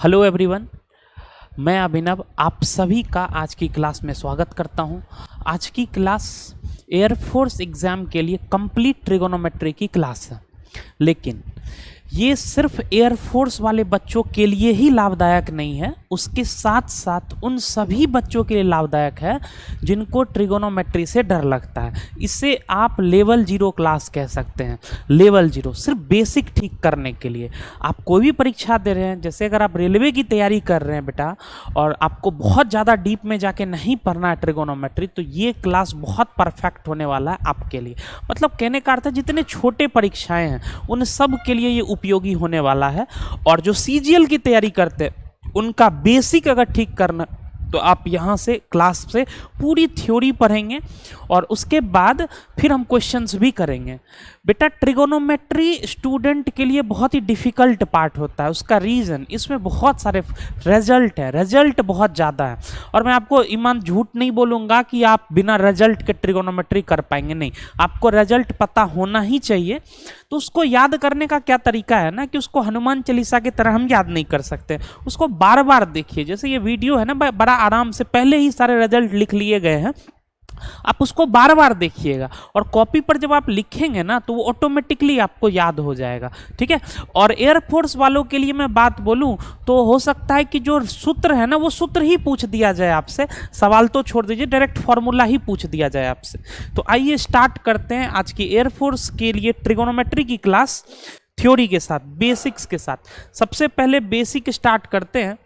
Hello everyone, मैं अभिनव आप सभी का आज की क्लास में स्वागत करता हूं। आज की क्लास एयरफोर्स एग्ज़ाम के लिए कंप्लीट ट्रिगोनोमेट्री की क्लास है, लेकिन ये सिर्फ एयरफोर्स वाले बच्चों के लिए ही लाभदायक नहीं है, उसके साथ साथ उन सभी बच्चों के लिए लाभदायक है जिनको ट्रिगोनोमेट्री से डर लगता है। इसे आप लेवल 0 क्लास कह सकते हैं। लेवल 0 सिर्फ बेसिक ठीक करने के लिए। आप कोई भी परीक्षा दे रहे हैं, जैसे अगर आप रेलवे की तैयारी कर रहे हैं बेटा, और आपको बहुत ज़्यादा डीप में जाके नहीं पढ़ना है ट्रिगोनोमेट्री, तो ये क्लास बहुत परफेक्ट होने वाला है आपके लिए। मतलब कहने का अर्थ है जितने छोटे परीक्षाएं हैं उन सब के लिए ये उपयोगी होने वाला है। और जो सीजीएल की तैयारी करते हैं उनका बेसिक अगर ठीक करना, तो आप यहाँ से क्लास से पूरी थ्योरी पढ़ेंगे और उसके बाद फिर हम क्वेश्चंस भी करेंगे। बेटा ट्रिगोनोमेट्री स्टूडेंट के लिए बहुत ही डिफ़िकल्ट पार्ट होता है। उसका रीज़न, इसमें बहुत सारे रिजल्ट है, रिजल्ट बहुत ज़्यादा है। और मैं आपको ईमान झूठ नहीं बोलूँगा कि आप बिना रिजल्ट के ट्रिगोनोमेट्री कर पाएंगे, नहीं। आपको रिजल्ट पता होना ही चाहिए। तो उसको याद करने का क्या तरीका है ना, कि उसको हनुमान चालीसा की तरह हम याद नहीं कर सकते, उसको बार बार देखिए। जैसे ये वीडियो है ना, बड़ा आराम से पहले ही सारे रिजल्ट लिख लिए गए हैं, आप उसको बार बार देखिएगा और कॉपी पर जब आप लिखेंगे ना तो वो ऑटोमेटिकली आपको याद हो जाएगा, ठीक है। और एयरफोर्स वालों के लिए मैं बात बोलूं तो हो सकता है कि जो सूत्र है ना वो सूत्र ही पूछ दिया जाए आपसे, सवाल तो छोड़ दीजिए, डायरेक्ट फॉर्मूला ही पूछ दिया जाए आपसे। तो आइए स्टार्ट करते हैं आज की एयरफोर्स के लिए ट्रिगोनोमेट्री की क्लास थ्योरी के साथ, बेसिक्स के साथ। सबसे पहले बेसिक स्टार्ट करते हैं।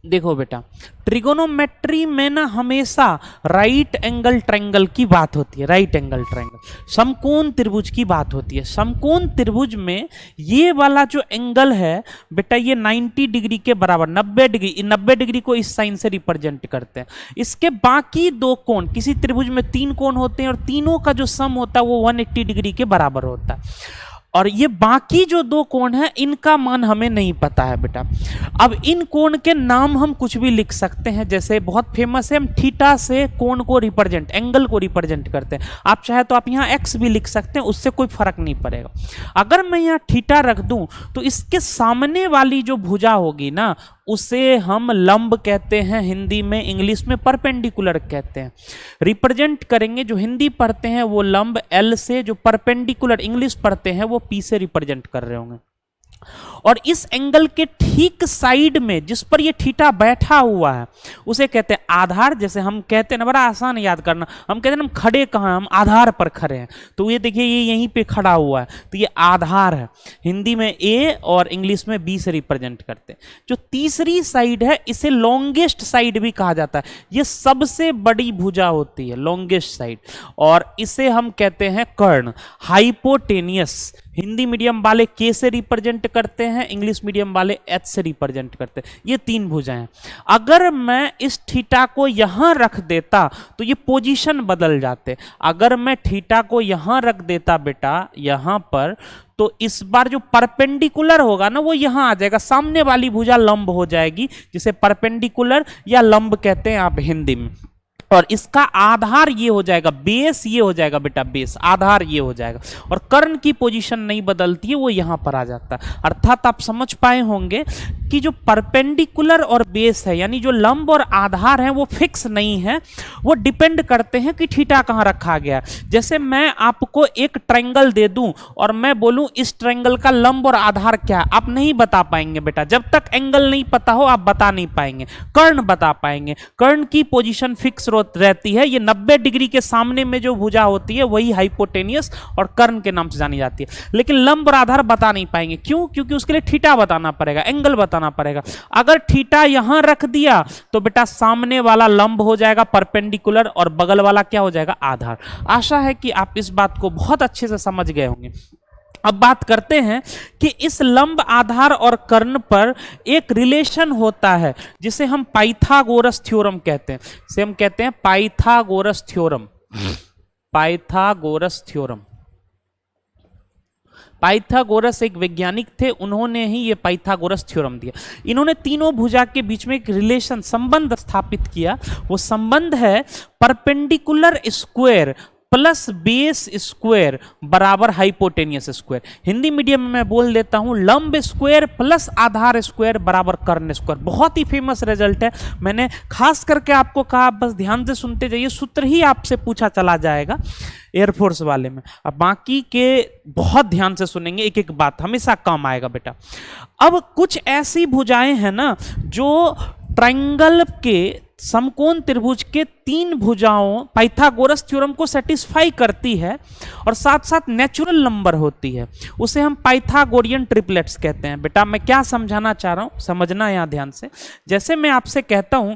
देखो बेटा, ट्रिगोनोमेट्री में ना हमेशा राइट एंगल ट्रायंगल की बात होती है। राइट एंगल ट्रायंगल, समकोण त्रिभुज की बात होती है। समकोण त्रिभुज में ये वाला जो एंगल है बेटा, ये 90 डिग्री के बराबर, 90 डिग्री, 90 डिग्री को इस साइन से रिप्रेजेंट करते हैं। इसके बाकी दो कोण, किसी त्रिभुज में 3 कोण होते हैं और तीनों का जो सम होता है वो 180 डिग्री के बराबर होता है। और ये बाकी जो 2 कोण हैं इनका मान हमें नहीं पता है बेटा। अब इन कोण के नाम हम कुछ भी लिख सकते हैं, जैसे बहुत फेमस है, हम थीटा से कोण को रिप्रेजेंट, एंगल को रिप्रेजेंट करते हैं। आप चाहे तो आप यहाँ एक्स भी लिख सकते हैं, उससे कोई फर्क नहीं पड़ेगा। अगर मैं यहाँ थीटा रख दूं तो इसके सामने वाली जो भुजा होगी ना उसे हम लंब कहते हैं हिंदी में, इंग्लिश में परपेंडिकुलर कहते हैं। रिप्रेजेंट करेंगे, जो हिंदी पढ़ते हैं वो लंब एल से, जो परपेंडिकुलर इंग्लिश पढ़ते हैं वो पी से रिप्रेजेंट कर रहे होंगे। और इस एंगल के ठीक साइड में जिस पर ये थीटा बैठा हुआ है उसे कहते हैं आधार। जैसे हम कहते हैं ना, बड़ा आसान याद करना, हम कहते हैं ना हम खड़े कहाँ हैं, हम आधार पर खड़े हैं। तो ये देखिए ये यहीं पे खड़ा हुआ है, तो ये आधार है। हिंदी में ए और इंग्लिश में बी से रिप्रेजेंट करते हैं। जो तीसरी साइड है इसे लॉन्गेस्ट साइड भी कहा जाता है। ये सबसे बड़ी भुजा होती है, लॉन्गेस्ट साइड, और इसे हम कहते हैं कर्ण, हाइपोटेनियस। हिंदी मीडियम वाले के से रिप्रेजेंट करते हैं, इंग्लिश मीडियम वाले एच से रिप्रेजेंट करते हैं। ये 3 भुजाएं। अगर मैं इस थीटा को यहां रख देता तो ये पोजीशन बदल जाते। अगर मैं थीटा को यहां रख देता बेटा, यहां पर, तो इस बार जो परपेंडिकुलर होगा ना वो यहां आ जाएगा, सामने वाली भुजा लंब हो जाएगी, जिसे परपेंडिकुलर या लंब कहते हैं आप हिंदी में। और इसका आधार ये हो जाएगा, बेस ये हो जाएगा बेटा, बेस, आधार ये हो जाएगा। और कर्ण की पोजीशन नहीं बदलती है, वो यहां पर आ जाता है। अर्थात आप समझ पाए होंगे कि जो परपेंडिकुलर और बेस है, यानी जो लंब और आधार है, वो फिक्स नहीं है, वो डिपेंड करते हैं कि थीटा कहां रखा गया है। जैसे मैं आपको एक ट्रायंगल दे दूं और मैं बोलूं इस ट्रायंगल का लंब और आधार क्या है, आप नहीं बता पाएंगे बेटा। जब तक एंगल नहीं पता हो आप बता नहीं पाएंगे। कर्ण बता पाएंगे, कर्ण की पोजीशन फिक्स रहती है। ये 90 डिग्री के सामने में जो भुजा होती है वही हाइपोटेनियस और कर्ण के नाम से जानी जाती है। लेकिन लंब और आधार बता नहीं पाएंगे, क्यों? क्योंकि उसके लिए थीटा बताना पड़ेगा, एंगल बताना पड़ेगा। अगर थीटा यहां रख दिया तो बेटा सामने वाला लंब हो जाएगा परपेंडिकुलर और बगल वाला क्या हो जाएगा, आधार। आशा है कि आप इस बात को बहुत अच्छे से समझ गए होंगे। अब बात करते हैं कि इस लंब, आधार और कर्ण पर एक रिलेशन होता है जिसे हम पाइथागोरस थ्योरम कहते हैं। इसे हम कहते हैं Pythagoras theorem. Pythagoras theorem. Pythagoras एक वैज्ञानिक थे, उन्होंने ही ये पाइथागोरस थ्योरम दिया। इन्होंने तीनों भुजा के बीच में एक रिलेशन, संबंध स्थापित किया। वो संबंध है perpendicular square plus base square बराबर हाइपोटेनियस स्क्वायर। हिंदी मीडियम में मैं बोल देता हूं लंब स्क्वायर प्लस आधार स्क्वायर बराबर कर्ण स्क्वायर। बहुत ही फेमस रिजल्ट है, मैंने खास करके आपको कहा बस ध्यान से सुनते जाइए, सूत्र ही आपसे पूछा चला जाएगा एयरफोर्स वाले में। अब बाकी के बहुत ध्यान से सुनेंगे, एक एक बात हमेशा काम आएगा बेटा। अब कुछ ऐसी भुजाएं हैं ना जो ट्रायंगल के समकोण त्रिभुज के तीन भुजाओं पाइथागोरस थ्योरम को सेटिस्फाई करती है और साथ साथ नेचुरल नंबर होती है, उसे हम पाइथागोरियन ट्रिपलेट्स कहते हैं। बेटा मैं क्या समझाना चाह रहा हूं, समझना यहां ध्यान से। जैसे मैं आपसे कहता हूं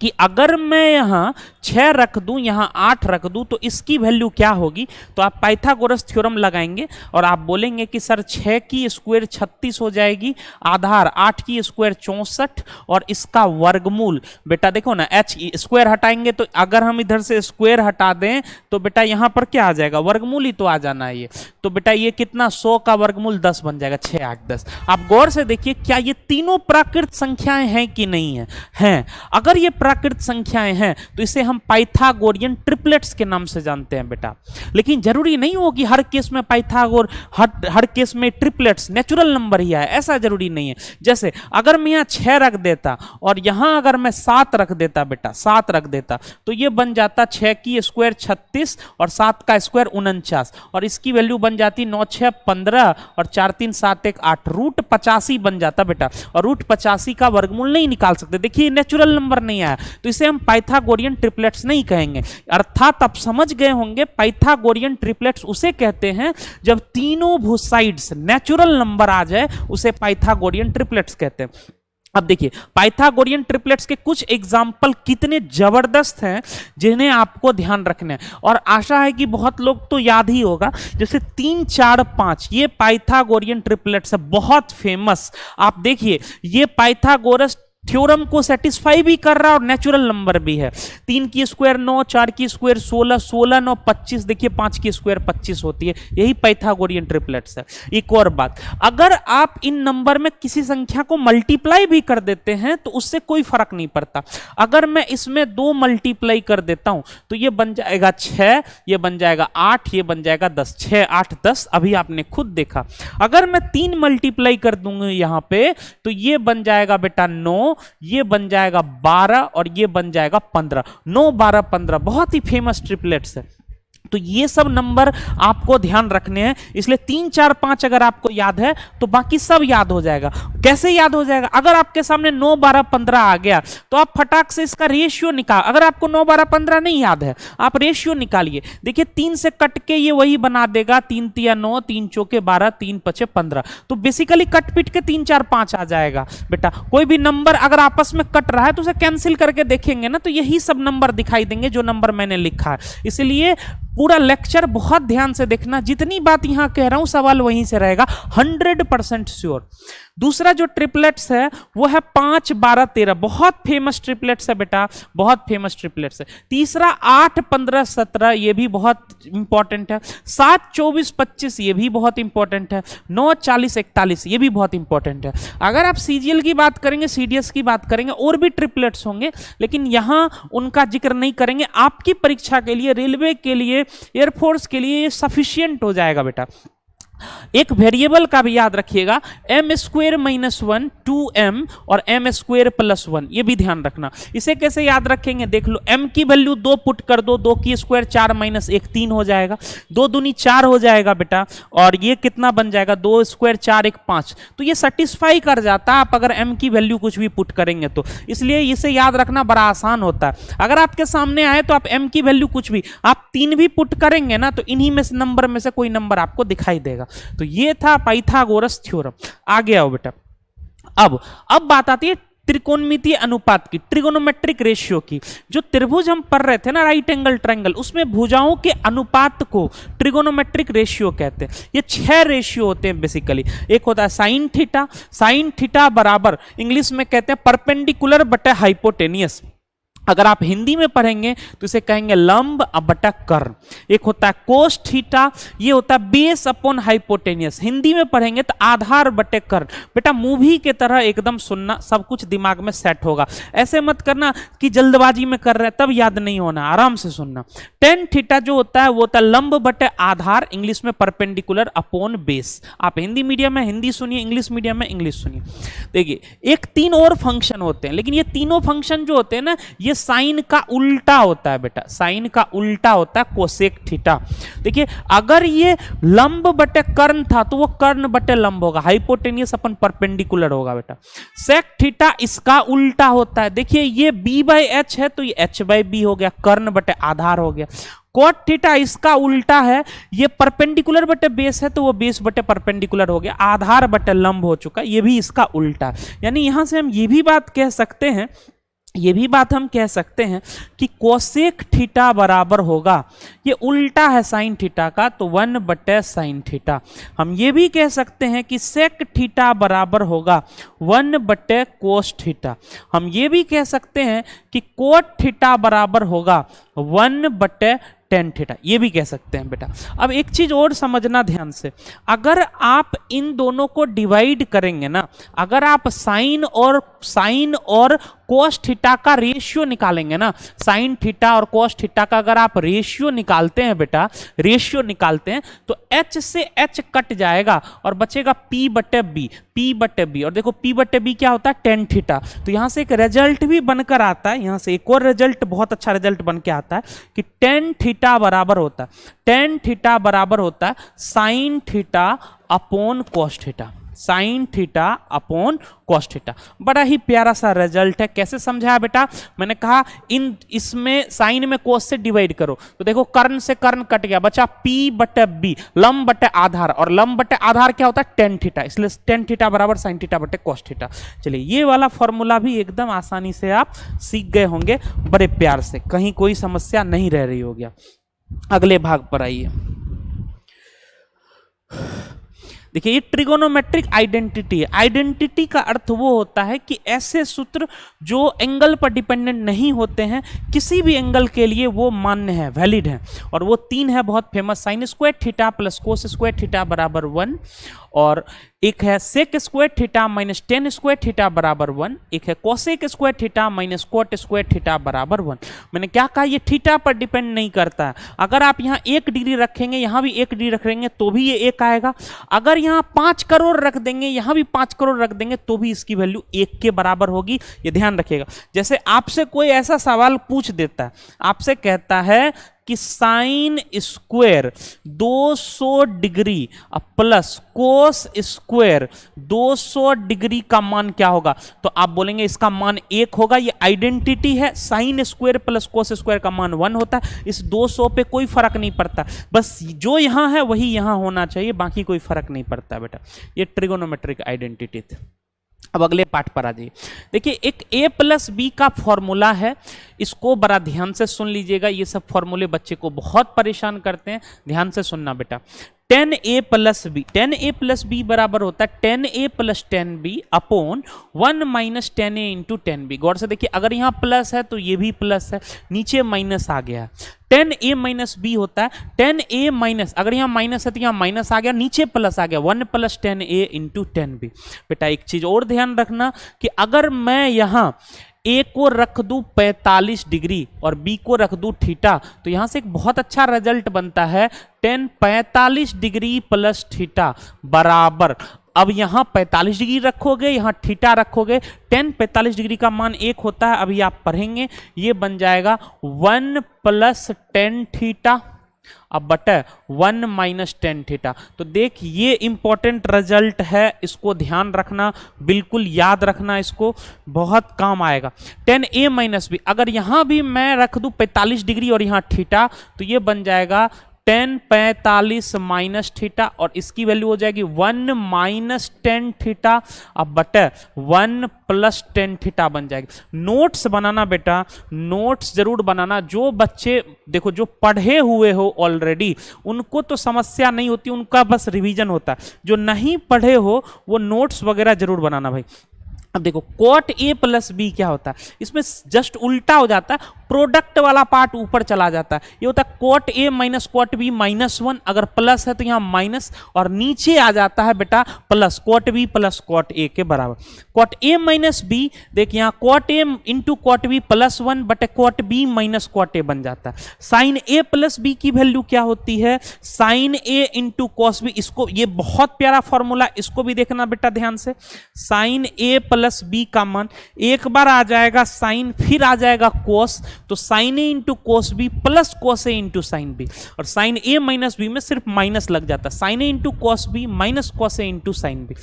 कि अगर मैं यहाँ 6 रख दूं, यहाँ 8 रख दूं, तो इसकी वैल्यू क्या होगी, तो आप पाइथागोरस थ्योरम लगाएंगे और आप बोलेंगे कि सर 6 की स्क्वायर 36 हो जाएगी, आधार 8 की स्क्वायर 64 और इसका वर्गमूल। बेटा देखो ना, h स्क्वायर हटाएंगे तो अगर हम इधर से स्क्वायर हटा दें तो बेटा यहाँ पर क्या आ जाएगा, वर्गमूल ही तो आ जाना है ये। तो बेटा ये कितना, 100 का वर्गमूल 10 बन जाएगा, 6 8 10। आप गौर से देखिए क्या ये तीनों प्राकृत संख्याएं हैं कि नहीं है, हैं। अगर ये प्राकृत संख्याएं हैं तो इसे हम पाइथागोरियन ट्रिपलेट्स के नाम से जानते हैं बेटा। लेकिन जरूरी नहीं हो कि हर केस में पाइथागोर हर केस में ट्रिपलेट्स नेचुरल नंबर ही है, ऐसा जरूरी नहीं है। जैसे अगर मैं यहाँ 6 रख देता और यहां अगर मैं 7 रख देता बेटा, 7 रख देता तो ये बन जाता 6 की स्क्वायर 36 और 7 का स्क्वायर 49 और इसकी वैल्यू बन जाती 9 6 15 और 4 3 7 1 8, रूट 85 बन जाता बेटा। और रूट 85 का वर्गमूल नहीं निकाल सकते, देखिए नेचुरल नंबर नहीं आया, तो इसे हम पाइथागोरियन ट्रिपलेट्स नहीं कहेंगे। अर्थात आप समझ गए होंगे पाइथागोरियन ट्रिपलेट्स उसे कहते हैं जब तीनों भुज साइड्स नेचुरल नंबर आ जाए, उसे पाइथागोरियन ट्रिपलेट्स कहते हैं। अब देखिए पाइथागोरियन ट्रिपलेट्स के कुछ एग्जाम्पल कितने जबरदस्त हैं जिन्हें आपको ध्यान रखना है, और आशा है कि बहुत लोग तो याद ही होगा। जैसे 3 4 5 ये पाइथागोरियन ट्रिपलेट्स है, बहुत फेमस। आप देखिए ये पाइथागोरस थ्योरम को सेटिस्फाई भी कर रहा है और नेचुरल नंबर भी है। 3 की स्क्वायर 9, 4 की स्क्वायर 16, 16 9 25, देखिए 5 की स्क्वायर 25 होती है, यही पाइथागोरियन ट्रिपलेट्स है। एक और बात, अगर आप इन नंबर में किसी संख्या को मल्टीप्लाई भी कर देते हैं तो उससे कोई फर्क नहीं पड़ता। अगर मैं इसमें 2 मल्टीप्लाई कर देता हूं तो ये बन जाएगा 6, ये बन जाएगा 8, ये बन जाएगा 10, 6 8 10, अभी आपने खुद देखा। अगर मैं 3 मल्टीप्लाई कर दूंगा यहां पे तो ये बन जाएगा बेटा 9, ये बन जाएगा 12 और ये बन जाएगा 15, 9 12 15, बहुत ही फेमस ट्रिपलेट्स है। तो ये सब नंबर आपको ध्यान रखने हैं, इसलिए 3 4 5 अगर आपको याद है तो बाकी सब याद हो जाएगा। कैसे याद हो जाएगा, अगर आपके सामने 9 12 15 आ गया तो आप फटाक से इसका रेशियो निकाल। अगर आपको 9 12 15 नहीं याद है, आप रेशियो निकालिए, देखिए 3 से कट के ये वही बना देगा, 3 3 9, 3 चौके 12, 3 5 15। तो बेसिकली कट पिट के 3 4 5 आ जाएगा बेटा। कोई भी नंबर अगर आपस में कट रहा है तो उसे कैंसिल करके देखेंगे ना, तो यही सब नंबर दिखाई देंगे जो नंबर मैंने लिखा है। इसलिए पूरा लेक्चर बहुत ध्यान से देखना, जितनी बात यहां कह रहा हूं सवाल वहीं से रहेगा, 100% श्योर। दूसरा जो ट्रिपलेट्स है वो है 5 12 13, बहुत फेमस ट्रिपलेट्स है बेटा, बहुत फेमस ट्रिपलेट्स है। तीसरा 8 15 17, ये भी बहुत इंपॉर्टेंट है। 7 24 25, ये भी बहुत इंपॉर्टेंट है। 9 40 41, ये भी बहुत इंपॉर्टेंट है। अगर आप सीजीएल की बात करेंगे, सीडीएस की बात करेंगे, और भी ट्रिपलेट्स होंगे, लेकिन यहां उनका जिक्र नहीं करेंगे। आपकी परीक्षा के लिए, रेलवे के लिए, एयरफोर्स के लिए सफिशिएंट हो जाएगा बेटा। एक वेरिएबल का भी याद रखिएगा, m स्क्वायर माइनस 1 2m और m स्क्वायर प्लस 1, ये भी ध्यान रखना। इसे कैसे याद रखेंगे, देख लो, m की वैल्यू 2 पुट कर दो, 2 की स्क्वायर 4 माइनस 1 3 हो जाएगा, 2 दूनी 4 हो जाएगा बेटा, और ये कितना बन जाएगा, 2 स्क्वायर 4 1 5। तो ये सेटिस्फाई कर जाता है आप अगर m की वैल्यू कुछ भी पुट करेंगे तो, इसलिए इसे याद रखना बड़ा आसान होता है। अगर आपके सामने आए तो आप m की वैल्यू कुछ भी, आप 3 भी पुट करेंगे ना तो इन्हीं में से नंबर में से कोई नंबर आपको दिखाई देगा। तो ये था पाइथागोरस थ्योरम। आगे आओ बेटा। अब बात आती है त्रिकोणमितीय अनुपात की, ट्रिगोनोमेट्रिक रेशियो की। जो त्रिभुज हम पढ़ रहे थे ना, राइट एंगल ट्रायंगल, उसमें भुजाओं के अनुपात को ट्रिगोनोमेट्रिक रेशियो कहते हैं। ये 6 रेशियो होते हैं बेसिकली। एक होता है साइन थीटा बराबर इंग्लिश में कहते हैं परपेंडिकुलर बटे हाइपोटेनियस। अगर आप हिंदी में पढ़ेंगे तो इसे कहेंगे लंब बटा कर्ण। एक होता है कोस थीटा, ये होता है बेस अपॉन हाइपोटेनियस। हिंदी में पढ़ेंगे तो आधार बटे कर्ण। बेटा मूवी के तरह एकदम सुनना, सब कुछ दिमाग में सेट होगा। ऐसे मत करना कि जल्दबाजी में कर रहे हैं तब याद नहीं होना, आराम से सुनना। टेन थीटा जो होता है वो होता है लंब बटे आधार, इंग्लिश में परपेंडिकुलर अपॉन बेस। आप हिंदी मीडियम में हिंदी सुनिए, इंग्लिश मीडियम में इंग्लिश सुनिए। देखिए एक तीन और फंक्शन होते हैं, लेकिन ये तीनों फंक्शन जो होते हैं ना, ये साइन का उल्टा होता है बेटा, साइन का उल्टा होता है कोसेक थीटा। देखिए अगर ये लंब बटे कर्ण था तो वो कर्ण बटे लंब होगा, हाइपोटेनियस अपन परपेंडिकुलर होगा बेटा। सेक थीटा इसका उल्टा होता है। देखिए ये b बाई एच है तो ये h बाई बी हो गया, कर्ण बटे आधार हो गया। कोट थीटा इसका उल्टा है, ये परपेंडिकुलर बटे बेस है तो वो बेस बटे परपेंडिकुलर हो गया, आधार बटे लंब हो चुका, ये भी इसका उल्टा। यानी यहां से हम ये भी बात कह सकते हैं, ये भी बात हम कह सकते हैं कि कोसेक थीटा बराबर होगा, ये उल्टा है साइन थीटा का तो 1 बटे साइन थीटा। हम ये भी कह सकते हैं कि सेक थीटा बराबर होगा 1 बटे कोस थीटा। हम ये भी कह सकते हैं कि कोट थीटा बराबर होगा 1 बटे टेन थीटा, ये भी कह सकते हैं बेटा। अब एक चीज और समझना ध्यान से, अगर आप इन दोनों को डिवाइड करेंगे ना, अगर आप साइन और कोस थीटा का रेशियो निकालेंगे ना, साइन थीटा और कोस थीटा का अगर आप रेशियो निकालते हैं बेटा, रेशियो निकालते हैं तो h से h कट जाएगा और बचेगा p बटे b। और देखो p बटे b क्या होता है, टेन थीटा। तो यहां से एक रिजल्ट भी बनकर आता है, यहां से एक और रिजल्ट, बहुत अच्छा रिजल्ट बन के आता है कि टेन थीटा बराबर होता है, टेन थीटा बराबर होता है sine theta upon cos theta, sine theta upon cos theta. बड़ा ही प्यारा सा रिजल्ट है। कैसे समझाया बेटा, मैंने कहा इसमें साइन में कोस से डिवाइड करो तो देखो कर्ण से कर्ण कट गया, बचा p बटे b, लंब बटे आधार, और लंब बटे आधार क्या होता है, टेन थीटा, इसलिए टेन थीटा बराबर साइन थीटा बटे कोस थीटा। चलिए ये वाला फॉर्मूला भी एकदम आसानी से आप सीख गए होंगे बड़े प्यार से, कहीं कोई समस्या नहीं रह रही होगी। अगले भाग पर आइए। देखिए ये ट्रिगोनोमेट्रिक आइडेंटिटी है। आइडेंटिटी का अर्थ वो होता है कि ऐसे सूत्र जो एंगल पर डिपेंडेंट नहीं होते हैं, किसी भी एंगल के लिए वो मान्य है, वैलिड है। और वो तीन है बहुत famous, sine square theta plus cos square theta बराबर 1, और एक है sec square theta minus tan square theta बराबर 1, एक है cosec square theta minus cot square theta बराबर 1। मैंने क्या कहा, ये थीटा पर डिपेंड नहीं करता है। अगर आप यहाँ 1 डिग्री रखेंगे, यहाँ भी 1 डिग्री रखेंगे तो भी ये 1 आएगा। अगर यहाँ 5 करोड़ रख देंगे, यहाँ भी 5 करोड़ रख देंगे तो भी इसकी वैल्यू 1 के बराबर होगी, ये ध्यान रखिएगा। जैसे आपसे कोई ऐसा सवाल पूछ देता है, आपसे कहता है कि sine square 200 degree plus cos square 200 degree का मान क्या होगा, तो आप बोलेंगे इसका मान 1 होगा। ये आइडेंटिटी है, sign square plus cos square का मान 1 होता है। इस 200 पे कोई फर्क नहीं पड़ता, बस जो यहां है वही यहां होना चाहिए, बाकी कोई फर्क नहीं पड़ता बेटा। ये ट्रिगोनोमेट्रिक आइडेंटिटी थी। अब अगले पार्ट पर आ जाइए। देखिए एक a प्लस बी का फॉर्मूला है, इसको बड़ा ध्यान से सुन लीजिएगा। ये सब फॉर्मूले बच्चे को बहुत परेशान करते हैं, ध्यान से सुनना बेटा। 10a plus B, 10a plus B बराबर होता है 10a plus 10b upon 1 minus 10a into 10b। गौर से देखिए, अगर यहाँ प्लस है तो ये भी प्लस है, नीचे माइनस आ गया। 10a माइनस बी होता है 10a माइनस, अगर यहाँ माइनस है तो यहाँ माइनस आ गया, नीचे प्लस आ गया, 1 प्लस 10a इंटू 10b। बेटा एक चीज और ध्यान रखना कि अगर मैं यहाँ ए को रख दूं 45 डिग्री और बी को रख दूं थीटा, तो यहां से एक बहुत अच्छा रिजल्ट बनता है 10 45 डिग्री प्लस थीटा बराबर। अब यहां 45 डिग्री रखोगे, यहां थीटा रखोगे, 10 45 डिग्री का मान 1 होता है, अभी आप पढ़ेंगे, ये बन जाएगा 1 प्लस 10 थीटा अब बटे 1 माइनस 10 थीटा। तो देख ये इंपॉर्टेंट रिजल्ट है, इसको ध्यान रखना, बिल्कुल याद रखना, इसको बहुत काम आएगा। 10a माइनस बी, अगर यहां भी मैं रख दूं 45 डिग्री और यहां थीटा, तो ये बन जाएगा 10 45 माइनस थीटा, और इसकी वैल्यू हो जाएगी 1 माइनस 10 थीटा अब बटे 1 प्लस 10 थीटा बन जाएगी। नोट्स बनाना बेटा, नोट्स जरूर बनाना। जो बच्चे देखो जो पढ़े हुए हो ऑलरेडी, उनको तो समस्या नहीं होती, उनका बस रिवीजन होता है। जो नहीं पढ़े हो वो नोट्स वगैरह जरूर बनाना भाई। अब देखो कॉट ए प्लस बी क्या होता है, इसमें जस्ट उल्टा हो जाता है, प्रोडक्ट वाला पार्ट ऊपर चला जाता है। ये होता है cot A minus cot B -1, अगर प्लस है तो यहाँ माइनस, और नीचे आ जाता है बेटा plus, cot B plus cot A के बराबर। कॉट ए माइनस बी, देखिए यहाँ cot A into cot B +1 बटे cot B minus cot A बन जाता है। साइन ए प्लस बी की वैल्यू क्या होती है, sine A into cos B. इसको, ये बहुत प्यारा फॉर्मूला, इसको भी देखना बेटा ध्यान से। साइन ए प्लस बी का मान एक बार आ जाएगा साइन, फिर आ जाएगा कोस, तो sine A into cos B plus cos A into sine B, और साइन ए माइनस बी में सिर्फ माइनस लग जाता है, sine A into cos B minus cos A into sine B.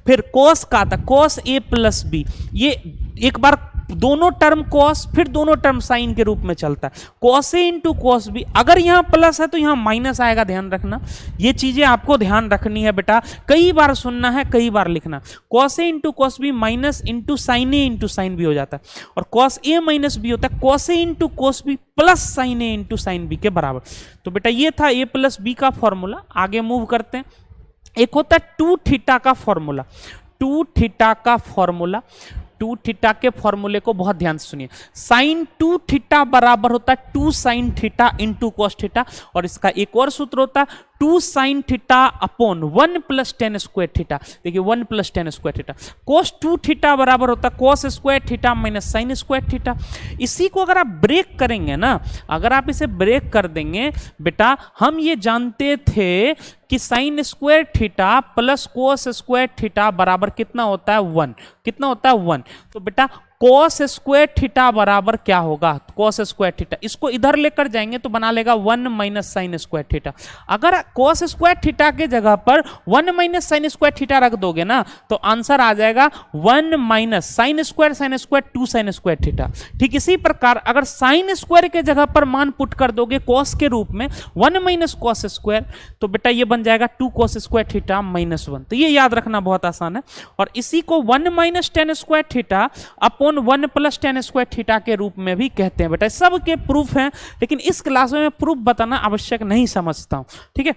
फिर कोस का आता कोस ए प्लस बी, ये एक बार दोनों टर्म कॉस, फिर दोनों टर्म साइन के रूप में चलता है, cos A into cos B. अगर यहां प्लस है तो यहां माइनस आएगा, ध्यान रखना, ये चीजें आपको ध्यान रखनी है बेटा, कई बार सुनना है, कई बार लिखना। Cos A into cos B minus into sine A into sine B हो जाता है, और कॉस ए माइनस बी होता है cos A into cos B plus sine A into sine B के बराबर। तो बेटा ये था ए प्लस बी का फॉर्मूला। आगे मूव करते हैं। एक होता है 2 थीटा का फॉर्मूला, 2 थीटा का फॉर्मूला, 2 थीटा के फॉर्मूले को बहुत ध्यान से सुनिए। साइन 2 थीटा बराबर होता है 2 sine theta into cos theta, और इसका एक और सूत्र होता है 2 sine theta upon 1 plus ten square theta. देखिए 1 प्लस टेन स्क्वायर थीटा। कोस 2 थीटा बराबर होता है कोस square theta minus sine square theta. इसी को अगर आप ब्रेक करेंगे ना, अगर आप इसे ब्रेक कर देंगे बेटा, हम ये जानते थे कि sign square theta plus cos square theta बराबर कितना होता है 1, कितना होता है 1। तो बेटा कोस स्क्वायर थीटा बराबर क्या होगा, कोस स्क्वायर थीटा, इसको इधर लेकर जाएंगे तो बना लेगा 1 माइनस साइन स्क्वायर थीटा। अगर कोस स्क्वायर थीटा के जगह पर 1 माइनस साइन स्क्वायर थीटा रख दोगे ना, तो आंसर आ जाएगा 1 minus sine square 2 sign square theta. ठीक इसी प्रकार अगर साइन स्क्वायर के जगह पर मान पुट कर दोगे कोस के रूप में 1 माइनस कोस स्क्वायर, तो बेटा ये बन जाएगा 2 कोस स्क्वायर थीटा -1। तो ये याद रखना बहुत आसान है। और इसी को 1 minus tan square theta upon 1 plus ten square theta के रूप में भी कहते हैं। बेटा सब के प्रूफ हैं, लेकिन इस क्लास में मैं प्रूफ बताना आवश्यक नहीं समझता हूं। ठीक है,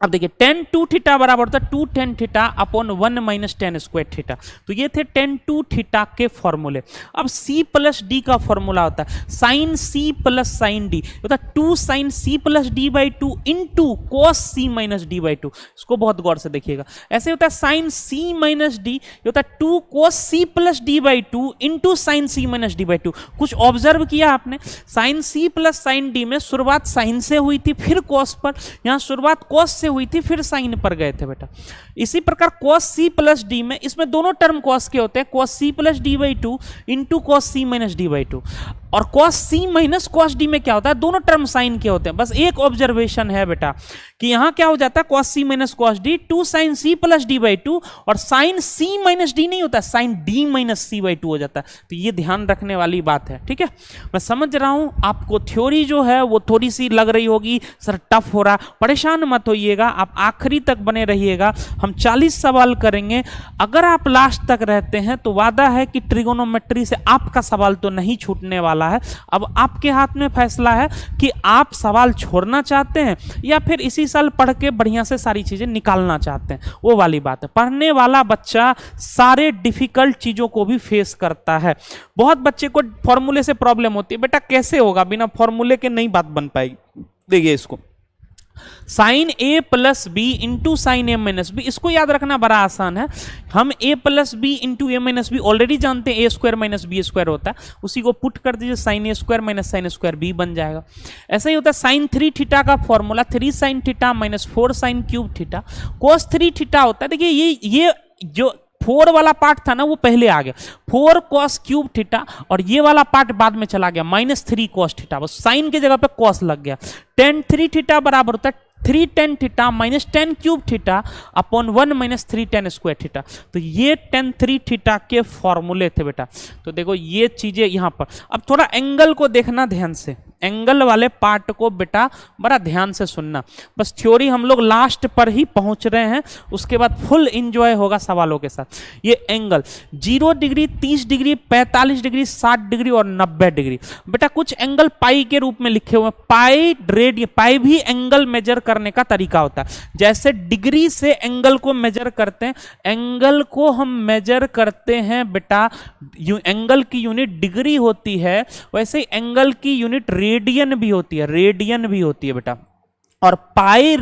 अब देखिए tan 2 थीटा बराबर होता है 2 tan theta upon 1 minus tan square theta. तो ये थे tan 2 थीटा के फॉर्मूले। अब c प्लस डी का फॉर्मूला होता है sine c plus sine D, होता है 2 sine c plus D by 2 into cos c minus D by 2। इसको बहुत गौर से देखिएगा। ऐसे होता है साइन c माइनस डी, होता है 2 cos c plus D by 2 into sine c minus D by 2। कुछ ऑब्जर्व किया आपने, sine c plus sine D में शुरुआत साइन से हुई थी, फिर कॉस पर, यहाँ शुरुआत कॉस से हुई थी, फिर साइन पर गए थे बेटा। इसी प्रकार cos c प्लस डी में, इसमें दोनों टर्म cos के होते हैं, cos c plus D by 2 into cos c minus D by 2। और cos c minus cos d में क्या होता है, दोनों टर्म साइन के होते हैं। बस एक ऑब्जर्वेशन है बेटा कि यहां क्या हो जाता है cos c minus cos d 2 sine c plus D by 2, और साइन c माइनस डी नहीं होता, sine d minus c by 2 हो जाता है। तो ये ध्यान रखने वाली बात है। ठीक है, मैं समझ रहा हूं आपको थ्योरी जो है वो थोड़ी सी लग रही होगी सर टफ हो रहा, परेशान मत होइएगा, आप आखिरी तक बने रहिएगा। हम 40 सवाल करेंगे। अगर आप लास्ट तक रहते हैं तो वादा है कि ट्रिगोनोमेट्री से आपका सवाल तो नहीं छूटने वाला है। अब आपके हाथ में फैसला है कि आप सवाल छोड़ना चाहते हैं या फिर इसी साल पढ़ के बढ़िया से सारी चीजें निकालना चाहते हैं। वो वाली बात है, पढ़ने वाला बच्चा सारे डिफिकल्ट चीजों को भी फेस करता है। बहुत बच्चे को फॉर्मूले से प्रॉब्लम होती है, बेटा कैसे होगा, बिना फॉर्मूले के नहीं बात बन पाएगी। देखिए इसको sine A plus B into sine A minus B, इसको याद रखना बड़ा आसान है। हम A plus B into A minus B already जानते हैं, A square minus B square होता है, उसी को पुट कर दीजिए, sine A square minus sine square B बन जाएगा। ऐसा ही होता है साइन 3 थीटा का formula 3 sine theta minus 4 sine cube theta. Cos 3 theta होता है, देखिए ये जो 4 वाला पार्ट था ना वो पहले आ गया, 4 cos क्यूब थीटा, और ये वाला पार्ट बाद में चला गया -3 cos थीटा, बस साइन के जगह पे cos लग गया। tan 3 थीटा बराबर होता है 3 tan theta minus 10 cube theta upon 1 minus 3 tan square theta. तो ये tan 3 थीटा के फॉर्मूले थे बेटा। तो देखो ये चीजें यहाँ पर, अब थोड़ा एंगल को देखना ध्यान से, एंगल वाले पार्ट को बेटा बड़ा ध्यान से सुनना, बस थ्योरी हम लोग लास्ट पर ही पहुंच रहे हैं, उसके बाद फुल एंजॉय होगा सवालों के साथ। ये angle 0 degree, 30 degree, 45 degree, 60 degree और 90 डिग्री। बेटा कुछ एंगल पाई के रूप में लिखे हुए हैं, पाई रेडियन, पाई भी एंगल मेजर करने का तरीका होता है। जैसे डिग्री से एंगल को मेजर करते हैं, एंगल को हम मेजर करते हैं बेटा, एंगल की यूनिट डिग्री होती है, वैसे ही एंगल की यूनिट रेडियन भी होती है, रेडियन भी होती है बेटा। और पाई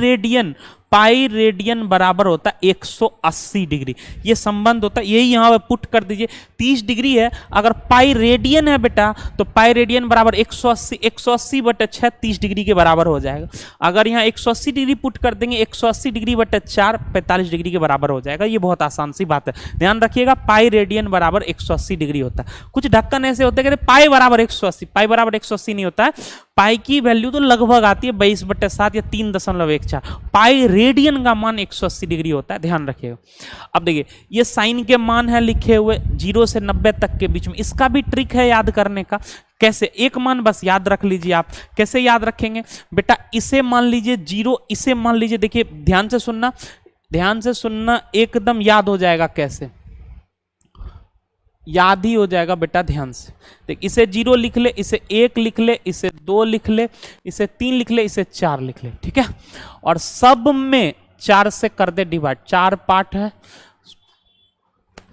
रेडियन बराबर होता है 180 डिग्री, ये संबंध होता है, यही यहां पे पुट कर दीजिए। 30 डिग्री है, अगर पाई रेडियन है बेटा तो पाई रेडियन बराबर 180 बटे 6 30 डिग्री के बराबर हो जाएगा। अगर यहाँ 180 डिग्री पुट कर देंगे, 180 डिग्री बटे 4 45 डिग्री के बराबर हो जाएगा। ये बहुत आसान सी बात है, ध्यान रखिएगा। पाई रेडियन बराबर 180 डिग्री होता है। कुछ ढक्कन ऐसे होते हैं पाई बराबर 180, पाई बराबर 180 नहीं होता है, पाई की वैल्यू तो लगभग आती है 22/7 या 3.14। पाई रेडियन का मान 180 डिग्री होता है, ध्यान रखिएगा। अब देखिए ये साइन के मान है लिखे हुए 0 से 90 तक के बीच में, इसका भी ट्रिक है याद करने का। कैसे? एक मान बस याद रख लीजिए आप। कैसे याद रखेंगे बेटा? इसे मान लीजिए 0, इसे मान लीजिए, देखिए ध्यान से सुनना, एकदम याद हो जाएगा। कैसे याद ही हो जाएगा बेटा, ध्यान से देख। इसे 0 लिख ले, इसे 1 लिख ले, इसे 2 लिख ले, इसे 3 लिख ले, इसे 4 लिख ले, ठीक है। और सब में 4 से कर दे डिवाइड, 4 पार्ट है,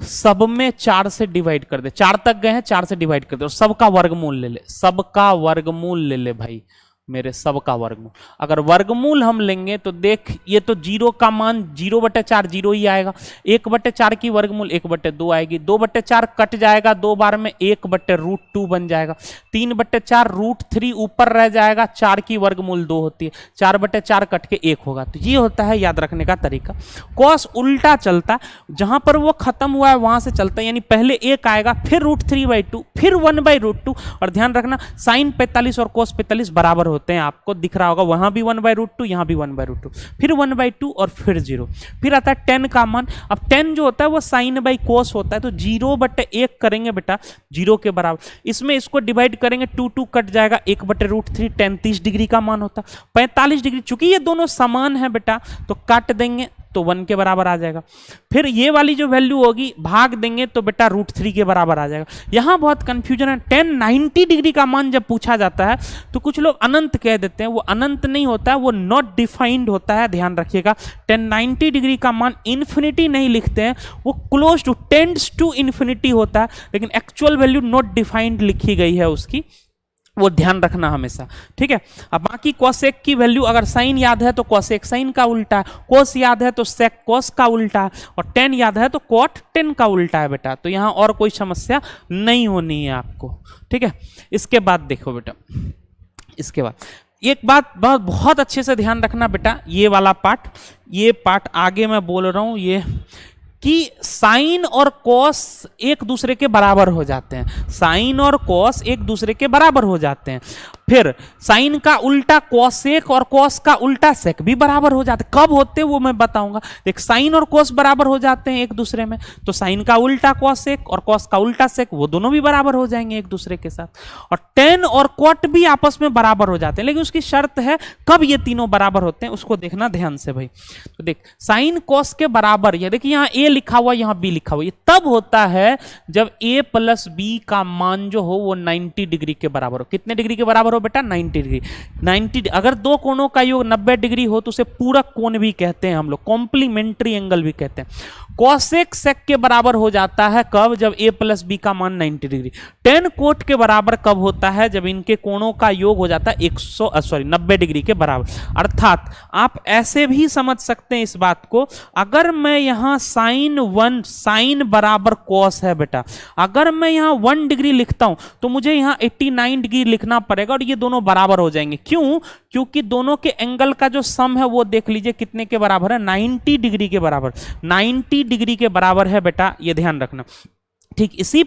सब में 4 से डिवाइड कर दे, 4 तक गए हैं, 4 से डिवाइड कर दे। और सबका वर्गमूल ले ले, सबका वर्गमूल ले ले भाई मेरे, सबका वर्गमूल। अगर वर्गमूल हम लेंगे तो देख, ये तो 0 का मान 0/4 0 ही आएगा। 1/4 की वर्गमूल 1/2 आएगी। 2/4 कट जाएगा 2 बार में, 1/√2 बन जाएगा। 3/4 √3 ऊपर रह जाएगा, 4 की वर्गमूल 2 होती है, 4/4 कट के 1 होगा। तो ये होता है याद रखने का तरीका। कॉस उल्टा चलता है, जहां पर वो खत्म हुआ है वहां से चलता है, यानी पहले 1 आएगा, फिर √3/2, फिर 1/√2। और ध्यान रखना साइन 45 और कॉस 45 बराबर होते हैं, आपको दिख रहा होगा, वहां भी 1/√2, यहां भी 1/√2, फिर 1/2 और फिर 0। फिर आता है 10 का मान। अब 10 जो होता है वो साइन बाई कोस होता है, तो 0/1 करेंगे बेटा 0 के बराबर। इसमें इसको डिवाइड करेंगे, 2 कट जाएगा, 1/√3, 10 30 डिग्री का मान होता है। 45 डिग्री, चूंकि ये दोनों समान है बेटा तो काट देंगे तो 1 के बराबर आ जाएगा। फिर ये वाली जो वैल्यू होगी भाग देंगे तो बेटा √3 के बराबर आ जाएगा। यहां बहुत कंफ्यूजन है। 10 90 डिग्री का मान जब पूछा जाता है तो कुछ लोग अनंत कह देते हैं, वो अनंत नहीं होता है, वो नॉट डिफाइंड होता है, ध्यान रखिएगा। 10 90 डिग्री का मान इन्फिनिटी नहीं लिखते हैं, वो close to tends to infinity होता है, लेकिन एक्चुअल वैल्यू नॉट डिफाइंड लिखी गई है उसकी, वो ध्यान रखना हमेशा, ठीक है। अब बाकी कोसेक की वैल्यू, अगर साइन याद है तो कोसेक साइन का उल्टा है, कोस याद है तो सेक कोस का उल्टा है, और टेन याद है तो कॉट टेन का उल्टा है बेटा। तो यहां और कोई समस्या नहीं होनी है आपको, ठीक है। इसके बाद देखो बेटा, इसके बाद एक बात बहुत अच्छे से ध्यान रखना बेटा, ये वाला पार्ट, ये पार्ट आगे मैं बोल रहा हूं, ये कि साइन और कॉस एक दूसरे के बराबर हो जाते हैं, साइन और कॉस एक दूसरे के बराबर हो जाते हैं। फिर साइन का उल्टा कॉसेक और कॉस का उल्टा सेक भी बराबर हो जाते हैं। कब होते हैं वो मैं बताऊंगा। देख, साइन और कॉस बराबर हो जाते हैं एक दूसरे में, तो साइन का उल्टा कॉसेक और कॉस का उल्टा सेक, वो दोनों भी बराबर हो जाएंगे एक दूसरे के साथ। और टेन और कॉट भी आपस में बराबर हो जाते हैं, लेकिन उसकी शर्त है कब ये तीनों बराबर होते हैं, उसको देखना ध्यान से भाई। तो देख, साइन कॉस के बराबर, ये देखिए यहाँ ए लिखा हुआ, यहाँ बी लिखा हुआ, ये तब होता है जब a + b का मान जो हो वो 90 डिग्री के बराबर हो। कितने डिग्री के बराबर हो बेटा? 90 डिग्री। 90, अगर दो कोणों का योग 90 डिग्री हो तो उसे पूरक कोण भी कहते हैं हम लोग, कॉम्प्लीमेंट्री एंगल भी कहते हैं। कॉसेक सेक के बराबर हो जाता है कब? जब a + b का मान 90 डिग्री। टेन कोट के बराबर कब होता है? जब इनके कोणों का योग हो जाता है 90 डिग्री के बराबर। अर्थात आप ऐसे भी समझ सकते हैं इस बात को, अगर मैं यहां साइन बराबर कॉस है बेटा, अगर मैं यहां 1 डिग्री लिखता हूं तो मुझे यहां 89 डिग्री लिखना पड़ेगा, और ये दोनों बराबर हो जाएंगे। क्यों? क्योंकि दोनों के एंगल का जो सम है वो देख लीजिए कितने के बराबर है, 90 डिग्री के बराबर। 90 डिग्री के बराबर है बेटा, ये ध्यान रखना। ठीक इसी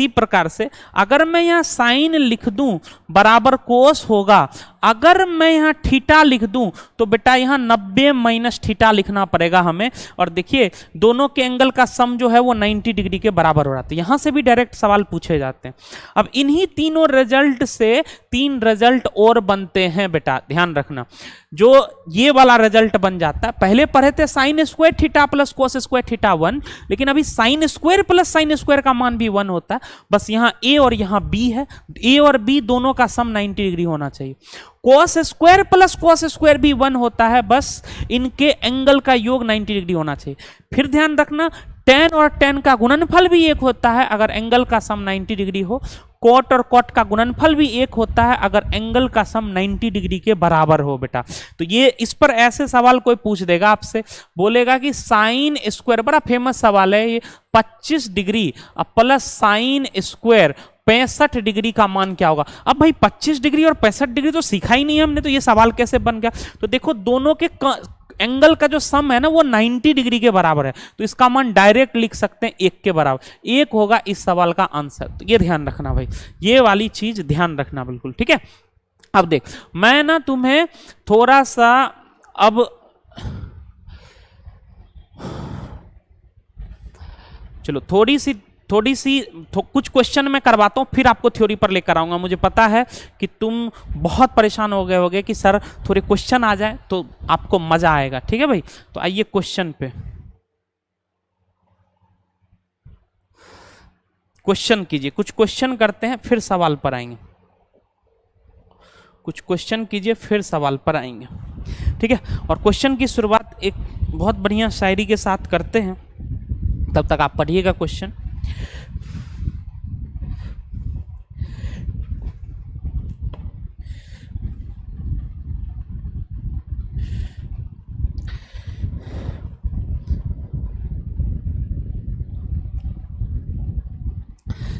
प्रकार से अगर मैं यहां साइन लिख दूं बराबर कोस होगा, अगर मैं यहाँ थीटा लिख दूं तो बेटा यहाँ 90 माइनस थीटा लिखना पड़ेगा हमें। और देखिए दोनों के एंगल का सम जो है वो 90 डिग्री के बराबर हो रहा है। यहां से भी डायरेक्ट सवाल पूछे जाते हैं। अब इन्हीं तीनों रिजल्ट से 3 रिजल्ट और बनते हैं बेटा, ध्यान रखना। जो ये वाला रिजल्ट बन जाता है, पहले पढ़े थे sign square theta plus cos square theta 1, लेकिन अभी sign square plus sine square का मान भी 1 होता है। बस यहाँ ए और यहाँ बी है, ए और बी दोनों का सम 90 डिग्री होना चाहिए। Cos square plus cos square भी 1 होता है, बस इनके एंगल का योग 90 डिग्री होना चाहिए। फिर ध्यान रखना tan और tan का गुणनफल भी 1 होता है अगर एंगल का सम 90 डिग्री हो। कॉट और कॉट का गुणनफल भी 1 होता है अगर एंगल का सम 90 डिग्री के बराबर हो बेटा। तो ये इस पर ऐसे सवाल कोई पूछ देगा आपसे, बोलेगा कि साइन स्क्वायर, बड़ा फेमस सवाल है ये, 25 degree plus sine square 65 degree का मान क्या होगा। अब भाई 25 डिग्री और 65 डिग्री तो सीखा ही नहीं हमने, तो ये सवाल कैसे बन गया। तो देखो दोनों के एंगल का जो सम है ना वो 90 डिग्री के बराबर है, तो इसका मान डायरेक्ट लिख सकते हैं 1 के बराबर। 1 होगा इस सवाल का आंसर। तो ये ध्यान रखना भाई, ये वाली चीज ध्यान रखना बिल्कुल, ठीक है। अब देख मैं ना तुम्हें थोड़ा सा अब चलो कुछ क्वेश्चन मैं करवाता हूं, फिर आपको थ्योरी पर लेकर आऊंगा। मुझे पता है कि तुम बहुत परेशान हो गए होगे कि सर थोड़े क्वेश्चन आ जाए तो आपको मजा आएगा, ठीक है भाई। तो आइए क्वेश्चन पे, क्वेश्चन कीजिए, कुछ क्वेश्चन करते हैं फिर सवाल पर आएंगे। कुछ क्वेश्चन कीजिए फिर सवाल पर आएंगे, ठीक है। और क्वेश्चन की शुरुआत एक बहुत बढ़िया शायरी के साथ करते हैं, तब तक आप पढ़िएगा क्वेश्चन।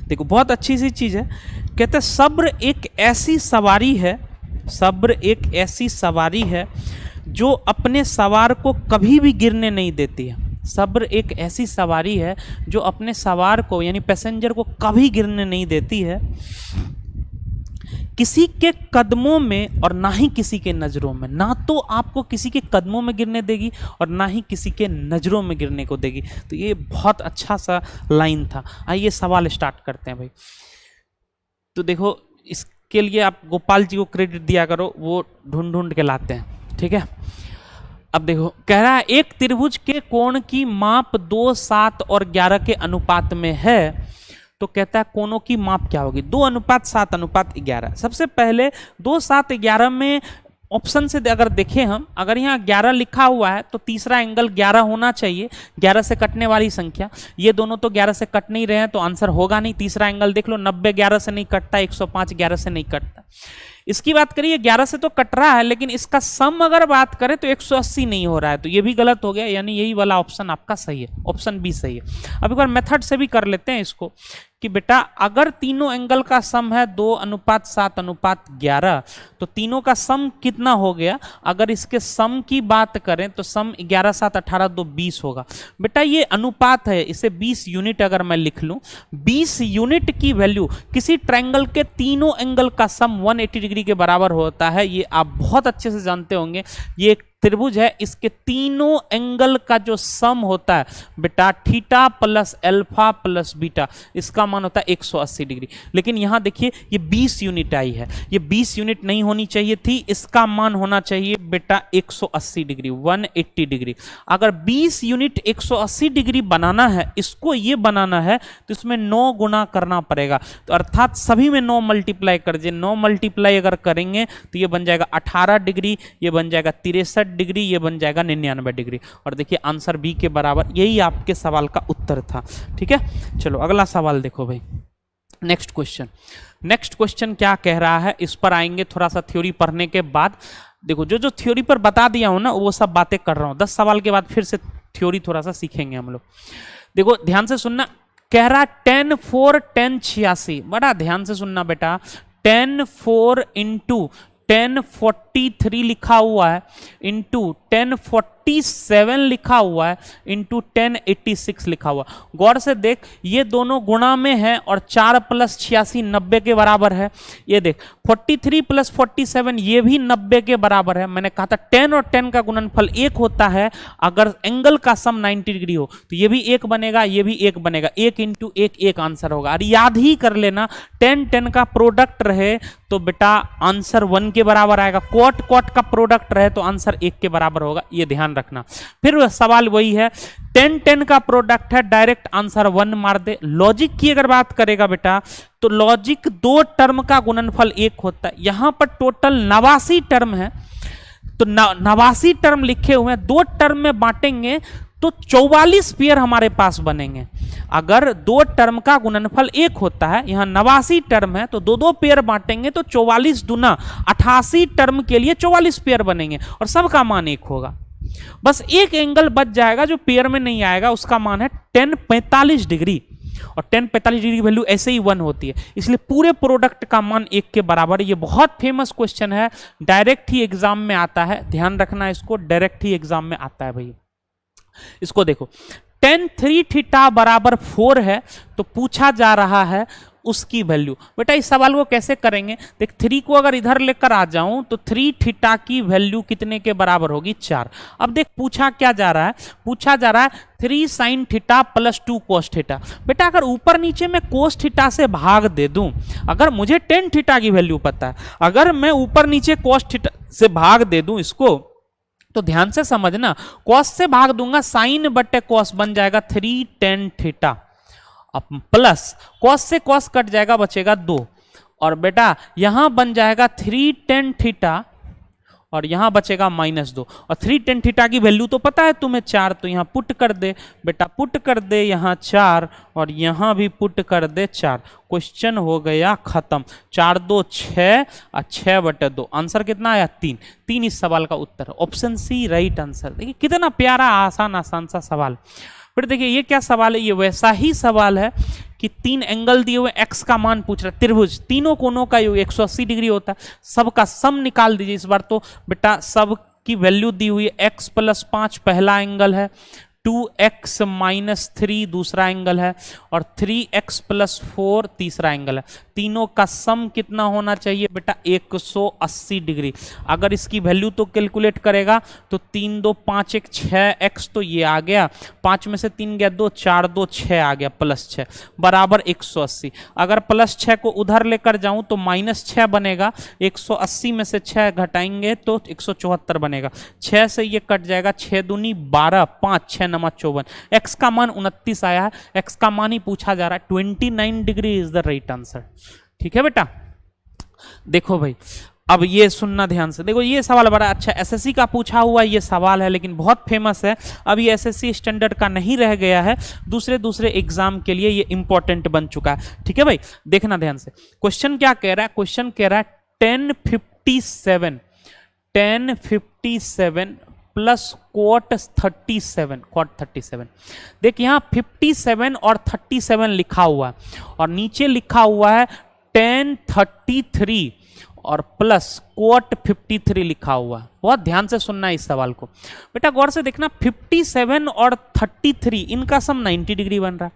देखो बहुत अच्छी सी चीज है, कहते हैं सब्र एक ऐसी सवारी है, सब्र एक ऐसी सवारी है जो अपने सवार को कभी भी गिरने नहीं देती है। सब्र एक ऐसी सवारी है जो अपने सवार को यानी पैसेंजर को कभी गिरने नहीं देती है। किसी के कदमों में और ना ही किसी के नज़रों में, ना तो आपको किसी के कदमों में गिरने देगी और ना ही किसी के नज़रों में गिरने को देगी। तो ये बहुत अच्छा सा लाइन था। आइए सवाल स्टार्ट करते हैं भाई। तो देखो इसके लिए आप गोपाल जी को क्रेडिट दिया करो, वो ढूंढ ढूंढ के लाते हैं, ठीक है। अब देखो कह रहा है एक त्रिभुज के कोण की माप 2, 7 और 11 के अनुपात में है, तो कहता है कोणों की माप क्या होगी। 2:7:11। सबसे पहले 2:7:11 में ऑप्शन से अगर देखें हम, अगर यहाँ 11 लिखा हुआ है तो तीसरा एंगल 11 होना चाहिए, 11 से कटने वाली संख्या। ये दोनों तो 11 से कट नहीं रहे हैं तो आंसर होगा नहीं। तीसरा एंगल देख लो, 90 11 से नहीं कटता, 105 11 से नहीं कटता। इसकी बात करिए 11 से तो कट रहा है, लेकिन इसका सम अगर बात करें तो 180 नहीं हो रहा है, तो ये भी गलत हो गया। यानी यही वाला ऑप्शन आपका सही है, ऑप्शन बी सही है। अब एक बार मेथड से भी कर लेते हैं इसको कि बेटा अगर तीनों एंगल का सम है 2:7:11, तो तीनों का सम कितना हो गया। अगर इसके सम की बात करें तो सम 11 7 18 2 20 होगा। बेटा ये अनुपात है, इसे 20 यूनिट अगर मैं लिख लूं, 20 यूनिट की वैल्यू किसी ट्रायंगल के तीनों एंगल का सम 180 डिग्री के बराबर होता है। ये आप बहुत अच्छे से जानते होंगे। ये एक त्रिभुज है, इसके तीनों एंगल का जो सम होता है बेटा theta plus alpha plus beta, इसका मान होता है 180 डिग्री। लेकिन यहां देखिए ये 20 यूनिट आई है, ये 20 यूनिट नहीं होनी चाहिए थी, इसका मान होना चाहिए बेटा 180 डिग्री, 180 डिग्री। अगर 20 यूनिट 180 डिग्री बनाना है, इसको ये बनाना है, तो इसमें 9 गुना करना पड़ेगा। तो अर्थात सभी में 9 मल्टीप्लाई कर दीजिए। 9 मल्टीप्लाई अगर करेंगे तो ये बन जाएगा 18 डिग्री, ये बन जाएगा 63 डिग्री, ये बन जाएगा 99 डिग्री। और देखिए आंसर बी के बराबर, यही आपके सवाल का उत्तर था, ठीक है। चलो अगला सवाल देखो भाई, नेक्स्ट क्वेश्चन। नेक्स्ट क्वेश्चन क्या कह रहा है, इस पर आएंगे थोड़ा सा थ्योरी पढ़ने के बाद। देखो जो जो थ्योरी पर बता दिया हूं ना वो सब बातें कर रहा हूं, 10 सवाल के बाद फिर से थ्योरी थोड़ा सा सीखेंगे हम लोग। देखो ध्यान से सुनना, कह रहा 10 4 10 86। बड़ा ध्यान से सुनना बेटा, 10 4 × 10 40 1043 लिखा हुआ है इंटू 1047 लिखा हुआ है इंटू 1086 लिखा हुआ। गौर से देख, ये दोनों गुणा में है और 4 + 86 90 के बराबर है। ये देख 43 + 47 ये भी 90 के बराबर है। मैंने कहा था 10 और 10 का गुणनफल 1 होता है अगर एंगल का सम 90 डिग्री हो, तो ये भी 1 बनेगा, ये भी 1 बनेगा। 1 × 1 1 आंसर होगा। और याद ही कर लेना 10 10 का प्रोडक्ट रहे तो बेटा आंसर 1 के बराबर आएगा, क्वाट क्वाट का प्रोडक्ट रहे तो आंसर 1 के बराबर होगा, ये ध्यान रखना। फिर सवाल वही है, 10 10 का प्रोडक्ट है, डायरेक्ट आंसर 1 मार दे। लॉजिक की अगर बात करेगा बेटा तो लॉजिक 2 टर्म का गुणनफल 1 होता है। यहां पर टोटल 89 टर्म है, तो 89 टर्म लिखे हुए हैं, 2 टर्म में बांटेंगे तो 44 पेयर हमारे पास बनेंगे। अगर 2 टर्म का गुणनफल 1 होता है, यहां 89 टर्म है, तो 2 पेयर बांटेंगे तो 44 दूना 88 टर्म के लिए 44 पेयर बनेंगे और सबका मान 1 होगा। बस एक एंगल बच जाएगा जो पेयर में नहीं आएगा, उसका मान है 1045 डिग्री, और 1045 डिग्री की वैल्यू ऐसे ही 1 होती है, इसलिए पूरे प्रोडक्ट का मान 1 के बराबर है। ये बहुत फेमस क्वेश्चन है, डायरेक्ट ही एग्जाम में आता है, ध्यान रखना इसको, डायरेक्ट ही एग्जाम में आता है भाई। इसको देखो, tan 3 थीटा बराबर 4 है, तो पूछा जा रहा है उसकी वैल्यू। बेटा इस सवाल को कैसे करेंगे, देख 3 को अगर इधर लेकर आ जाऊं तो 3 थीटा की वैल्यू कितने के बराबर होगी, 4। अब देख पूछा क्या जा रहा है, पूछा जा रहा है 3 sin थीटा + 2 cos थीटा। बेटा अगर ऊपर नीचे मैं cos थीटा से भाग दे दूं, अगर मुझे tan थीटा की वैल्यू पता है, अगर मैं ऊपर नीचे cos थीटा से भाग दे दूं इसको, तो ध्यान से समझना, cos से भाग दूंगा sin बटे cos बन जाएगा 3 tan थीटा, अब प्लस cos से cos कट जाएगा, बचेगा 2, और बेटा यहां बन जाएगा 3 tan थीटा और यहां बचेगा -2, और 3 tan थीटा की वैल्यू तो पता है तुम्हें 4, तो यहां पुट कर दे बेटा, पुट कर दे यहां 4 और यहां भी पुट कर दे 4। क्वेश्चन हो गया खत्म। 4 2 6 और 6/2, आंसर कितना आया 3। 3 इस सवाल का उत्तर, ऑप्शन सी राइट आंसर। देखिए कितना प्यारा आसान आसान सा सवाल। फिर देखिए ये क्या सवाल है, ये वैसा ही सवाल है कि 3 एंगल दिए हुए, x का मान पूछ रहा है, त्रिभुज तीनों कोनों का योग 180 डिग्री होता है, सबका सम निकाल दीजिए इस बार। तो बेटा सब की वैल्यू दी हुई है, x + 5 पहला एंगल है, 2x - 3 दूसरा एंगल है, और 3x + 4 तीसरा एंगल है। तीनों का सम कितना होना चाहिए बेटा, 180 डिग्री। अगर इसकी वैल्यू तो कैलकुलेट करेगा तो 3 2 5 1 6x, तो ये आ गया, 5 में से 3 गया 2, 4 2 6 आ गया, +6 बराबर 180। अगर +6 को उधर लेकर जाऊं तो -6 बनेगा, 180 में से 6 घटाएंगे तो 174 बनेगा, 6 से ये कट जाएगा, 6 दूनी 12, 5 6 9 54, x का मान 29 आया है, x का मान ही पूछा जा रहा है, 29 degree is the right answer. ठीक है बेटा, देखो भाई अब ये सुनना ध्यान से, देखो ये सवाल बड़ा अच्छा एसएससी का पूछा हुआ ये सवाल है, लेकिन बहुत फेमस है। अब ये एसएससी स्टैंडर्ड का नहीं रह गया है, दूसरे एग्जाम के लिए ये इंपॉर्टेंट बन चुका है। ठीक है भाई, देखना ध्यान से, क्वेश्चन क्या कह रहा है, क्वेश्चन कह रहा है 1057 प्लस cot 37। देख यहाँ 57 और 37 लिखा हुआ है, और नीचे लिखा हुआ है 1033 और प्लस cot 53 लिखा हुआ है। बहुत ध्यान से सुनना है इस सवाल को बेटा, गौर से देखना, 57 और 33 इनका सम 90 डिग्री बन रहा है,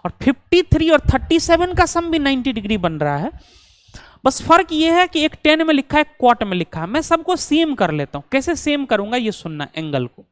और 53 और 37 का सम भी 90 डिग्री बन रहा है। बस फर्क ये है कि एक 10 में लिखा है, क्वाट में लिखा है। मैं सबको सेम कर लेता हूं, कैसे सेम करूंगा ये सुनना, एंगल को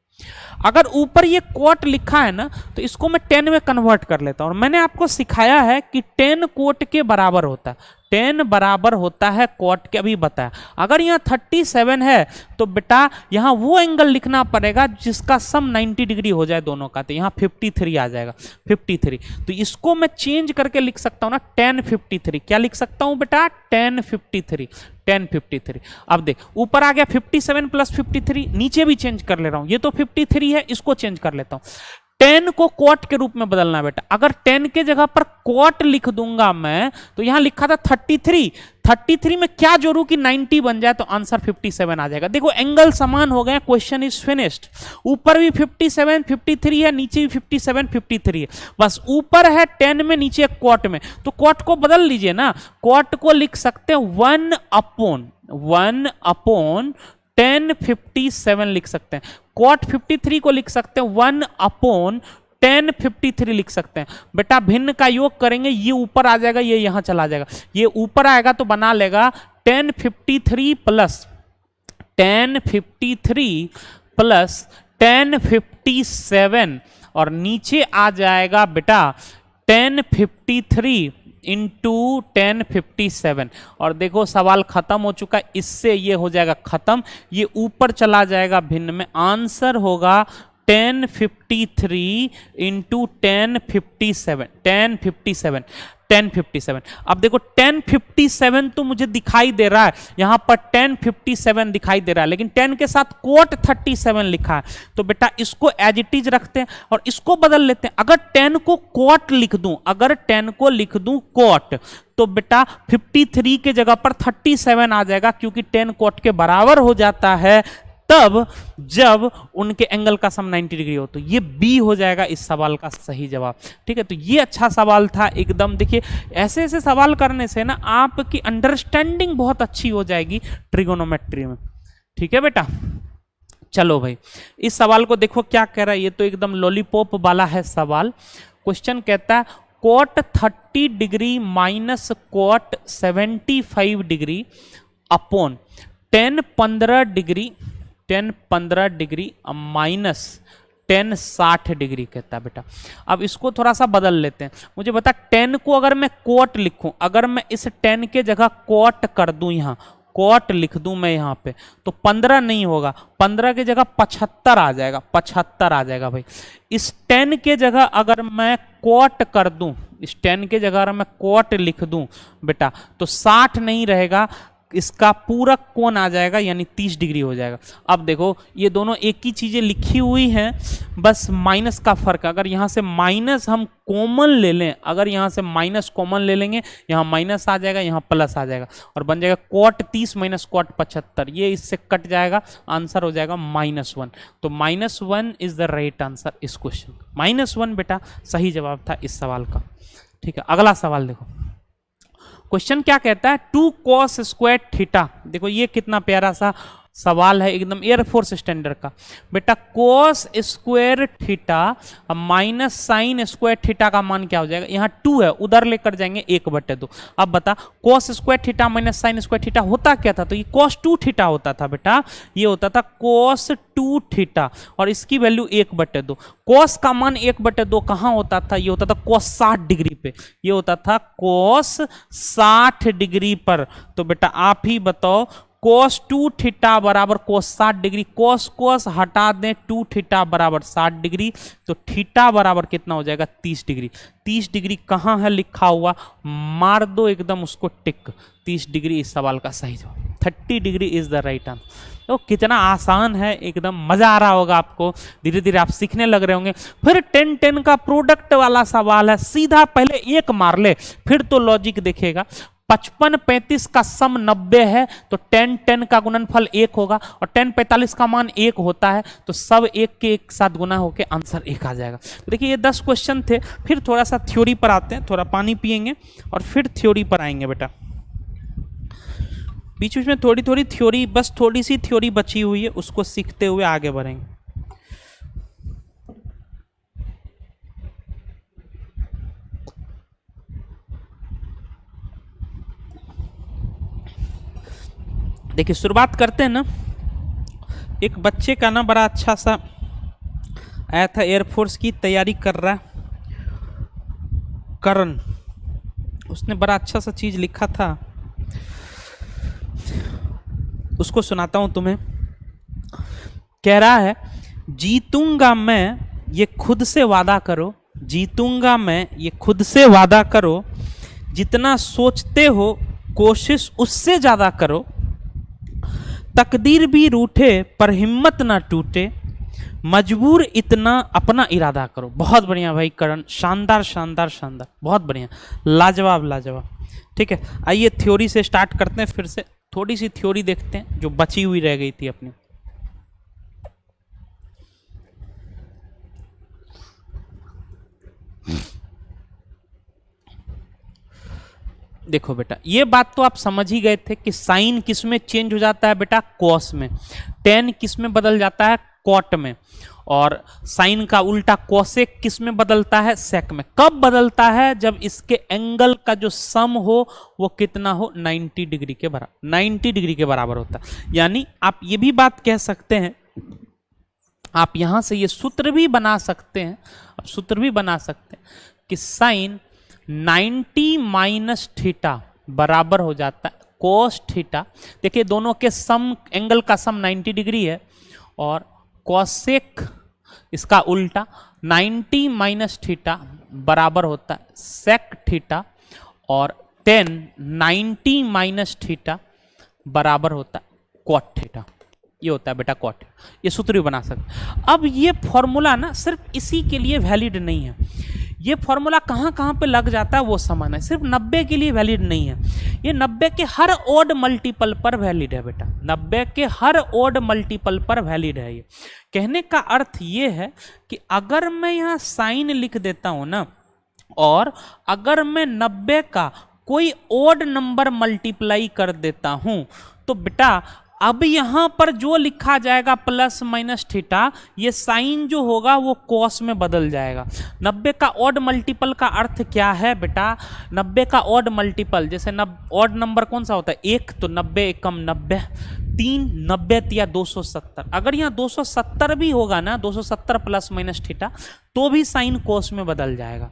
अगर ऊपर ये क्वाट लिखा है ना, तो इसको मैं 10 में कन्वर्ट कर लेता हूं, और मैंने आपको सिखाया है कि 10 कोट के बराबर होता है, 10 बराबर होता है क्वाट के, अभी बताया। अगर यहाँ 37 है तो बेटा यहाँ वो एंगल लिखना पड़ेगा जिसका सम 90 डिग्री हो जाए दोनों का, तो यहाँ 53 आ जाएगा, 53। तो इसको मैं चेंज करके लिख सकता हूँ ना 1053। क्या लिख सकता हूँ बेटा, 1053। अब देख ऊपर आ गया 57 + 53, नीचे भी चेंज कर ले रहा हूं, ये तो 53 है, इसको चेंज कर लेता हूं। 10 को क्वाट के रूप में बदलना है बेटा, अगर 10 के जगह पर क्वाट लिख दूंगा मैं, तो यहां लिखा था 33 में क्या जोड़ू कि 90 बन जाए, तो आंसर 57 आ जाएगा। देखो एंगल समान हो गए, क्वेश्चन इज फिनिश्ड। ऊपर भी 57 53 है, नीचे भी 57 53 है, बस ऊपर है 10 में, नीचे क्वाट में, तो क्वाट को बदल लीजिए ना, क्वाट को लिख सकते हैं 1/, 1/1057 लिख सकते हैं। cot 53 को लिख सकते हैं 1/1053 लिख सकते हैं। बेटा भिन्न का योग करेंगे, ये ऊपर आ जाएगा, ये यहां चला जाएगा, ये ऊपर आएगा तो बना लेगा 1053 प्लस 1053 प्लस 1057 और नीचे आ जाएगा बेटा 1053 इंटू 1057 और देखो सवाल खत्म हो चुका है, इससे ये हो जाएगा खत्म, ये ऊपर चला जाएगा भिन्न में, आंसर होगा 1053 इंटू 1057। अब देखो 1057 तो मुझे दिखाई दे रहा है, यहां पर 1057 दिखाई दे रहा है, लेकिन 10 के साथ कोट 37 लिखा है, तो बेटा इसको एज इट इज रखते हैं और इसको बदल लेते हैं। अगर 10 को कोट लिख दूं, अगर 10 को लिख दूं कोट, तो बेटा 53 के जगह पर 37 आ जाएगा, क्योंकि 10 कोट के बराबर हो जाता है तब जब उनके एंगल का सम 90 डिग्री हो। तो ये बी हो जाएगा इस सवाल का सही जवाब। ठीक है, तो ये अच्छा सवाल था एकदम। देखिए ऐसे ऐसे सवाल करने से ना आपकी अंडरस्टैंडिंग बहुत अच्छी हो जाएगी ट्रिगोनोमेट्री में। ठीक है बेटा, चलो भाई इस सवाल को देखो क्या कह रहा है, ये तो एकदम लॉलीपॉप वाला है सवाल। क्वेश्चन कहता है cot 30 degree minus cot 75 degree upon 10-15 degree minus 10-60 degree कहता है बेटा। अब इसको थोड़ा सा बदल लेते हैं। मुझे बता 10 को अगर मैं कोट लिखूं, अगर मैं इस 10 के जगह कोट कर दूं, यहां कोट लिख दूं मैं यहां पे, तो 15 नहीं होगा, 15 की जगह 75 आ जाएगा, 75 आ जाएगा भाई। इस 10 के जगह अगर मैं कोट कर दूं, इस 10 के जगह अगर मैं कोट लिख दूं बेटा, तो 60 नहीं रहेगा, इसका पूरक कोण आ जाएगा, यानी 30 डिग्री हो जाएगा। अब देखो ये दोनों एक ही चीजें लिखी हुई हैं, बस माइनस का फर्क। अगर यहां से माइनस हम कॉमन ले लें, अगर यहां से माइनस कॉमन ले लेंगे, यहां माइनस आ जाएगा, यहां प्लस आ जाएगा और बन जाएगा कोट 30 माइनस कोट 75, ये इससे कट जाएगा, आंसर हो जाएगा -1। तो -1 इज द राइट आंसर इस क्वेश्चन। -1 बेटा सही जवाब था इस सवाल का। ठीक है, अगला सवाल देखो। क्वेश्चन क्या कहता है 2 cos स्क्वायर थीटा। देखो ये कितना प्यारा सा सवाल है, एकदम एयरफोर्स स्टैंडर्ड का। बेटा cos square theta minus sine square theta का मान क्या हो जाएगा? यहाँ 2 है, उधर लेकर जाएंगे 1/2। अब बता cos square theta minus sine square theta होता क्या था? तो ये cos 2 थीटा होता था बेटा, ये होता था cos 2 थीटा और इसकी वैल्यू 1/2। cos का मान 1/2 कहाँ होता था? ये होता था cos 60 डिग्री पे, ये होता था cos 60 डिग्री पर। तो बेटा आप ही बताओ cos 2 थीटा बराबर cos 60 डिग्री, cos cos हटा दें, 2 थीटा बराबर 60 डिग्री, तो थीटा बराबर कितना हो जाएगा? 30 डिग्री। 30 डिग्री कहाँ है लिखा हुआ? मार दो एकदम उसको टिक। 30 डिग्री इस सवाल का सही जवाब। 30 degree is the right answer. तो कितना आसान है, एकदम मजा आ रहा होगा आपको, धीरे धीरे आप सीखने लग रहे होंगे। फिर 10-10 का प्रोडक्ट वाला सवाल है, सीधा पहले एक मार ले, फिर तो लॉजिक देखेगा। 55-35 का सम 90 है, तो 10-10 का गुणनफल 1 होगा और 10-45 का मान 1 होता है, तो सब एक के एक साथ गुना होके आंसर 1 आ जाएगा। तो देखिए ये 10 क्वेश्चन थे। फिर थोड़ा सा थ्योरी पर आते हैं, थोड़ा पानी पिएंगे और फिर थ्योरी पर आएंगे बेटा। बीच बीच में थोड़ी थोड़ी थ्योरी, बस थोड़ी सी थ्योरी बची हुई है, उसको सीखते हुए आगे बढ़ेंगे। देखिए शुरुआत करते हैं ना। एक बच्चे का ना बड़ा अच्छा सा आया था, एयरफोर्स की तैयारी कर रहा करण, उसने बड़ा अच्छा सा चीज लिखा था, उसको सुनाता हूं तुम्हें। कह रहा है जीतूंगा मैं ये खुद से वादा करो, जीतूंगा मैं ये खुद से वादा करो, जितना सोचते हो कोशिश उससे ज्यादा करो, तकदीर भी रूठे पर हिम्मत ना टूटे, मजबूर इतना अपना इरादा करो। बहुत बढ़िया भाई करण, शानदार शानदार शानदार, बहुत बढ़िया, लाजवाब लाजवाब। ठीक है, आइए थ्योरी से स्टार्ट करते हैं, फिर से थोड़ी सी थ्योरी देखते हैं जो बची हुई रह गई थी अपनी। देखो बेटा, ये बात तो आप समझ ही गए थे कि साइन किस में चेंज हो जाता है बेटा, कॉस में। टेन किस में बदल जाता है, कॉट में। और साइन का उल्टा कॉसेक किस में बदलता है, सेक में। कब बदलता है, जब इसके एंगल का जो सम हो वो कितना हो, 90 डिग्री के बराबर, 90 डिग्री के बराबर होता है। यानी आप ये भी बात कह सकते हैं, आप यहां से ये सूत्र भी बना सकते हैं, अब सूत्र भी बना सकते हैं कि साइन 90 माइनस थीटा बराबर हो जाता है कोस थीटा। देखिए दोनों के सम, एंगल का सम 90 डिग्री है, और कॉसेक इसका उल्टा 90 माइनस थीटा बराबर होता है सेक थीटा, और 10 90 माइनस थीटा बराबर होता है कॉट थीटा। ये होता है बेटा कॉट। ये सूत्र भी बना सकते हैं। अब ये फॉर्मूला ना सिर्फ इसी के लिए वैलिड नहीं है, ये फॉर्मूला कहाँ कहाँ पे लग जाता है वो समान है, सिर्फ 90 के लिए वैलिड नहीं है, ये 90 के हर ओड मल्टीपल पर वैलिड है बेटा, 90 के हर ओड मल्टीपल पर वैलिड है। ये कहने का अर्थ ये है कि अगर मैं यहाँ साइन लिख देता हूँ ना, और अगर मैं 90 का कोई ओड नंबर मल्टीप्लाई कर देता हूँ, तो बेटा अब यहां पर जो लिखा जाएगा प्लस माइनस थीटा, ये साइन जो होगा वो कॉस में बदल जाएगा। 90 का ऑड मल्टीपल का अर्थ क्या है बेटा, 90 का ऑड मल्टीपल, जैसे ऑड नंबर कौन सा होता है, 1, तो 90 एकम 90, 3 90 या 270। अगर यहाँ 270 भी होगा ना, 270 प्लस माइनस थीटा, तो भी साइन कोस में बदल जाएगा।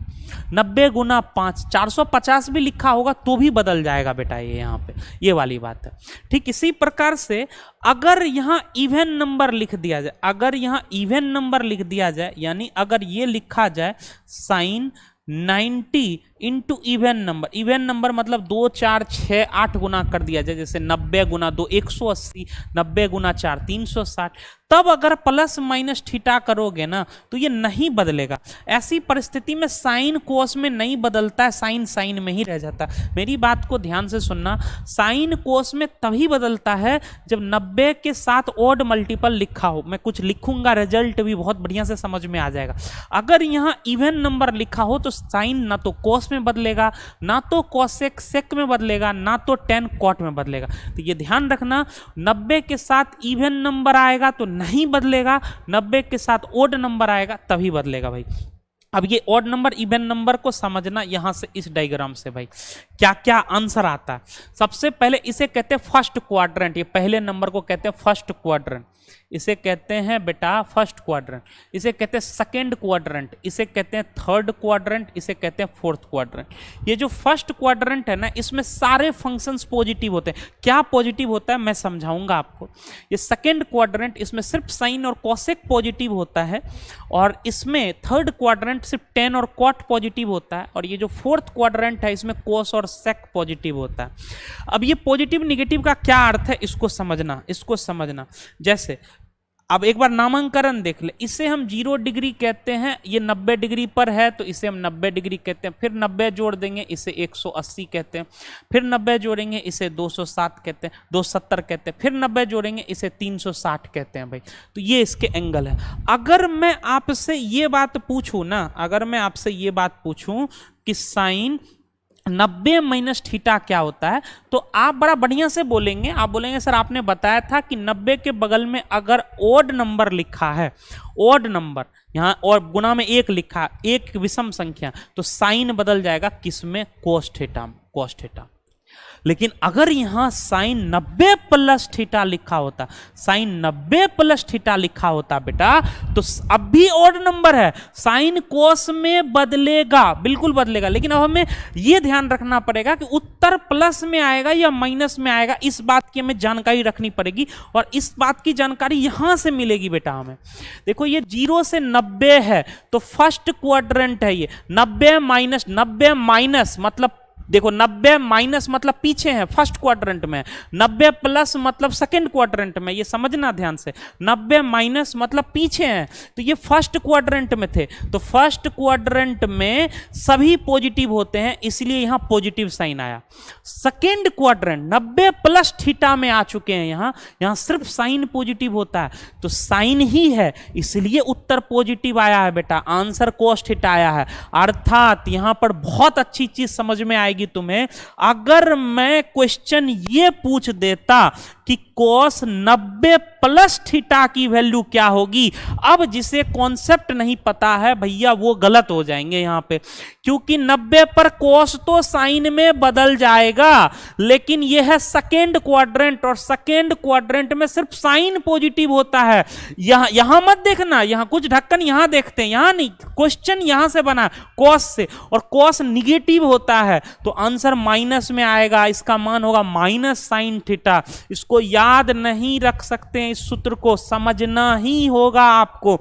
90 गुना 5 450 भी लिखा होगा तो भी बदल जाएगा बेटा, ये यहाँ पे ये वाली बात है। ठीक इसी प्रकार से अगर यहाँ इवन नंबर लिख दिया जाए, अगर यहाँ इवन नंबर लिख दिया जाए, यानी अगर ये लिखा जाए साइन 90 इंटू इवन नंबर मतलब 2 4 6 8 गुना कर दिया जाए, जैसे 90 गुना 2 180, 90 गुना 4 360, तब अगर प्लस माइनस थीटा करोगे ना तो ये नहीं बदलेगा। ऐसी परिस्थिति में साइन कोस में नहीं बदलता है, साइन साइन में ही रह जाता है। मेरी बात को ध्यान से सुनना, साइन कोस में तभी बदलता है जब 90 के साथ ओड मल्टीपल लिखा हो। मैं कुछ लिखूंगा, रिजल्ट भी बहुत बढ़िया से समझ में आ जाएगा। अगर यहाँ इवन नंबर लिखा हो तो साइन ना तो कोस में बदलेगा, ना तो कोसेक सेक में बदलेगा, ना तो टेन कॉट में बदलेगा। तो ये ध्यान रखना, 90 के साथ इवन नंबर आएगा तो नहीं बदलेगा, 90 के साथ ओड नंबर आएगा तभी बदलेगा भाई। अब ये ओड नंबर इवन नंबर को समझना यहां से, इस डायग्राम से भाई क्या क्या आंसर आता है। सबसे पहले इसे कहते हैं फर्स्ट क्वाड्रेंट, ये पहले नंबर को कहते हैं फर्स्ट क्वाड्रेंट, इसे कहते हैं बेटा फर्स्ट क्वाड्रेंट, इसे कहते हैं सेकेंड क्वाड्रेंट, इसे कहते हैं थर्ड क्वाड्रेंट, इसे कहते हैं फोर्थ क्वाड्रेंट। ये जो फर्स्ट क्वाड्रेंट है ना, इसमें सारे फंक्शंस पॉजिटिव होते हैं। क्या पॉजिटिव होता है मैं समझाऊंगा आपको। ये सेकेंड क्वाड्रेंट, इसमें सिर्फ साइन और कॉसेक पॉजिटिव होता है, और इसमें थर्ड क्वाड्रेंट सिर्फ टेन और कॉट पॉजिटिव होता है, और ये जो फोर्थ क्वाड्रेंट है इसमें कोस और सेक पॉजिटिव होता है। अब ये पॉजिटिव निगेटिव का क्या अर्थ है इसको समझना। जैसे अब एक बार नामांकन देख ले, इसे हम 0 डिग्री कहते हैं, ये 90 डिग्री पर है तो इसे हम 90 डिग्री कहते हैं, फिर 90 जोड़ देंगे इसे 180 कहते हैं, फिर 90 जोड़ेंगे इसे 260 कहते हैं, 270 कहते हैं, फिर 90 जोड़ेंगे इसे 360 कहते हैं भाई। तो ये इसके एंगल है। अगर मैं आपसे ये बात पूछूं ना, अगर मैं आपसे ये बात पूछूं कि साइन 90 माइनस थीटा क्या होता है, तो आप बड़ा बढ़िया से बोलेंगे, आप बोलेंगे सर आपने बताया था कि 90 के बगल में अगर ओड नंबर लिखा है, ओड नंबर यहाँ और गुना में 1 लिखा, एक विषम संख्या, तो साइन बदल जाएगा किसमें, कोस थीटा। लेकिन अगर यहां साइन 90 प्लस थीटा लिखा होता, साइन 90 प्लस थीटा लिखा होता बेटा, तो अब भी ऑड नंबर है, साइन कोस में बदलेगा, बिल्कुल बदलेगा। लेकिन अब हमें यह ध्यान रखना पड़ेगा कि उत्तर प्लस में आएगा या माइनस में आएगा, इस बात की हमें जानकारी रखनी पड़ेगी, और इस बात की जानकारी यहां से मिलेगी बेटा हमें। देखो ये 0 से 90 है तो फर्स्ट क्वाड्रेंट है, ये 90 माइनस मतलब देखो 90 माइनस मतलब पीछे है, फर्स्ट क्वाड्रेंट में, 90 प्लस मतलब सेकंड क्वाड्रेंट में, ये समझना ध्यान से। 90 माइनस मतलब पीछे है, तो ये फर्स्ट क्वाड्रेंट में थे, तो फर्स्ट क्वाड्रेंट में सभी पॉजिटिव होते हैं, इसलिए यहां पॉजिटिव साइन आया। सेकंड क्वाड्रेंट 90 प्लस थीटा में आ चुके हैं, यहां सिर्फ साइन पॉजिटिव होता है, तो साइन ही है इसलिए उत्तर पॉजिटिव आया है बेटा, आंसर कोस थीटा आया है। अर्थात यहां पर बहुत अच्छी चीज समझ में आएगी जाएगी तुम्हें अगर मैं क्वेश्चन ये पूछ देता कि cos 90 प्लस थीटा की वैल्यू क्या होगी। अब जिसे कॉन्सेप्ट नहीं पता है भैया वो गलत हो जाएंगे यहां पे, क्योंकि 90 पर cos तो साइन में बदल जाएगा, लेकिन यह है सेकेंड क्वाड्रेंट और सेकेंड क्वाड्रेंट में सिर्फ साइन पॉजिटिव होता है। यहां मत देखना, यहां कुछ ढक्कन यहां देखते हैं, यहां नहीं, क्वेश्चन यहां से बना cos से, और cos निगेटिव होता है तो आंसर माइनस में आएगा, इसका मान होगा माइनस साइन थीटा। इसको याद नहीं रख सकते हैं, इस सूत्र को समझना ही होगा आपको।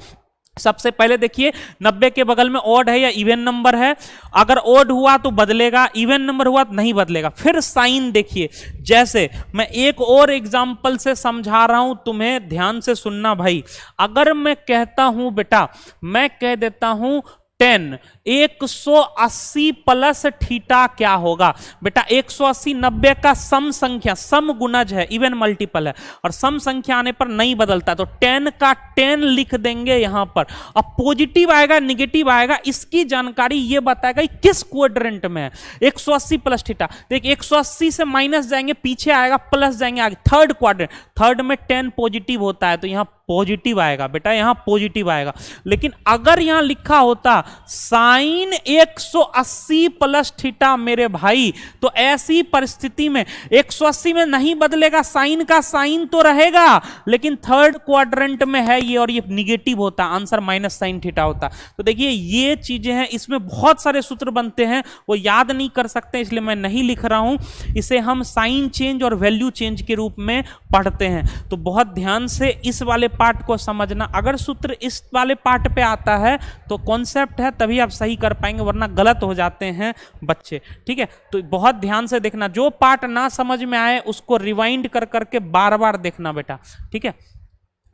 सबसे पहले देखिए 90 के बगल में ऑड है या इवन नंबर है, अगर ऑड हुआ तो बदलेगा, इवन नंबर हुआ तो नहीं बदलेगा। फिर साइन देखिए, जैसे मैं एक और एग्जांपल से समझा रहा हूं, तुम्हें ध्यान से सुनना भाई। अगर मैं कहता हूं बेटा, मैं कह देता हूं 10 180 प्लस थीटा क्या होगा बेटा। 180 90 का सम संख्या, सम गुणज है, इवन मल्टीपल है, और सम संख्या आने पर नहीं बदलता, तो 10 का 10 लिख देंगे यहां पर। अब पॉजिटिव आएगा निगेटिव आएगा, इसकी जानकारी ये बताएगा किस क्वाड्रेंट में है। 180 प्लस थीटा, देखिए 180 से माइनस जाएंगे, पीछे आएगा, प्लस जाएंगे आगे, थर्ड क्वाड्रेंट, थर्ड में 10 पॉजिटिव होता है तो यहां पॉजिटिव आएगा बेटा, यहां पॉजिटिव आएगा। लेकिन अगर यहां लिखा होता साइन 180 प्लस थीटा मेरे भाई, तो ऐसी परिस्थिति में 180 में नहीं बदलेगा, साइन का साइन तो रहेगा, लेकिन थर्ड क्वाड्रेंट में है ये और ये निगेटिव होता, आंसर माइनस साइन थीटा होता। तो देखिए ये चीजें हैं, इसमें बहुत सारे सूत्र बनते हैं, वो याद नहीं कर सकते, इसलिए मैं नहीं लिख रहा हूं। इसे हम साइन चेंज और वैल्यू चेंज के रूप में पढ़ते हैं, तो बहुत ध्यान से इस वाले पार्ट को समझना। अगर सूत्र इस वाले पार्ट पे आता है तो कॉन्सेप्ट है, तभी आप सही कर पाएंगे, वरना गलत हो जाते हैं बच्चे, ठीक है। तो बहुत ध्यान से देखना, जो पार्ट ना समझ में आए उसको रिवाइंड कर करके बार बार देखना बेटा, ठीक है।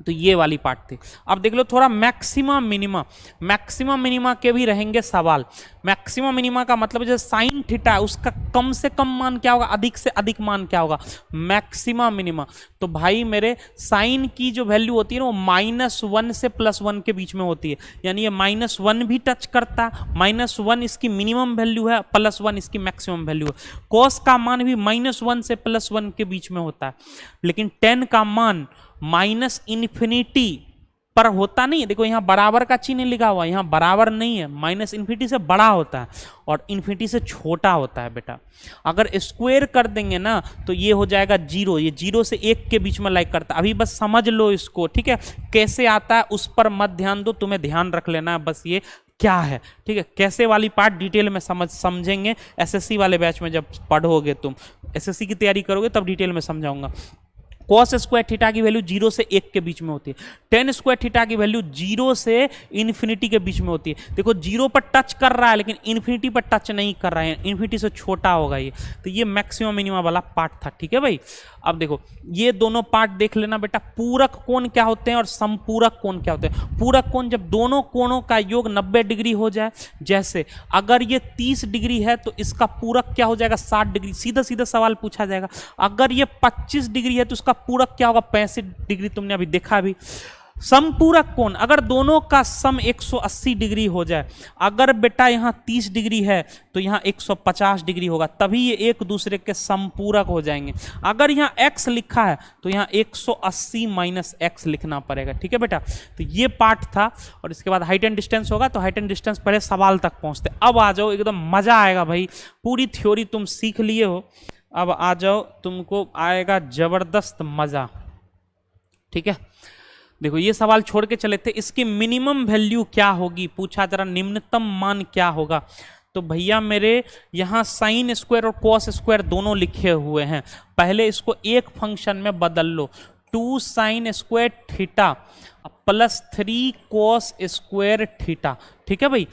तो ये वाली पार्ट थी। अब देख लो थोड़ा मैक्सिमा मिनिमा, मैक्सिमा मिनिमा के भी रहेंगे सवाल। मैक्सिमा मिनिमा का मतलब जैसे साइन थीटा है, उसका कम से कम मान क्या होगा, अधिक से अधिक मान क्या होगा, मैक्सिमा मिनिमा। तो भाई मेरे साइन की जो वैल्यू होती है ना, वो -1 से +1 के बीच में होती है, यानी ये -1 भी टच करता है, -1 इसकी मिनिमम वैल्यू है, +1 इसकी मैक्सिमम वैल्यू है। कॉस का मान भी -1 से +1 के बीच में होता है, लेकिन 10 का मान -इन्फिनिटी पर होता नहीं है। देखो यहाँ बराबर का चिन्ह लिखा हुआ है, यहाँ बराबर नहीं है, -इन्फिनिटी से बड़ा होता है और इन्फिनिटी से छोटा होता है बेटा। अगर स्क्वायर कर देंगे ना तो ये हो जाएगा 0, ये 0 से 1 के बीच में लाइक करता है। अभी बस समझ लो इसको, ठीक है, कैसे आता है उस पर मत ध्यान दो, तुम्हें ध्यान रख लेना है बस ये क्या है, ठीक है। कैसे वाली पार्ट डिटेल में समझेंगे एसएससी वाले बैच में, जब पढ़ोगे तुम एसएससी की तैयारी करोगे तब डिटेल में समझाऊंगा। कॉस स्क्वायर थीटा की वैल्यू 0 से 1 के बीच में होती है, टेन स्क्वायर थीटा की वैल्यू 0 से इन्फिनिटी के बीच में होती है। देखो 0 पर टच कर रहा है लेकिन इन्फिनिटी पर टच नहीं कर रहा है, इन्फिनिटी से छोटा होगा ये। तो ये मैक्सिमम मिनिमम वाला पार्ट था, ठीक है भाई। अब देखो ये दोनों पार्ट देख लेना बेटा, पूरक कोण क्या होते हैं और समपूरक कोण क्या होते हैं। पूरक कोण जब दोनों कोणों का योग 90 डिग्री हो जाए, जैसे अगर ये 30 डिग्री है तो इसका पूरक क्या हो जाएगा 60 डिग्री, सीधा सीधा सवाल पूछा जाएगा। अगर ये 25 डिग्री है तो इसका पूरक क्या होगा 65 डिग्री, तुमने अभी देखा भी। समपूरक कोण अगर दोनों का सम 180 डिग्री हो जाए, अगर बेटा यहाँ 30 डिग्री है तो यहाँ 150 डिग्री होगा, तभी ये एक दूसरे के समपूरक हो जाएंगे। अगर यहाँ x लिखा है तो यहाँ 180 माइनस x लिखना पड़ेगा, ठीक है बेटा। तो ये पार्ट था और इसके बाद हाइट एंड डिस्टेंस होगा, तो हाइट एंड डिस्टेंस पहले सवाल तक पहुंचते। अब आ जाओ, एकदम मजा आएगा भाई, पूरी थ्योरी तुम सीख लिए हो, अब आ जाओ, तुमको आएगा जबरदस्त मजा, ठीक है। देखो ये सवाल छोड़ के चले थे, इसकी मिनिमम वैल्यू क्या होगी पूछा, जरा निम्नतम मान क्या होगा। तो भैया मेरे यहाँ साइन स्क्वायर और कॉस स्क्वायर दोनों लिखे हुए हैं, पहले इसको एक फंक्शन में बदल लो, 2 sign square theta plus 3 cos square theta, ठीक है भाई।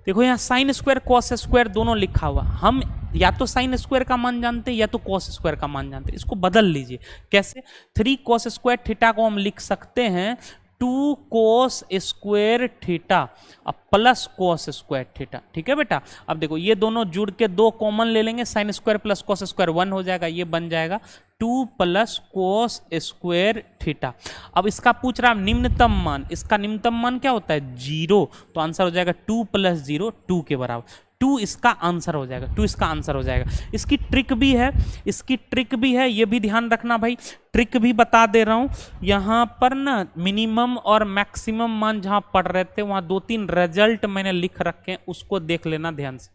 देखो यहाँ साइन स्क्वायर कॉस स्क्वायर दोनों लिखा हुआ, हम या तो साइन स्क्वायर का मान जानते हैं या तो कॉस स्क्वायर का मान जानते हैं। इसको बदल लीजिए, कैसे, 3 कॉस स्क्वायर थीटा को हम लिख सकते हैं 2 cos square theta plus cos square theta, ठीक है बेटा। अब देखो ये दोनों जुड़ के 2 कॉमन ले लेंगे, sign square plus cos square 1 हो जाएगा, ये बन जाएगा 2 प्लस कॉस स्क्वायर थीटा। अब इसका पूछ रहा है निम्नतम मान, इसका निम्नतम मान क्या होता है 0, तो आंसर हो जाएगा 2 प्लस 0 2 के बराबर, 2 इसका आंसर हो जाएगा, 2 इसका आंसर हो जाएगा। इसकी ट्रिक भी है, इसकी ट्रिक भी है, ये भी ध्यान रखना भाई, ट्रिक भी बता दे रहा हूं। यहां पर ना मिनिमम और मैक्सिमम मान जहां पढ़ रहे थे वहां 2-3 रिजल्ट मैंने लिख रखे हैं, उसको देख लेना ध्यान से,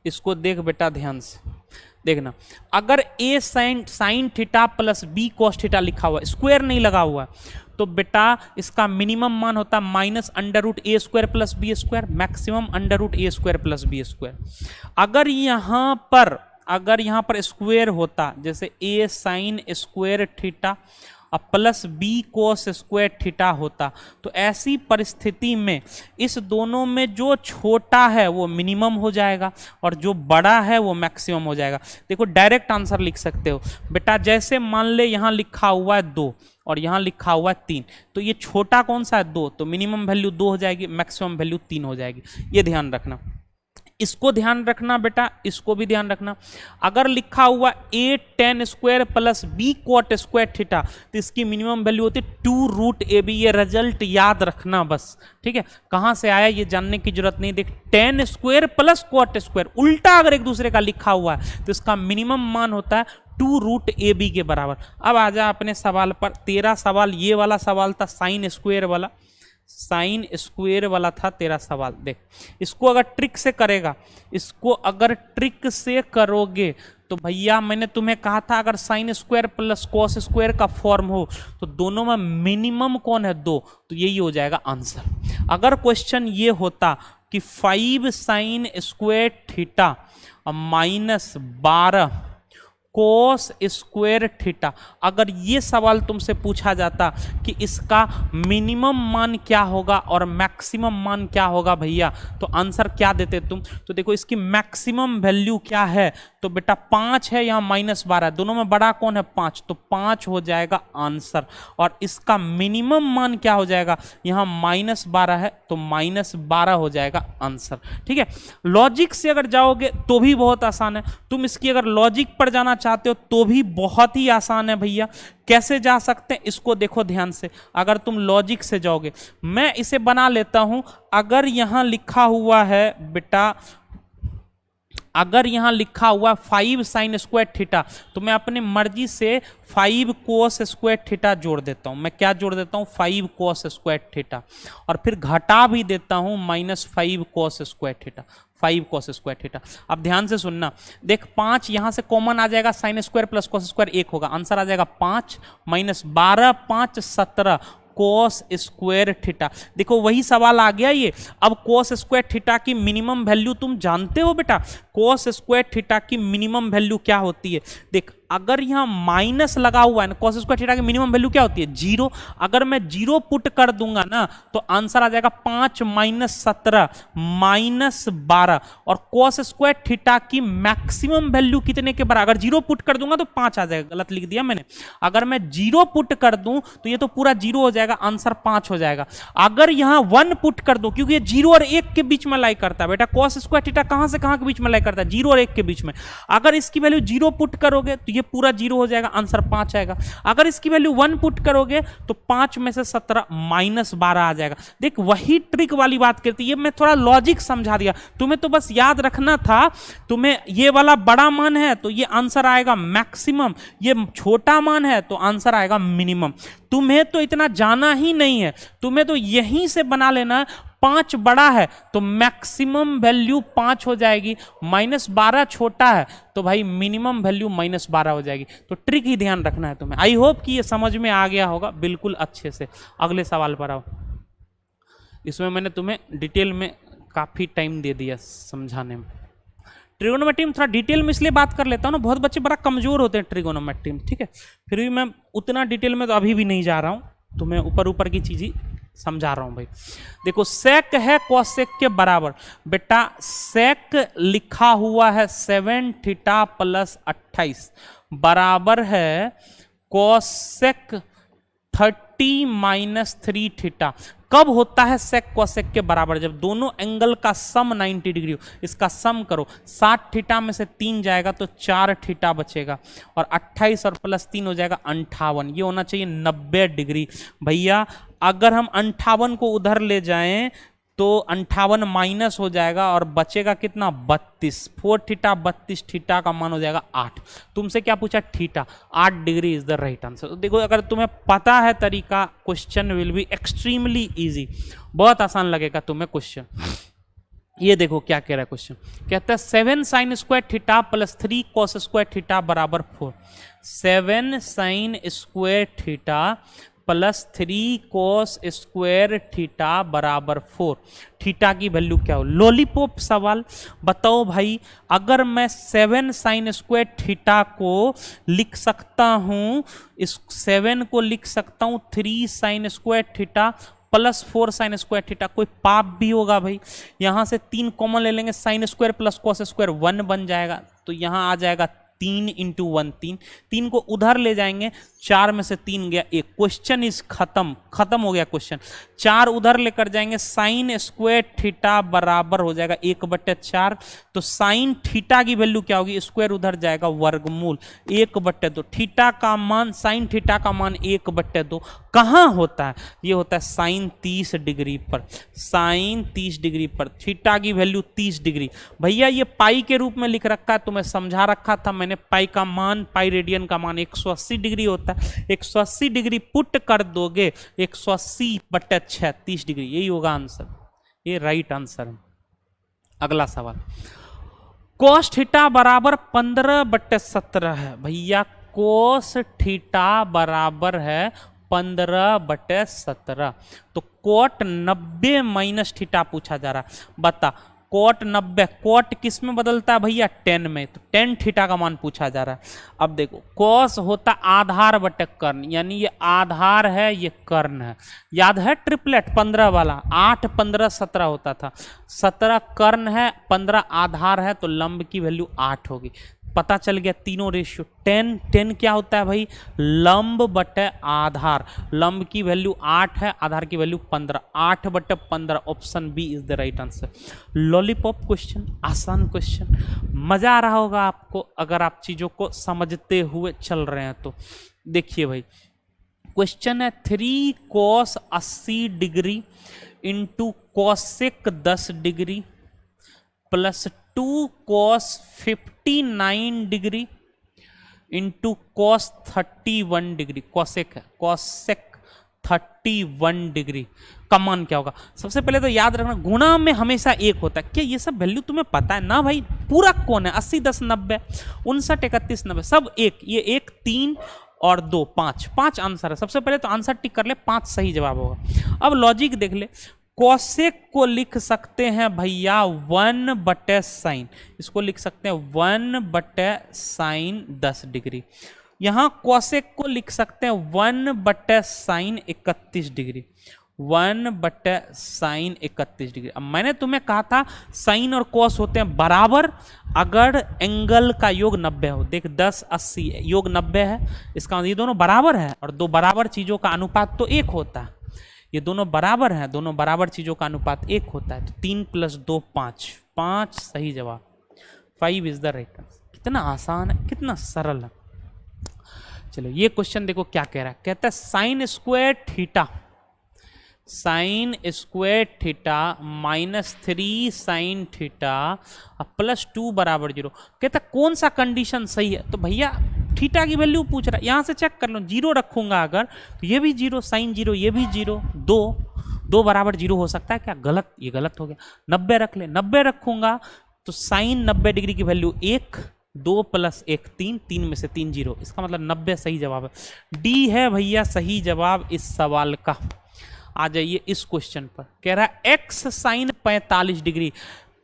इसको देख बेटा ध्यान से देखना। अगर a sign theta plus b cos theta लिखा हुआ है, स्क्वायर नहीं लगा हुआ है, तो बेटा इसका मिनिमम मान होता है minus under root A square plus B square, maximum under root A square plus B square. अगर यहां पर स्क्वायर होता, जैसे a साइन स्क्वायर थीटा और plus B cos square theta होता, तो ऐसी परिस्थिति में इस दोनों में जो छोटा है वो मिनिमम हो जाएगा और जो बड़ा है वो मैक्सिमम हो जाएगा। देखो डायरेक्ट आंसर लिख सकते हो बेटा, जैसे मान ले यहां लिखा हुआ है 2 और यहां लिखा हुआ है 3, तो ये छोटा कौन सा है 2, तो मिनिमम वैल्यू 2 हो जाएगी, मैक्सिमम वैल्यू 3 हो जाएगी। ये ध्यान रखना, इसको ध्यान रखना बेटा, इसको भी ध्यान रखना। अगर लिखा हुआ a tan square plus b cot square theta, तो इसकी मिनिमम वैल्यू होती है 2 रूट ए बी। ये रिजल्ट याद रखना बस, ठीक है, कहां से आया ये जानने की जरूरत नहीं। देख tan square plus cot square उल्टा अगर एक दूसरे का लिखा हुआ है तो इसका मिनिमम मान होता है 2 रूट ए बी के बराबर। अब आ जा अपने सवाल पर। तेरा सवाल ये वाला सवाल था, साइन स्क्वायर वाला, साइन स्क्वायर वाला था तेरा सवाल। देख इसको अगर ट्रिक से करेगा, इसको अगर ट्रिक से करोगे तो भैया मैंने तुम्हें कहा था अगर sign square plus cos square का फॉर्म हो तो दोनों में मिनिमम कौन है 2, तो यही हो जाएगा आंसर। अगर क्वेश्चन ये होता कि 5 साइन स्क्वायर थीटा माइनस 12 कोस स्क्वायर थीटा, अगर ये सवाल तुमसे पूछा जाता कि इसका मिनिमम मान क्या होगा और मैक्सिमम मान क्या होगा भैया, तो आंसर क्या देते तुम। तो देखो इसकी मैक्सिमम वैल्यू क्या है, तो बेटा 5 है, यहाँ -12, दोनों में बड़ा कौन है 5, तो 5 हो जाएगा आंसर। और इसका मिनिमम मान क्या हो जाएगा, यहाँ -12 है तो -12 हो जाएगा आंसर। ठीक है, लॉजिक से अगर जाओगे तो भी बहुत आसान है, तुम इसकी अगर लॉजिक पर जाना चाहते हो तो भी बहुत ही आसान है भैया। कैसे जा सकते हैं इसको देखो ध्यान से। अगर तुम लॉजिक से जाओगे, मैं इसे बना लेता हूं। अगर यहां लिखा हुआ है बेटा, अगर यहां लिखा हुआ 5 साइन स्क्वायर थीटा, तो मैं अपनी मर्जी से 5 कोस स्क्वायर थीटा जोड़ देता हूं। मैं क्या जोड़ देता हूं, 5 कोस स्क्वायर थीटा, और फिर घटा भी देता हूं -5 कोस स्क्वायर थीटा, 5 कोस स्क्वायर थीटा। अब ध्यान से सुनना, देख 5 यहां से कॉमन आ जाएगा, sign square plus cos square 1 होगा, आंसर आ जाएगा 5 -12 5 17 कोस स्क्वायर थीटा। देखो वही सवाल आ गया ये। अब कोस स्क्वायर थीटा की मिनिमम वैल्यू तुम जानते हो बेटा, कोस स्क्वायर थीटा की मिनिमम वैल्यू क्या होती है। देख अगर यहां माइनस लगा हुआ है ना, कोस स्क्वायर थीटा की मिनिमम वैल्यू क्या होती है 0। अगर मैं 0 पुट कर दूंगा ना तो आंसर आ जाएगा 5 -17 -12, और कोस स्क्वायर थीटा की मैक्सिमम वैल्यू कितने के बराबर, अगर 0 पुट कर दूंगा तो 5 आ जाएगा, गलत लिख दिया मैंने। अगर मैं 0 पुट कर दूं तो ये तो पूरा 0 हो जाएगा, आंसर 5 हो जाएगा। अगर यहां 1 पुट कर दो, क्योंकि ये 0 और 1 के बीच में लाई करता है बेटा, कोस स्क्वायर थीटा कहां से कहां के बीच में लाई करता है, 0 और 1 के बीच में। अगर इसकी वैल्यू 0 पुट करोगे तो ये पूरा 0 हो जाएगा, आंसर 5 आएगा। अगर इसकी वैल्यू 1 पुट करोगे तो 5 में से 17 -12 आ जाएगा। देख वही ट्रिक वाली बात करती है, ये मैं थोड़ा लॉजिक समझा दिया, तुम्हें तो बस याद रखना था। तुम्हें ये वाला बड़ा मान है तो ये आंसर आएगा मैक्सिमम, ये छोटा मान है तो आंसर आएगा मिनिमम। तुम्हें तो इतना जाना ही नहीं है, तुम्हें तो यहीं से बना लेना है। 5 बड़ा है तो मैक्सिमम वैल्यू 5 हो जाएगी, -12 छोटा है तो भाई मिनिमम वैल्यू -12 हो जाएगी। तो ट्रिक ही ध्यान रखना है तुम्हें। आई होप कि ये समझ में आ गया होगा बिल्कुल अच्छे से। अगले सवाल पर आओ। इसमें मैंने तुम्हें डिटेल में काफ़ी टाइम दे दिया समझाने में। ट्रिगोनोमेट्री में थोड़ा डिटेल में इसलिए बात कर लेता हूँ ना, बहुत बच्चे बड़ा कमज़ोर होते हैं ट्रिगोनोमेट्री में, ठीक है। फिर भी मैं उतना डिटेल में तो अभी भी नहीं जा रहा हूँ, तो मैं ऊपर ऊपर की चीज़ें समझा रहा हूँ भाई। देखो सेक है कॉसेक के बराबर, बेटा सेक लिखा हुआ है 7 थीटा प्लस 28 बराबर है कॉसेक 30 - 3 थीटा। कब होता है सेक कॉसेक के बराबर, जब दोनों एंगल का सम 90 डिग्री हो। इसका सम करो, 60 थीटा में से 3 जाएगा तो 4 थीटा बचेगा, और 28 और +3 हो जाएगा 58। ये होना चाहिए 90 डिग्री। भैया अगर हम 58 को उधर ले जाएं तो 58 माइनस हो जाएगा और बचेगा कितना 32। 4 थीटा 32 थीटा का मान हो जाएगा 8। तुमसे क्या पूछा theta, 8 degree is the right answer. तो देखो अगर तुम्हें पता है तरीका, question will be extremely easy, बहुत आसान लगेगा तुम्हें क्वेश्चन। ये देखो क्या कह रहा है क्वेश्चन, कहता है 7 sign square theta plus 3 cos square theta बराबर 4। 7 sign square theta plus 3 cos square theta बराबर 4। थीटा की वैल्यू क्या हो, लॉलीपॉप सवाल। बताओ भाई, अगर मैं 7 साइन स्क्वायर थीटा को लिख सकता हूं, इस 7 को लिख सकता हूं 3 sign square theta plus 4 sign square theta, कोई पाप भी होगा भाई। यहां से 3 कॉमन ले लेंगे, sign square plus cos square 1 बन जाएगा, तो यहां आ जाएगा 3 इंटू 1 3। 3 को उधर ले जाएंगे, 4 में से 3 गया 1, क्वेश्चन इज खत्म हो गया क्वेश्चन। 4 उधर लेकर जाएंगे, साइन स्क्वायर थीटा बराबर हो जाएगा 1/4। तो साइन थीटा की वैल्यू क्या होगी, स्क्वायर उधर जाएगा वर्गमूल 1/2। थीटा का मान, साइन थीटा का मान 1/2 कहां होता है, ये होता है साइन 30 डिग्री पर। साइन 30 डिग्री पर थीटा की वैल्यू 30 डिग्री। भैया ये पाई के रूप में लिख रखा है, तुम्हें समझा रखा था मैंने, पाई का मान, पाई रेडियन का मान 180 डिग्री होता है। 180 डिग्री पुट कर दोगे, 180/6 30 डिग्री, यही होगा आंसर, ये राइट आंसर है। अगला सवाल, कोस थीटा बराबर 15/17 है। भैया कोस थीटा बराबर है 15/17, तो कोट 90 माइनस थीटा पूछा जा रहा है। बता कोट 90, कोट किस में बदलता है भैया, 10 में, तो 10 थीटा का मान पूछा जा रहा है। अब देखो कोस होता आधार बटे कर्ण, यानी ये आधार है ये कर्ण है। याद है ट्रिपलेट 15 वाला, 8 15 17 होता था, 17 कर्ण है 15 आधार है, तो लंब की वैल्यू 8 होगी। पता चल गया तीनों रेशियो। 10 क्या होता है भाई, लंब बटे आधार, लंब की वैल्यू 8 है, आधार की value 15, 8/15, option B is the right answer. Lollipop question, आसान क्वेश्चन, मजा आ रहा होगा आपको अगर आप चीजों को समझते हुए चल रहे हैं तो। देखिए भाई क्वेश्चन है 3 cos 80 degree into cosec 10 degree plus 2 cos 59 degree into cos 31 degree. Cosec है, कॉसेक 31 डिग्री का मान क्या होगा। सबसे पहले तो याद रखना गुणा में हमेशा 1 होता है। क्या ये सब वैल्यू तुम्हें पता है ना भाई, पूरा कौन है, 80 10 90 59 31 90 सब 1, ये 1 3 और 2 5 आंसर है। सबसे पहले तो आंसर टिक कर ले, 5 सही जवाब होगा। अब लॉजिक देख ले, कोसेक को लिख सकते हैं भैया 1/sin, इसको लिख सकते हैं 1/sin 10 डिग्री। यहां कोसेक को लिख सकते हैं 1/sin 31 डिग्री, 1/sin 31 डिग्री। अब मैंने तुम्हें कहा था साइन और कॉस होते हैं बराबर अगर एंगल का योग 90 हो। देख 10 80 योग 90 है, इसका मतलब ये दोनों बराबर है, और दो बराबर चीजों का अनुपात तो 1 होता है। ये दोनों बराबर हैं, दोनों बराबर चीजों का अनुपात 1 होता है, तो 3 + 2 5 सही जवाब, 5 इज द राइट आंसर। कितना आसान है, कितना सरल है। चलो ये क्वेश्चन देखो क्या कह रहा है, कहता है sign square theta -3 sine theta plus 2 = 0। कहता है कौन सा कंडीशन सही है, तो भैया थीटा की वैल्यू पूछ रहा है, यहां से चेक कर लो, 0 रखूंगा अगर तो ये भी 0, साइन 0, ये भी 0, 2 बराबर 0 हो सकता है क्या, गलत, ये गलत हो गया। 90 रख ले, 90 रखूंगा तो साइन 90 डिग्री की वैल्यू 1, 2 + 1 3, 3 में से 3 0, इसका मतलब 90 सही जवाब है। डी है भैया सही जवाब इस सवाल का। आ जाइए इस क्वेश्चन पर, कह रहा है एक्स साइन 45 डिग्री,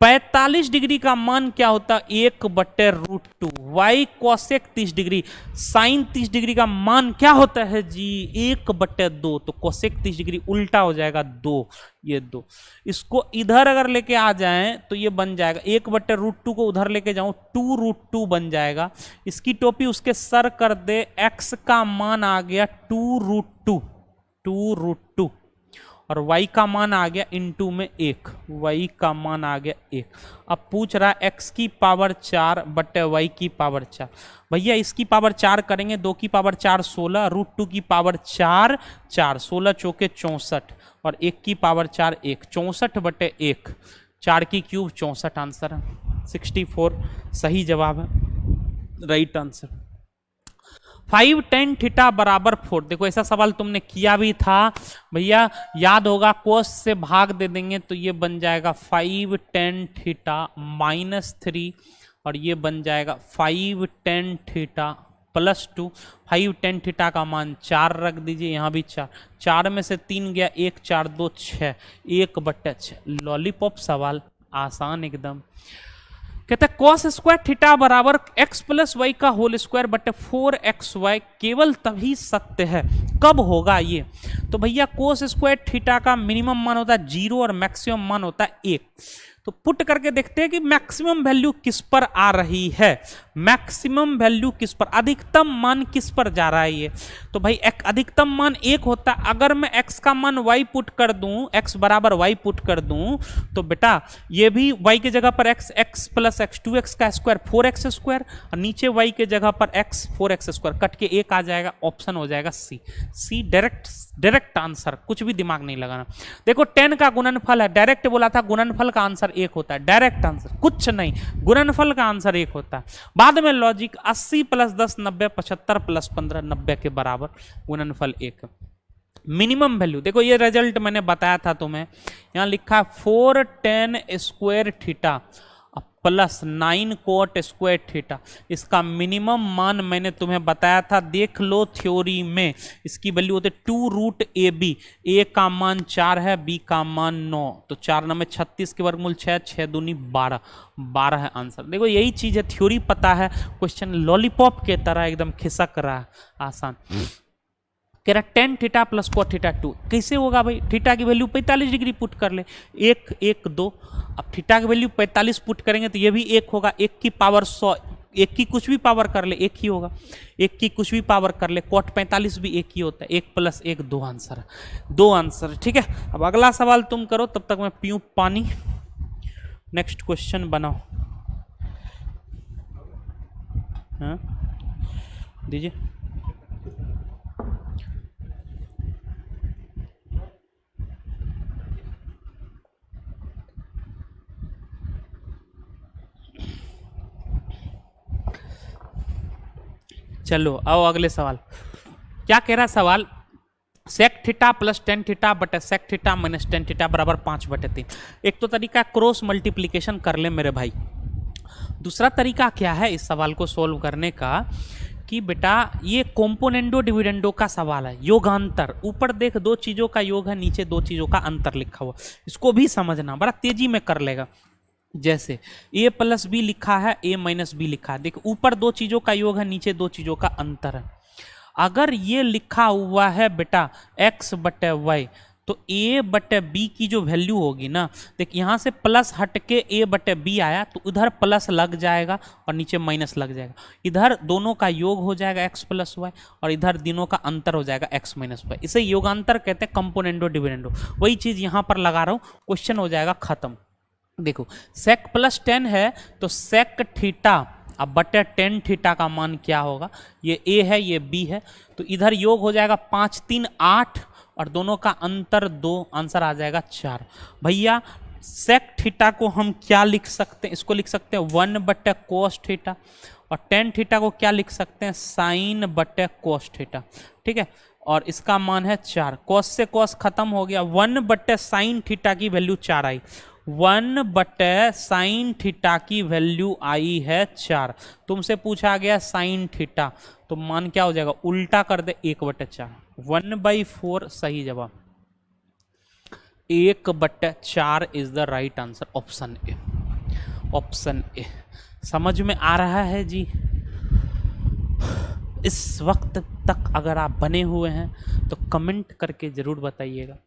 45 डिग्री का मान क्या होता है 1/√2, Y cosec 30 degree, sine 30 degree का मान क्या होता है जी 1/2, तो कोसेक 30 डिग्री उल्टा हो जाएगा 2, ये 2। इसको इधर अगर लेके आ जाएं तो ये बन जाएगा 1/√2 को उधर लेके जाऊं 2√2 बन जाएगा। इसकी टोपी उसके सर कर दे, एक्स का मान आ गया 2√2 और y का मान आ गया इनटू में 1, y का मान आ गया 1। अब पूछ रहा है x की पावर 4 बटे y की पावर 4। भैया इसकी पावर 4 करेंगे, 2 की पावर 4 16, √2 की पावर 4 4, 16 चौके 64, और 1 की पावर 4 1, 64/1, 4 की क्यूब 64 आंसर है, 64 सही जवाब है, राइट आंसर। 5 tan थीटा बराबर 4, देखो ऐसा सवाल तुमने किया भी था भैया, याद होगा, कोस से भाग दे देंगे तो ये बन जाएगा 5 tan थीटा -3, और ये बन जाएगा 5 tan थीटा +2। 5 tan थीटा का मान 4 रख दीजिए, यहाँ भी 4, 4 में से 3 गया, 1 4 2 6, 1/6। लॉलीपॉप सवाल आसान एकदम। कहते हैं cos स्क्वायर थीटा बराबर x प्लस वाई का होल स्क्वायर बटे 4xy केवल तभी सत्य है, कब होगा ये? तो भैया cos स्क्वायर थीटा का मिनिमम मान होता है 0 और मैक्सिमम मान होता है 1। तो पुट करके देखते हैं कि मैक्सिमम वैल्यू किस पर आ रही है, मैक्सिमम वैल्यू किस पर, अधिकतम मान किस पर जा रहा है ये। तो भाई अधिकतम मान 1 होता है, अगर मैं x का मान y पुट कर दूं, x बराबर y पुट कर दूं, तो बेटा ये भी y के जगह पर x प्लस x 2x का स्क्वायर 4x स्क्वायर, और नीचे y के जगह पर x 4x स्क्वायर, कट के 1 आ जाएगा, ऑप्शन हो जाएगा सी डायरेक्ट आंसर, कुछ भी दिमाग नहीं लगाना। देखो 10 का गुणनफल है, डायरेक्ट बोला था, गुणनफल का आंसर 1 होता है, डायरेक्ट आंसर कुछ नहीं, गुणनफल का आंसर 1 होता है। बाद में लॉजिक 80 + 10 90, 75 + 15 90 के बराबर, गुणनफल 1। मिनिमम वैल्यू देखो, ये रिजल्ट मैंने बताया था तुम्हें, यहां लिखा है 4 tan square theta plus 9 cot square theta, इसका मिनिमम मान मैंने तुम्हें बताया था, देख लो थ्योरी में, इसकी वैल्यू होती है 2√AB, A का मान 4 है, B का मान 9, तो 4 9 में 36 के वर्गमूल 6, 6 दूनी 12, 12 है आंसर। देखो यही चीज है, थ्योरी पता है, क्वेश्चन लॉलीपॉप के तरह एकदम खिसक रहा है, आसान। कह रहा tan theta plus cot theta 2 कैसे होगा भाई? थीटा की वैल्यू 45 डिग्री पुट कर ले, 1 1 2, अब थीटा की वैल्यू 45 पुट करेंगे तो ये भी 1 होगा, 1 की पावर 100, 1 की कुछ भी पावर कर ले 1 ही होगा, 1 की कुछ भी पावर कर ले, cot 45 भी 1 ही होता है, 1 + 1 2 आंसर है, 2 आंसर, ठीक है। अब अगला सवाल तुम करो, तब तक मैं पीऊँ पानी, नेक्स्ट क्वेश्चन बनाओ, हाँ दीजिए। चलो आओ अगले सवाल, क्या कह रहा सवाल, sec theta plus tan theta बटे sec theta minus tan theta बराबर 5/3। एक तो तरीका क्रॉस मल्टीप्लीकेशन कर ले मेरे भाई, दूसरा तरीका क्या है इस सवाल को सोल्व करने का, कि बेटा ये कॉम्पोनेंडो डिविडेंडो का सवाल है, योगांतर, ऊपर देख 2 चीजों का योग है, नीचे 2 चीजों का अंतर लिखा हुआ, इसको भी समझना, बड़ा तेजी में कर लेगा। जैसे a + b लिखा है, a - b लिखा है, देख ऊपर 2 चीजों का योग है, नीचे 2 चीजों का अंतर है। अगर ये लिखा हुआ है बेटा x/y, तो a/b की जो वैल्यू होगी ना, देख यहाँ से प्लस हट के a/b आया, तो उधर प्लस लग जाएगा और नीचे माइनस लग जाएगा, इधर दोनों का योग हो जाएगा x + y, और इधर तीनों का अंतर हो जाएगा x - y, इसे योगांतर कहते हैं, कंपोनेंडो डिविडेंडो। वही चीज यहाँ पर लगा रहा हूँ, क्वेश्चन हो जाएगा खत्म। देखो sec + tan है, तो sec थीटा अब बटे tan थीटा का मान क्या होगा, ये a है ये b है, तो इधर योग हो जाएगा 5 3 8, और दोनों का अंतर 2, आंसर आ जाएगा 4। भैया sec थीटा को हम क्या लिख सकते हैं, इसको लिख सकते हैं 1/cos थीटा, और tan थीटा को क्या लिख सकते हैं, sin/cos थीटा, ठीक है, और इसका मान है 4। cos से cos खत्म हो गया, 1/sin थीटा की वैल्यू 4 आई, 1/sin थीटा की वैल्यू आई है 4। तुमसे पूछा गया sin थीटा, तो मान क्या हो जाएगा, उल्टा कर दे, 1/4, 1/4 सही जवाब, 1/4 is the right answer, option A, option A. समझ में आ रहा है जी? इस वक्त तक अगर आप बने हुए हैं तो कमेंट करके जरूर बताइएगा।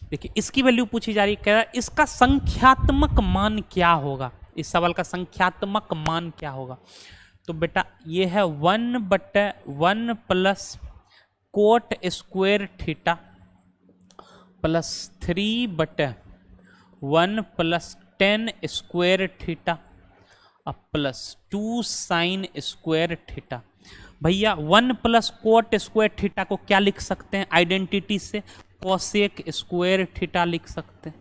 देखिए इसकी वैल्यू पूछी जा रही है, कह रहा है इसका संख्यात्मक मान क्या होगा, इस सवाल का संख्यात्मक मान क्या होगा, तो बेटा ये है 1/1 + cot square theta plus 3/1 + tan square theta plus 2 sin square theta. भैया 1 + cot स्क्वायर थीटा को क्या लिख सकते हैं आइडेंटिटी से, कोसेक स्क्वायर थीटा लिख सकते हैं।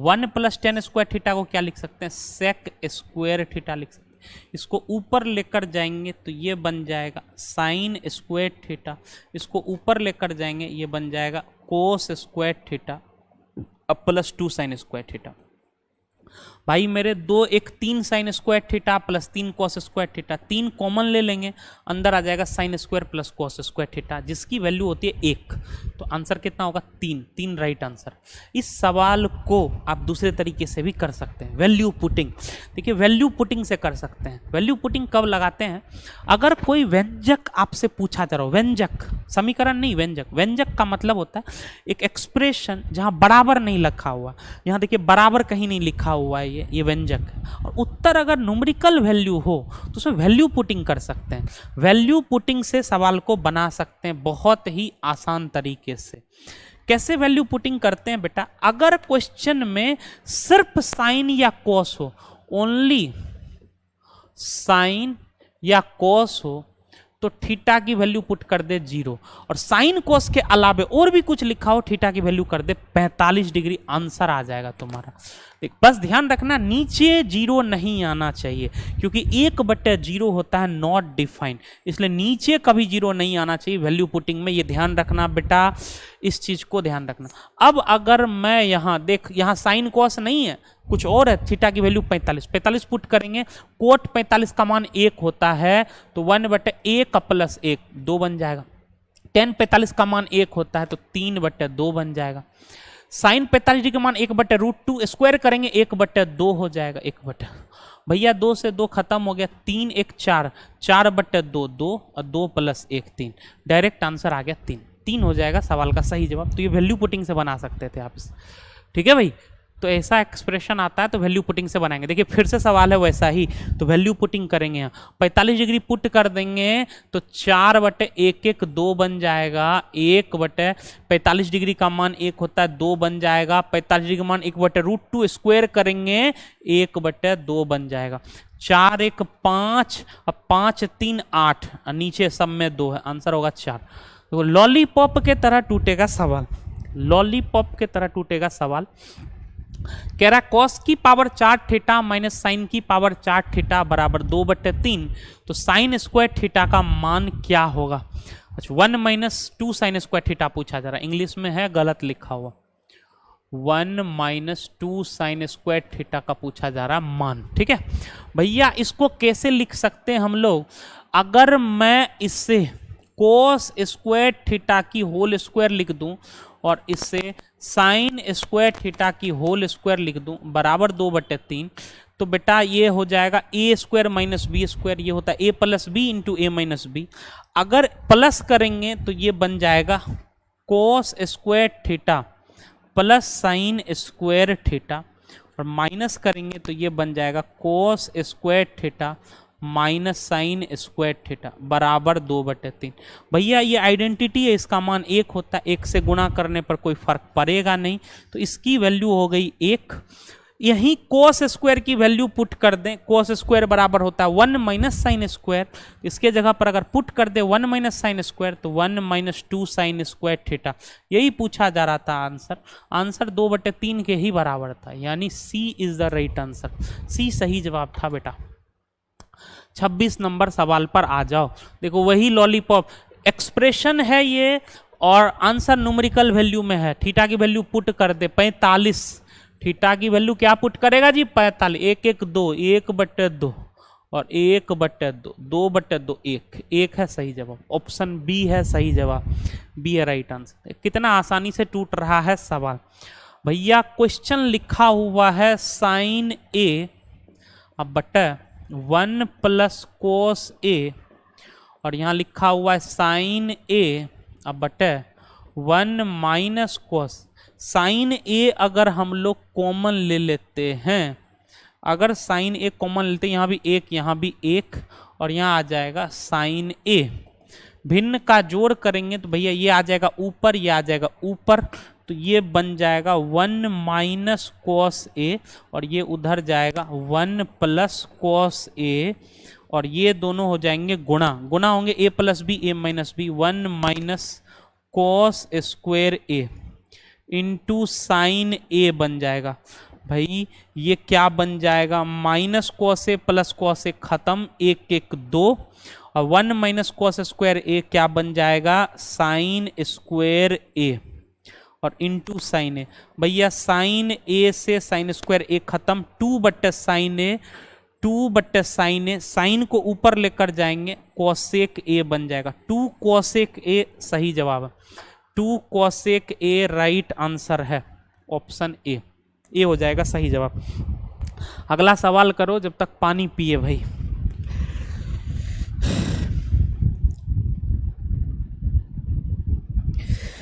1 + tan स्क्वायर थीटा को क्या लिख सकते हैं, सेक स्क्वायर थीटा लिख सकते हैं। इसको ऊपर लेकर जाएंगे तो ये बन जाएगा साइन स्क्वायर थीटा, इसको ऊपर लेकर जाएंगे ये बन जाएगा कोस स्क्वायर थीटा अब +2 साइन स्क्वायर थीटा। भाई मेरे दो एक 3 sign square theta plus 3 cos square theta, 3 common ले लेंगे, अंदर आ जाएगा sign square plus cos square theta जिसकी वैल्यू होती है 1। तो आंसर कितना होगा 3 राइट आंसर। इस सवाल को आप दूसरे तरीके से भी कर सकते हैं, वैल्यू पुटिंग। देखिए वैल्यू पुटिंग से कर सकते हैं। वैल्यू पुटिंग कब लगाते हैं, अगर कोई व्यंजक आपसे पूछा जा रहा हो, व्यंजक समीकरण नहीं, व्यंजक। व्यंजक का मतलब होता है एक एक्सप्रेशन जहां बराबर नहीं लिखा हुआ, यहाँ देखिए बराबर कहीं नहीं लिखा हुआ है, ये व्यंजक है, और उत्तर अगर न्यूमेरिकल वैल्यू हो तो उसमें वैल्यू पुटिंग कर सकते हैं। वैल्यू पुटिंग से सवाल को बना सकते हैं बहुत ही आसान तरीके से। कैसे वैल्यू पुटिंग करते हैं बेटा, अगर क्वेश्चन में सिर्फ साइन या कॉस हो, ओनली साइन या कॉस हो, तो थीटा की वैल्यू पुट कर दे 0, और साइन कॉस के अलावे और भी कुछ लिखा हो थीटा की वैल्यू कर दे 45 डिग्री, आंसर आ जाएगा तुम्हारा। बस ध्यान रखना नीचे 0 नहीं आना चाहिए, क्योंकि 1/0 होता है नॉट डिफाइंड, इसलिए नीचे कभी 0 नहीं आना चाहिए वैल्यू पुटिंग में। ये ध्यान रखना बेटा, इस चीज को ध्यान रखना। अब अगर मैं यहाँ देख, यहाँ साइन कॉस नहीं है, कुछ और है, थीटा की वैल्यू 45 पुट करेंगे, कोट 45 का मान 1 होता है, तो 1/1 + 1 2 बन जाएगा। tan 45 का मान 1 होता है तो 3/2 बन जाएगा। साइन 45 डिग्री का मान 1/√2, स्क्वायर करेंगे 1/2 हो जाएगा। 1/, भैया 2 से 2 खत्म हो गया, 3 1 4, 4/2 2 और 2 + 1 3, डायरेक्ट आंसर आ गया 3 हो जाएगा सवाल का सही जवाब। तो ये वैल्यू पुटिंग से बना सकते थे आप इस, ठीक है भाई। तो ऐसा एक्सप्रेशन आता है तो वैल्यू पुटिंग से बनाएंगे। देखिए फिर से सवाल है वैसा ही, तो वैल्यू पुटिंग करेंगे। यहाँ 45 डिग्री पुट कर देंगे तो 4/1 2 बन जाएगा, 1/45 डिग्री का मान 1 होता है 2 बन जाएगा, 45 डिग्री का मान 1/√2 स्क्वायर करेंगे 1/2 बन जाएगा। 4 1 5, अब 5 3 8, नीचे सब में 2 है, आंसर होगा 4। तो लॉलीपॉप के तरह टूटेगा सवाल, लॉलीपॉप के तरह टूटेगा सवाल। कह रहा कॉस की पावर 4 थीटा माइनस साइन की पावर 4 थीटा बराबर 2/3, तो साइन स्क्वायर थीटा का मान क्या होगा। अच्छा 1 - 2 साइन स्क्वायर थीटा पूछा जा रहा है, इंग्लिश में है गलत लिखा हुआ, 1 - 2 साइन स्क्वायर थीटा का पूछा जा रहा है मान, ठीक है भैया। इसको कैसे लिख सकते हैं हम लोग, अगर मैं इससे कोस स्क्वायर थीटा की होल स्क्वायर लिख दूं और इससे साइन स्क्वायर थीटा की होल स्क्वायर लिख दूं बराबर 2/3, तो बेटा ये हो जाएगा a² - b², ये होता है a + b × a - b। अगर प्लस करेंगे तो ये बन जाएगा कोस square theta plus sine square theta, और माइनस करेंगे तो ये बन जाएगा कोस square theta minus sine square theta बराबर 2/3। भैया ये आइडेंटिटी है, इसका मान 1 होता है, 1 से गुणा करने पर कोई फर्क पड़ेगा नहीं, तो इसकी वैल्यू हो गई 1। यहीं कोस स्क्वायर की वैल्यू पुट कर दें, कोस स्क्वायर बराबर होता है 1 - साइन स्क्वायर, इसके जगह पर अगर पुट कर दे 1 - साइन स्क्वायर तो 1 - 2 साइन स्क्वायर थीटा, यही पूछा जा रहा था आंसर। आंसर 2/3 के ही बराबर था, यानी सी इज द राइट आंसर, सी सही जवाब था बेटा। 26 नंबर सवाल पर आ जाओ। देखो वही लॉलीपॉप एक्सप्रेशन है ये, और आंसर न्यूमेरिकल वैल्यू में है। थीटा की वैल्यू पुट कर दे 45, थीटा की वैल्यू क्या पुट करेगा जी 45, 1 1 2, 1/2 और 1/2, 2/2 1 है सही जवाब, ऑप्शन बी है सही जवाब, बी है राइट आंसर। कितना आसानी से टूट रहा है सवाल भैया। क्वेश्चन लिखा हुआ है साइन a अब बटा 1 + cos a, और यहाँ लिखा हुआ है साइन a अब बटे 1 - cos। साइन a अगर हम लोग कॉमन ले लेते हैं, अगर साइन a कॉमन लेते हैं, यहाँ भी 1 यहाँ भी 1, और यहाँ आ जाएगा साइन a। भिन्न का जोड़ करेंगे तो भैया ये आ जाएगा ऊपर, ये आ जाएगा ऊपर, तो ये बन जाएगा 1 - cos a, और ये उधर जाएगा 1 + cos a, और ये दोनों हो जाएंगे गुणा, गुणा होंगे a + b a - b, 1 - cos square A into sine ए बन जाएगा। भाई ये क्या बन जाएगा, minus cos A plus cos A खत्म, एक एक दो, और 1 माइनस कॉस स्क्वायर ए क्या बन जाएगा, साइन स्क्वायर ए, और इंटू साइन ए। भैया साइन ए से साइन स्क्वायर ए खत्म, 2 बट्टे साइन ए, 2 बट्टे साइन ए, साइन को ऊपर लेकर जाएंगे, कॉसेक ए बन जाएगा। 2 कॉसेक ए सही जवाब है, 2 कॉसेक ए राइट आंसर है, ऑप्शन ए हो जाएगा सही जवाब। अगला सवाल करो जब तक पानी पिए भाई।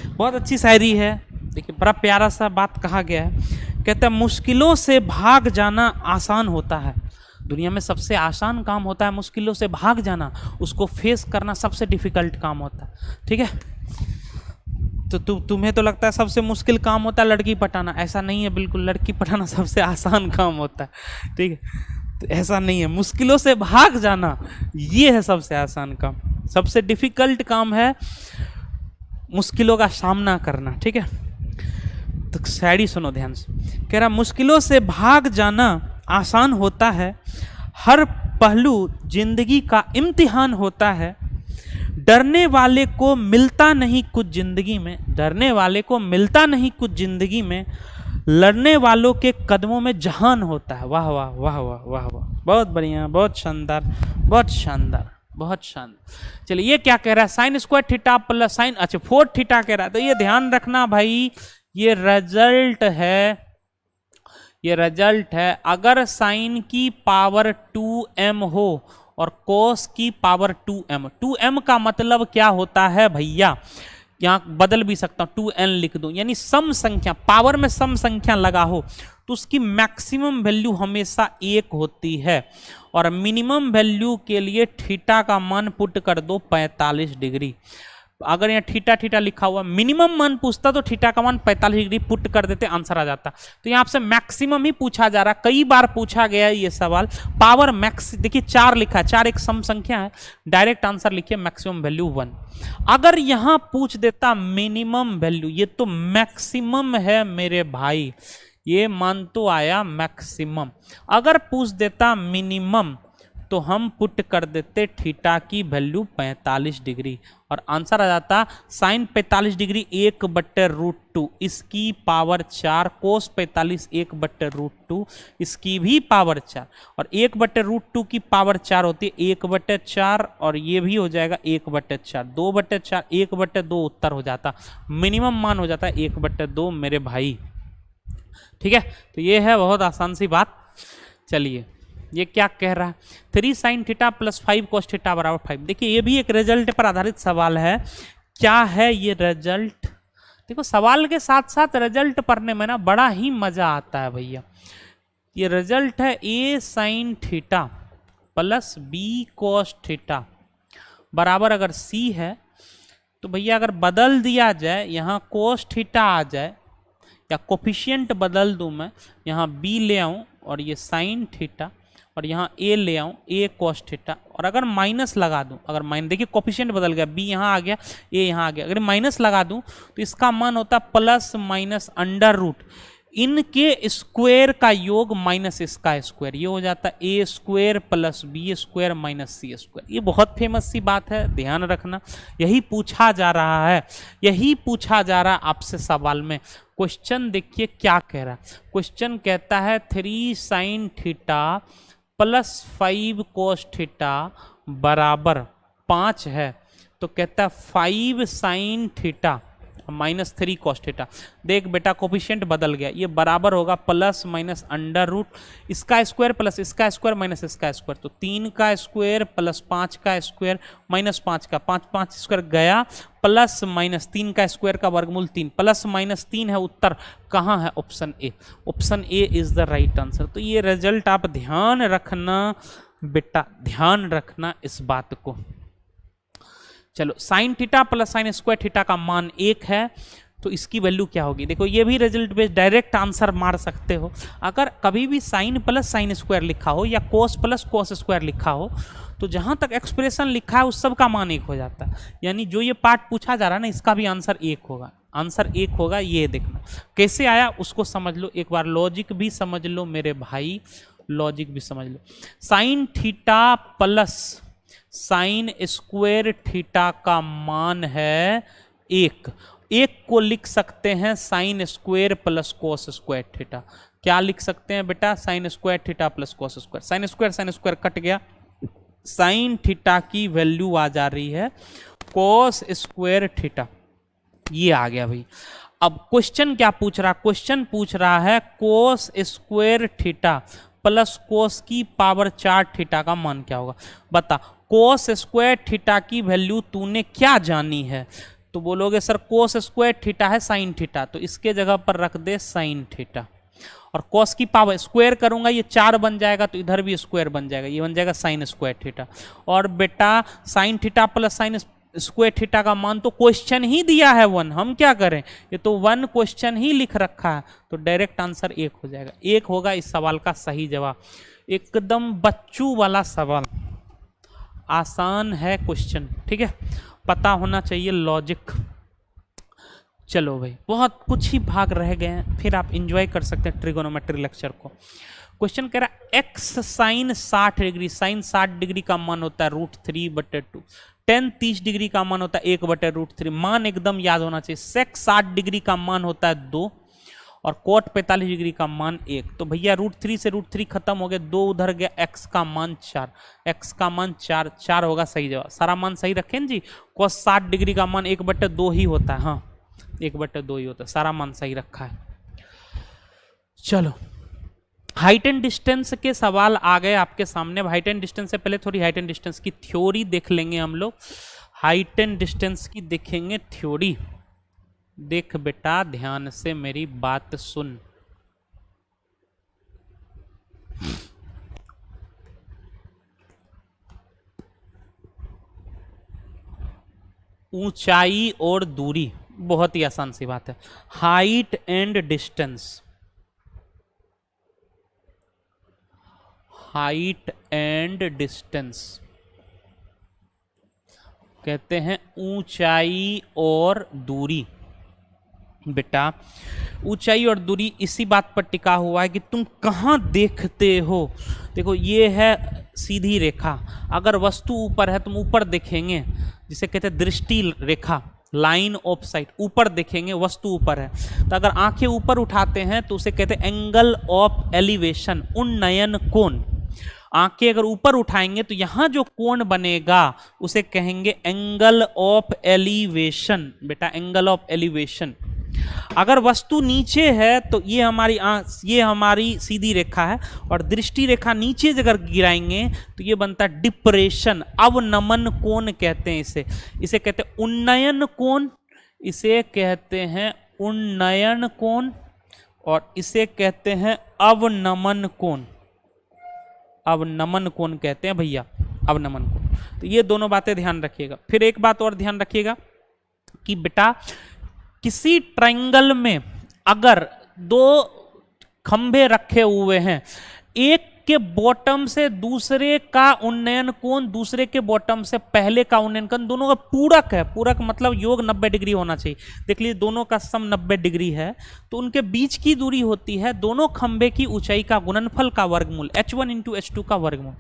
बहुत अच्छी शायरी है, देखिए बड़ा प्यारा सा बात कहा गया है। कहता है मुश्किलों से भाग जाना आसान होता है, दुनिया में सबसे आसान काम होता है मुश्किलों से भाग जाना, उसको फेस करना सबसे डिफिकल्ट काम होता है। ठीक है, तो तुम्हें तो लगता है सबसे मुश्किल काम होता है लड़की पटाना, ऐसा नहीं है बिल्कुल, लड़की पटाना सबसे आसान काम होता है। ठीक है, तो ऐसा नहीं है, मुश्किलों से भाग जाना ये है सबसे आसान काम, सबसे डिफिकल्ट काम है मुश्किलों का सामना करना। ठीक है, तो शायरी सुनो ध्यान से। कह रहा मुश्किलों से भाग जाना आसान होता है, हर पहलू जिंदगी का इम्तिहान होता है, डरने वाले को मिलता नहीं कुछ जिंदगी में, डरने वाले को मिलता नहीं कुछ जिंदगी में, लड़ने वालों के कदमों में जहान होता है। वाह वाह वाह वाह वाह वाह, बहुत बढ़िया, बहुत शानदार, बहुत शानदार, बहुत शानदार। चलिए ये क्या कह रहा है, sign square theta plus sign, अच्छा 4 थीटा कह रहा है, तो ये ध्यान रखना भाई, ये रिजल्ट है, ये रिजल्ट है। अगर साइन की पावर 2m हो और कोस की पावर 2m, 2m का मतलब क्या होता है भैया, यहाँ बदल भी सकता हूं 2n लिख दूं, यानी सम संख्या, पावर में सम संख्या लगा हो तो उसकी मैक्सिमम वैल्यू हमेशा 1 होती है, और मिनिमम वैल्यू के लिए थीटा का मान पुट कर दो 45 डिग्री। अगर यहाँ थीटा थीटा लिखा हुआ, मिनिमम मान पूछता तो थीटा का मान 45 डिग्री पुट कर देते, आंसर आ जाता। तो यहाँ से मैक्सिमम ही पूछा जा रहा, कई बार पूछा गया है ये सवाल। पावर मैक्स देखिए 4 लिखा है, 4 एक सम संख्या है, डायरेक्ट आंसर लिखिए मैक्सिमम वैल्यू 1। अगर यहाँ पूछ देता मिनिमम वैल्यू, ये तो मैक्सिमम है मेरे भाई, ये मान तो आया मैक्सिमम। अगर पूछ देता मिनिमम तो हम पुट कर देते थीटा की वैल्यू 45 डिग्री, और आंसर आ जाता साइन 45 डिग्री 1/√2, इसकी पावर 4, कोस 45 1/√2, इसकी भी पावर 4, और 1/√2 की पावर 4 होती है 1/4, और ये भी हो जाएगा 1/4, 2/4, 1/2 उत्तर हो जाता, मिनिमम मान हो जाता है 1/2 मेरे भाई। ठीक है, तो ये है बहुत आसान सी बात। चलिए ये क्या कह रहा है, 3 sine theta plus 5 cos theta बराबर 5। देखिए ये भी एक रिजल्ट पर आधारित सवाल है। क्या है ये रिजल्ट, देखो सवाल के साथ साथ रिजल्ट पढ़ने में ना बड़ा ही मजा आता है भैया। ये रिजल्ट है a sign theta plus b cos theta बराबर, अगर c है तो भैया अगर बदल दिया जाए, यहाँ कोस थीटा आ जाए, या कोफिशिएंट बदल दूं मैं, यहाँ b ले आऊं और ये साइन थीटा, और यहाँ a ले आऊं a कोस थीटा, और अगर माइनस लगा दूं, अगर माइनस देखिए कोफिशिएंट बदल गया, b यहाँ आ गया a यहाँ आ गया, अगर माइनस लगा दूं तो इसका मान होता प्लस माइनस अंडर रूट, इनके स्क्वायर का योग माइनस इसका स्क्वायर, ये हो जाता a square plus b square minus c square. ये बहुत फेमस सी बात है, ध्यान रखना, यही पूछा जा रहा है, यही पूछा जा रहा है आपसे सवाल में। क्वेश्चन देखिए क्या कह रहा है, क्वेश्चन कहता है 3 sine theta plus 5 cos theta बराबर 5 है, तो कहता है 5 sign theta minus 3 cos theta. देख बेटा कोफिशिएंट बदल गया, ये बराबर होगा प्लस माइनस अंडर रूट, इसका स्क्वायर प्लस इसका स्क्वायर माइनस इसका स्क्वायर, तो 3 का स्क्वायर प्लस 5 का स्क्वायर माइनस 5 का, 5 5 स्क्वायर गया, प्लस माइनस 3 का स्क्वायर का वर्गमूल 3, प्लस माइनस 3 है उत्तर, कहाँ है, option A, option A is the right answer. तो ये रिजल्ट आप ध्यान रखना बेटा, ध्यान रखना इस बात को। चलो sign theta plus sine square theta का मान 1 है, तो इसकी वैल्यू क्या होगी। देखो ये भी रिजल्ट बेस्ड डायरेक्ट आंसर मार सकते हो। अगर कभी भी साइन प्लस साइन स्क्वायर लिखा हो या कोस प्लस कोस स्क्वायर लिखा हो तो जहां तक एक्सप्रेशन लिखा है उस सब का मान एक हो जाता है। यानी जो ये पार्ट पूछा जा रहा है ना, इसका भी आंसर एक होगा। आंसर एक होगा, ये देखना कैसे आया उसको समझ लो एक बार। लॉजिक भी समझ लो मेरे भाई, लॉजिक भी समझ लो। Sine theta plus sine square theta का मान है एक। एक को लिख सकते हैं sine square plus cos square theta. क्या लिख सकते हैं बेटा, sine square theta plus cos square. Sine square cut गया, साइन थीटा की वैल्यू आ जा रही है कोस स्क्वायर थीटा, ये आ गया भाई। अब क्वेश्चन क्या पूछ रहा, क्वेश्चन पूछ रहा है कोस स्क्वायर थीटा प्लस कोस की पावर 4 थीटा का मान क्या होगा। बता, कोस स्क्वायर थीटा की वैल्यू तूने क्या जानी है। तो बोलोगे सर कोस स्क्वायर थीटा है साइन थीटा, तो इसके जगह पर रख दे साइन थीटा। और कॉस की पावर स्क्वायर करूंगा, ये 4 बन जाएगा तो इधर भी स्क्वायर बन जाएगा, ये बन जाएगा साइन स्क्वायर थीटा। और बेटा sign theta plus sine square theta का मान तो क्वेश्चन ही दिया है 1, हम क्या करें, ये तो 1 क्वेश्चन ही लिख रखा है, तो डायरेक्ट आंसर 1 हो जाएगा। 1 होगा इस सवाल का सही जवाब। एकदम बच्चू वाला सवाल, आसान है क्वेश्चन, ठीक है, पता होना चाहिए लॉजिक। चलो भाई, बहुत कुछ ही भाग रह गए हैं, फिर आप इंजॉय कर सकते हैं ट्रिगोनोमेट्री लेक्चर को। क्वेश्चन कह रहा है X sine 60 degree, sine 60 degree का मान होता है √3/2, टेन 30 डिग्री का मान होता है 1/√3। मान एकदम याद होना चाहिए। सेक 60 डिग्री का मान होता है 2 और कोट 45 डिग्री का मान 1। तो भैया √3 से √3 खत्म हो गया, 2 उधर गया, एक्स का मान 4, एक्स का मान 4 होगा सही जवाब। सारा मान सही रखें जी। कोस 60 डिग्री का मान 1/2 ही होता है, हाँ 1/2 ही होता है, सारा मान सही रखा है। चलो हाइट एंड डिस्टेंस के सवाल आ गए आपके सामने। हाइट एंड डिस्टेंस से पहले थोड़ी हाइट एंड डिस्टेंस की थ्योरी देख लेंगे हम लोग। हाइट एंड डिस्टेंस की देखेंगे थ्योरी। देख बेटा ध्यान से मेरी बात सुन। ऊंचाई और दूरी, बहुत ही आसान सी बात है। Height and distance, height and distance कहते हैं ऊंचाई और दूरी। बेटा ऊंचाई और दूरी इसी बात पर टिका हुआ है कि तुम कहाँ देखते हो। देखो ये है सीधी रेखा, अगर वस्तु ऊपर है तुम ऊपर देखेंगे, जिसे कहते हैं दृष्टि रेखा, लाइन ऑफ साइट, ऊपर देखेंगे, वस्तु ऊपर है। तो अगर आंखें ऊपर उठाते हैं तो उसे कहते हैं एंगल ऑफ एलिवेशन, उन्नयन कोण। आंखें अगर ऊपर उठाएंगे तो यहां जो कोण बनेगा उसे कहेंगे एंगल ऑफ एलिवेशन। बेटा एंगल ऑफ एलिवेशन। अगर वस्तु नीचे है तो ये हमारी सीधी रेखा है, और दृष्टि रेखा नीचे अगर गिराएंगे तो ये बनता है डिप्रेशन, अवनमन कोण कहते हैं इसे। इसे कहते हैं उन्नयन कोण, इसे कहते हैं उन्नयन कोण, और इसे कहते हैं अवनमन कोण। अवनमन कोण कहते हैं भैया, अवनमन कोण। तो ये दोनों बातें ध्यान रखिएगा। फिर एक बात और ध्यान रखिएगा कि बेटा किसी ट्रायंगल में अगर 2 खंभे रखे हुए हैं, एक के बॉटम से दूसरे का उन्नयन कोण, दूसरे के बॉटम से पहले का उन्नयन कोण, दोनों का पूरक है। पूरक मतलब योग 90 डिग्री होना चाहिए। देख लीजिए दोनों का सम 90 डिग्री है, तो उनके बीच की दूरी होती है दोनों खंभे की ऊंचाई का गुणनफल का वर्गमूल, h1 × h2 का वर्गमूल।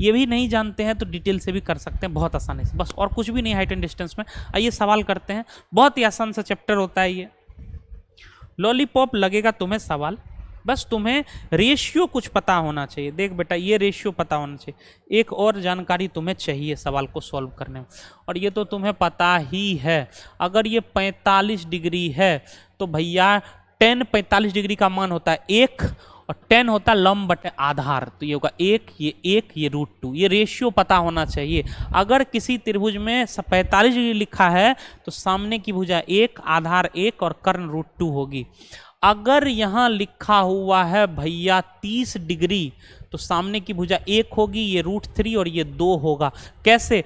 ये भी नहीं जानते हैं तो डिटेल से भी कर सकते हैं बहुत आसानी से, बस और कुछ भी नहीं हाइट एंड डिस्टेंस में। आइए सवाल करते हैं, बहुत ही आसान सा चैप्टर होता है ये। लॉलीपॉप लगेगा तुम्हें सवाल, बस तुम्हें रेशियो कुछ पता होना चाहिए। देख बेटा ये रेशियो पता होना चाहिए, एक और जानकारी तुम्हें चाहिए सवाल को सॉल्व करने में, और ये तो तुम्हें पता ही है। अगर ये 45 डिग्री है तो भैया tan 45 डिग्री का मान होता है 1, और tan होता है लंब बटे आधार, तो ये होगा 1, ये √2। ये रेशियो पता होना चाहिए। अगर किसी त्रिभुज में 45 डिग्री लिखा है तो सामने की भुजा 1, आधार 1 और कर्ण √2 होगी। अगर यहाँ लिखा हुआ है भैया 30 डिग्री तो सामने की भुजा 1 होगी, ये √3 और ये 2 होगा। कैसे?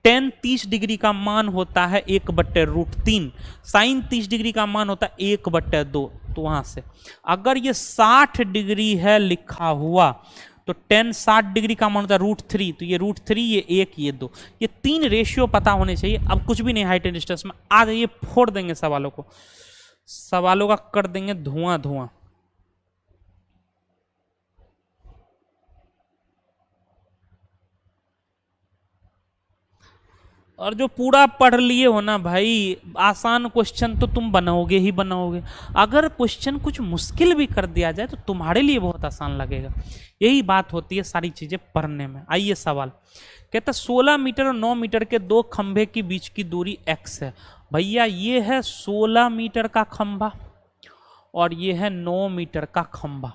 टेन 30 डिग्री का मान होता है 1/√3, साइन 30 डिग्री का मान होता है 1/2। तो वहां से अगर ये 60 डिग्री है लिखा हुआ तो टेन 60 डिग्री का मान होता है √3, तो ये √3, ये 1, ये 2, ये 3 रेशियो पता होने चाहिए। अब कुछ भी नहीं हाइट एंड डिस्टेंस में, आ जाइए फोड़ देंगे सवालों को, सवालों का कर देंगे धुआं धुआं। और जो पूरा पढ़ लिए हो ना भाई, आसान क्वेश्चन तो तुम बनाओगे ही बनाओगे। अगर क्वेश्चन कुछ मुश्किल भी कर दिया जाए तो तुम्हारे लिए बहुत आसान लगेगा। यही बात होती है सारी चीजें पढ़ने में। आइए सवाल कहता 16 मीटर और 9 मीटर के दो खंभे के बीच की दूरी x है। भैया ये है 16 मीटर का खंभा और ये है 9 मीटर का खंभा,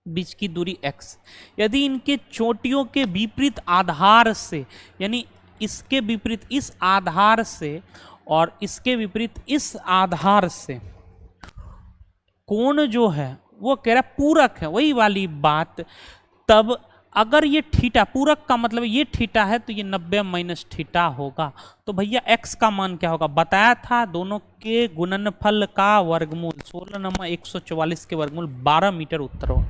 बीच की दूरी x। यदि इनके चोटियों के विपरीत आधार से, यानी इसके विपरीत इस आधार से और इसके विपरीत इस आधार से कोण जो है वो कह रहा पूरक है, वही वाली बात। तब अगर ये थीटा, पूरक का मतलब ये थीटा है तो ये 90 - थीटा होगा। तो भैया x का मान क्या होगा, बताया था दोनों के गुणनफल का वर्गमूल, 16 - 144 के वर्गमूल 12 मीटर उत्तर होगा,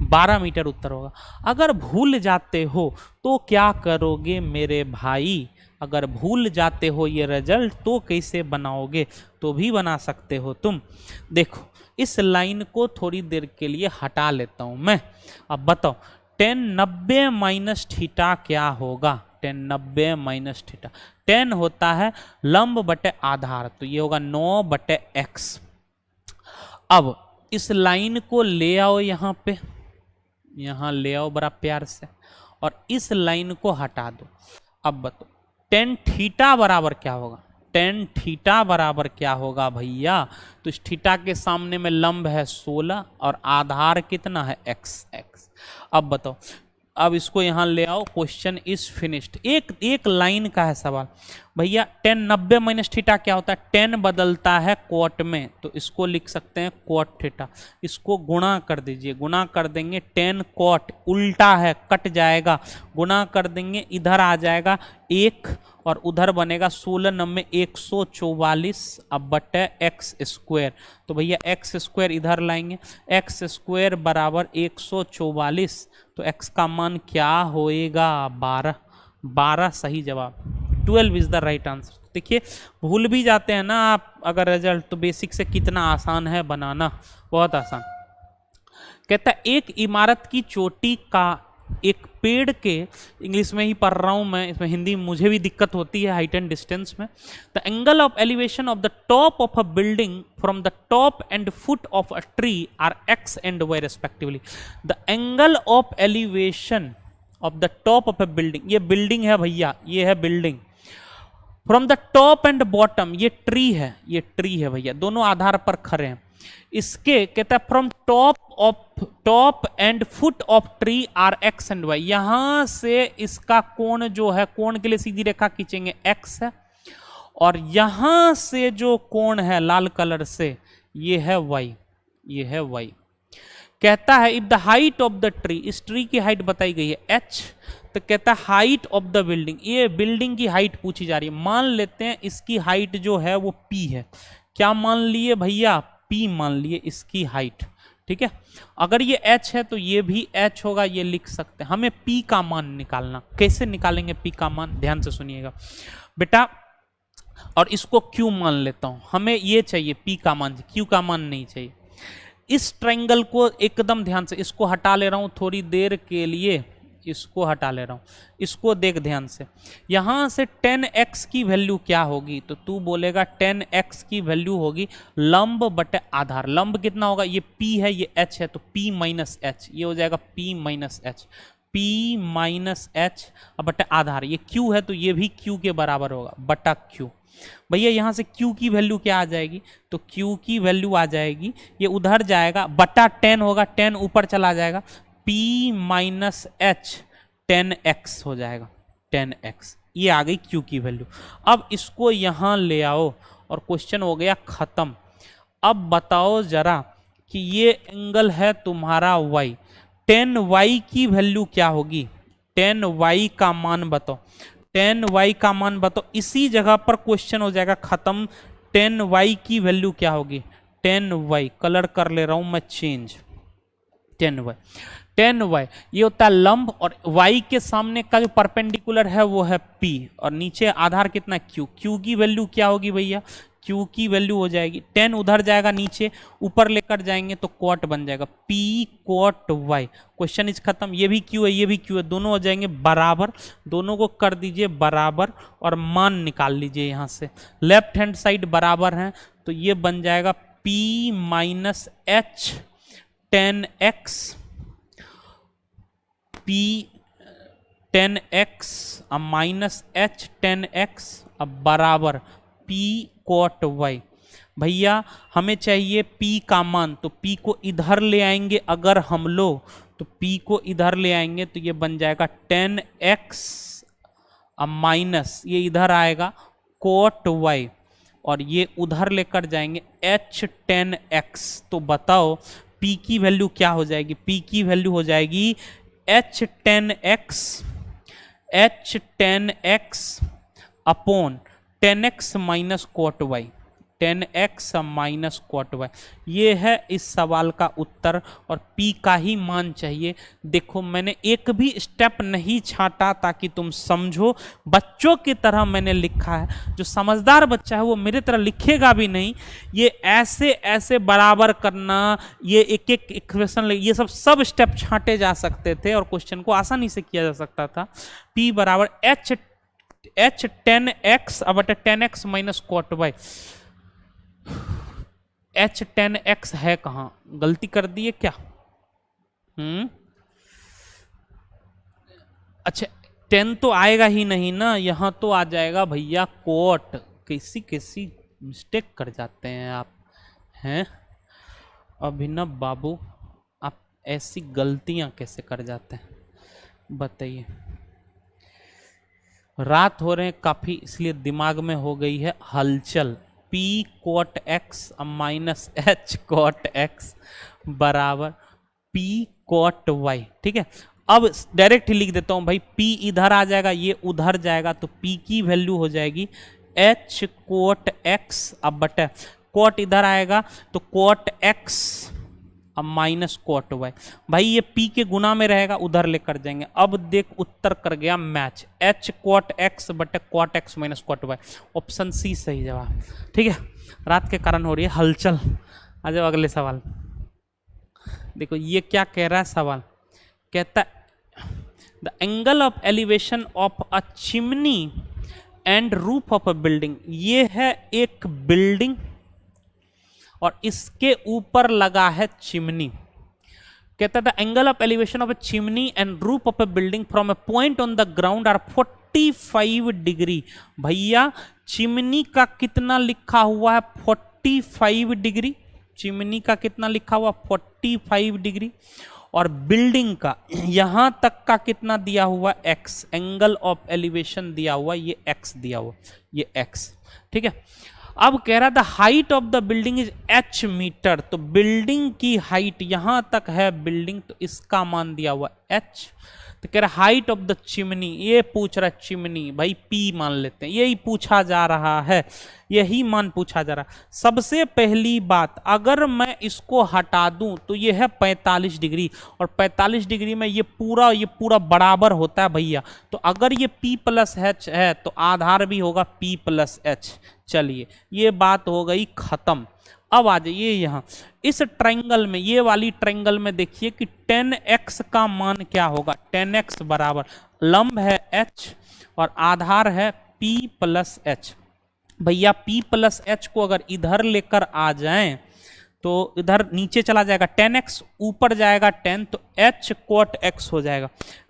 12 मीटर उत्तर होगा। अगर भूल जाते हो तो क्या करोगे मेरे भाई, अगर भूल जाते हो ये रिजल्ट तो कैसे बनाओगे, तो भी बना सकते हो तुम। देखो इस लाइन को थोड़ी देर के लिए हटा लेता हूं मैं। अब बताओ 10 90 - थीटा क्या होगा, 10 90 - थीटा, 10 होता है लंब बटे आधार, तो ये होगा 9/x। अब इस लाइन को ले आओ यहाँ पे, यहाँ ले आओ बड़ा प्यार से, और इस लाइन को हटा दो। अब बताओ 10 थीटा बराबर क्या होगा, 10 थीटा बराबर क्या होगा भैया, तो इस थीटा के सामने में लंब है 16 और आधार कितना है x। अब बताओ, अब इसको यहां ले आओ, क्वेश्चन इज फिनिश्ड। एक लाइन का है सवाल भैया। 10 90 - थीटा क्या होता है, 10 बदलता है कोट में, तो इसको लिख सकते हैं कोट थीटा। इसको गुणा कर दीजिए, गुणा कर देंगे 10 कोट, उल्टा है कट जाएगा, गुणा कर देंगे इधर आ जाएगा 1 और उधर बनेगा 16 9 144 अब बटे x²। तो भैया x² इधर लाएंगे, x² बराबर 144, तो x का मान क्या होएगा 12, 12 सही जवाब, 12 इज द राइट आंसर। देखिए भूल भी जाते हैं ना आप अगर रिजल्ट, तो बेसिक से कितना आसान है बनाना, बहुत आसान। कहता है एक इमारत की चोटी का एक पेड़ के, इंग्लिश में ही पढ़ रहा हूं मैं, इसमें हिंदी मुझे भी दिक्कत होती है हाइट एंड डिस्टेंस में। The angle of elevation of the top of a building from the top and foot of a tree are x and y respectively. The angle of elevation of the top of a building, ये building है भैया, ये है building, from the top and bottom, ये tree है, ये tree है भैया, दोनों आधार पर खड़े हैं। इसके कहता है from top and foot of tree are x and y, यहां से इसका कोण जो है, कोण के लिए सीधी रेखा खींचेंगे x है, और यहां से जो कोण है लाल कलर से ये है y, ये है y। कहता है if the height of the tree, इस ट्री की हाइट बताई गई है h, तो कहता है हाइट ऑफ द बिल्डिंग, ये बिल्डिंग की हाइट पूछी जा रही है। मान लेते हैं इसकी हाइट जो है वो p है, क्या मान लिए भैया, p मान लिए इसकी हाइट, ठीक है। अगर ये h है तो ये भी h होगा, ये लिख सकते हैं। हमें p का मान निकालना, कैसे निकालेंगे p का मान, ध्यान से सुनिएगा बेटा, और इसको q मान लेता हूं, हमें ये चाहिए p का मान, q का मान नहीं चाहिए। इस ट्रायंगल को एकदम ध्यान से, इसको हटा ले रहा हूं थोड़ी देर के लिए, इसको हटा ले रहा हूं, इसको देख ध्यान से। यहां से 10x की वैल्यू क्या होगी, तो तू बोलेगा 10x की वैल्यू होगी लंब बटे आधार। लंब कितना होगा, ये p है ये h है, तो p माइनस h, ये हो जाएगा p minus h, p minus h अब बटे आधार, ये q है तो ये भी q के बराबर होगा बटा q। भैया यहां से q की वैल्यू क्या आ जाएगी, तो q की वैल्यू आ जाएगी, ये उधर जाएगा बटा 10 होगा, 10 ऊपर चला जाएगा, p माइनस h 10x हो जाएगा, 10x, ये आ गई q की वैल्यू। अब इसको यहां ले आओ और क्वेश्चन हो गया खत्म। अब बताओ जरा कि ये एंगल है तुम्हारा y, 10y की वैल्यू क्या होगी, 10y का मान बताओ, टेन वाई का मान बताओ, इसी जगह पर क्वेश्चन हो जाएगा खत्म। टेन वाई की वैल्यू क्या होगी, टेन वाई, कलर कर ले रहा हूं मैं change, tan Y, tan Y ये होता है लंब, और वाई के सामने का जो परपेंडिकुलर है वो है पी, और नीचे आधार कितना क्यू, क्यू की वैल्यू क्या होगी भैया, क्यू की वैल्यू हो जाएगी, टेन उधर जाएगा नीचे, ऊपर लेकर जाएंगे तो कॉट बन जाएगा, P cot Y, question is खत्म। ये भी क्यू है, ये भी क्यू है, दोनों हो जाएंगे बराबर, दोनों को कर दीजिए बराबर और मान निकाल लीजिए यहाँ से, लेफ्ट हैंड साइड बराबर है तो ये बन जाएगा P minus H ten x, P ten x minus H ten x अब बराबर पी कॉट वाई। भैया हमें चाहिए p का मान, तो p को इधर ले आएंगे अगर हम लोग, तो p को इधर ले आएंगे तो ये बन जाएगा 10x अब माइनस ये इधर आएगा कॉट y, और ये उधर लेकर जाएंगे h 10x। तो बताओ p की वैल्यू क्या हो जाएगी, p की वैल्यू हो जाएगी h 10x upon 10x minus cot Y, 10x minus cot Y. ये है इस सवाल का उत्तर, और p का ही मान चाहिए। देखो मैंने एक भी स्टेप नहीं छाटा ताकि तुम समझो, बच्चों की तरह मैंने लिखा है, जो समझदार बच्चा है वो मेरे तरह लिखेगा भी नहीं, ये ऐसे ऐसे बराबर करना, ये एक एक इक्वेशन, ये सब स्टेप छाटे जा सकते थे और क्वेश्चन को आसानी से किया जा सकता था। p बराबर h 10x अब 10x minus cot Y, h 10x है कहाँ, गलती कर दिए क्या, अच्छा 10 तो आएगा ही नहीं ना, यहां तो आ जाएगा भैया कॉट, कैसी कैसी मिस्टेक कर जाते हैं आप हैं अभिनव बाबू, आप ऐसी गलतियां कैसे कर जाते हैं बताइए। रात हो रहे हैं काफी, इसलिए दिमाग में हो गई है हलचल। p cot x minus h cot x बराबर p कॉट y, ठीक है। अब डायरेक्ट ही लिख देता हूं भाई, p इधर आ जाएगा, ये उधर जाएगा, तो p की वैल्यू हो जाएगी h कॉट x अब बटा कॉट इधर आएगा तो कॉट x अब माइनस कॉट वाई। भाई ये p के गुना में रहेगा, उधर लेकर जाएंगे। अब देख उत्तर कर गया मैच, h कॉट x बटे cot x minus cot Y, option C सही जवाब, ठीक है। रात के कारण हो रही है हलचल। आ जाओ अगले सवाल। देखो ये क्या कह रहा है सवाल, कहता है the angle of elevation of a chimney and roof of a building. ये है एक बिल्डिंग और इसके ऊपर लगा है चिमनी। कहता है the angle of elevation of a chimney and roof of a building from a point on the ground are 45 degree. भैया चिमनी का कितना लिखा हुआ है 45 डिग्री, चिमनी का कितना लिखा हुआ 45 डिग्री, और बिल्डिंग का यहां तक का कितना दिया हुआ x, एंगल ऑफ एलिवेशन दिया हुआ ये x दिया हुआ, ये x, ठीक है। अब कह रहा था height of the building is h metre, तो बिल्डिंग की हाइट यहां तक है बिल्डिंग, तो इसका मान दिया हुआ h। तो कह रहा हाइट ऑफ द चिमनी, ये पूछ रहा चिमनी, भाई p मान लेते हैं, यही पूछा जा रहा है, यही मान पूछा जा रहा है। सबसे पहली बात, अगर मैं इसको हटा दूं तो ये है 45 डिग्री, और 45 डिग्री में ये पूरा बराबर होता है भैया। तो अगर ये p प्लस h है तो आधार भी होगा p प्लस h। चलिए ये बात हो गई खत्म। अब आ जाइए यहाँ इस ट्रायंगल में, ये वाली ट्रायंगल में देखिए कि 10x का मान क्या होगा, 10x बराबर लंब है h और आधार है p प्लस h। भैया p प्लस h को अगर इधर लेकर आ जाएं तो इधर नीचे चला जाएगा 10x, ऊपर जाएगा 10, तो h cot x हो जाएगा,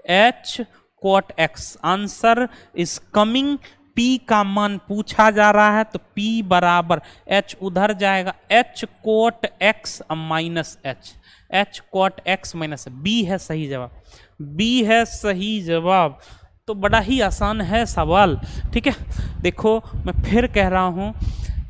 h cot x। Answer is coming, p का मान पूछा जा रहा है तो p बराबर h उधर जाएगा, h cot x minus h cot x minus b है सही जवाब, b है सही जवाब। तो बड़ा ही आसान है सवाल, ठीक है। देखो मैं फिर कह रहा हूं,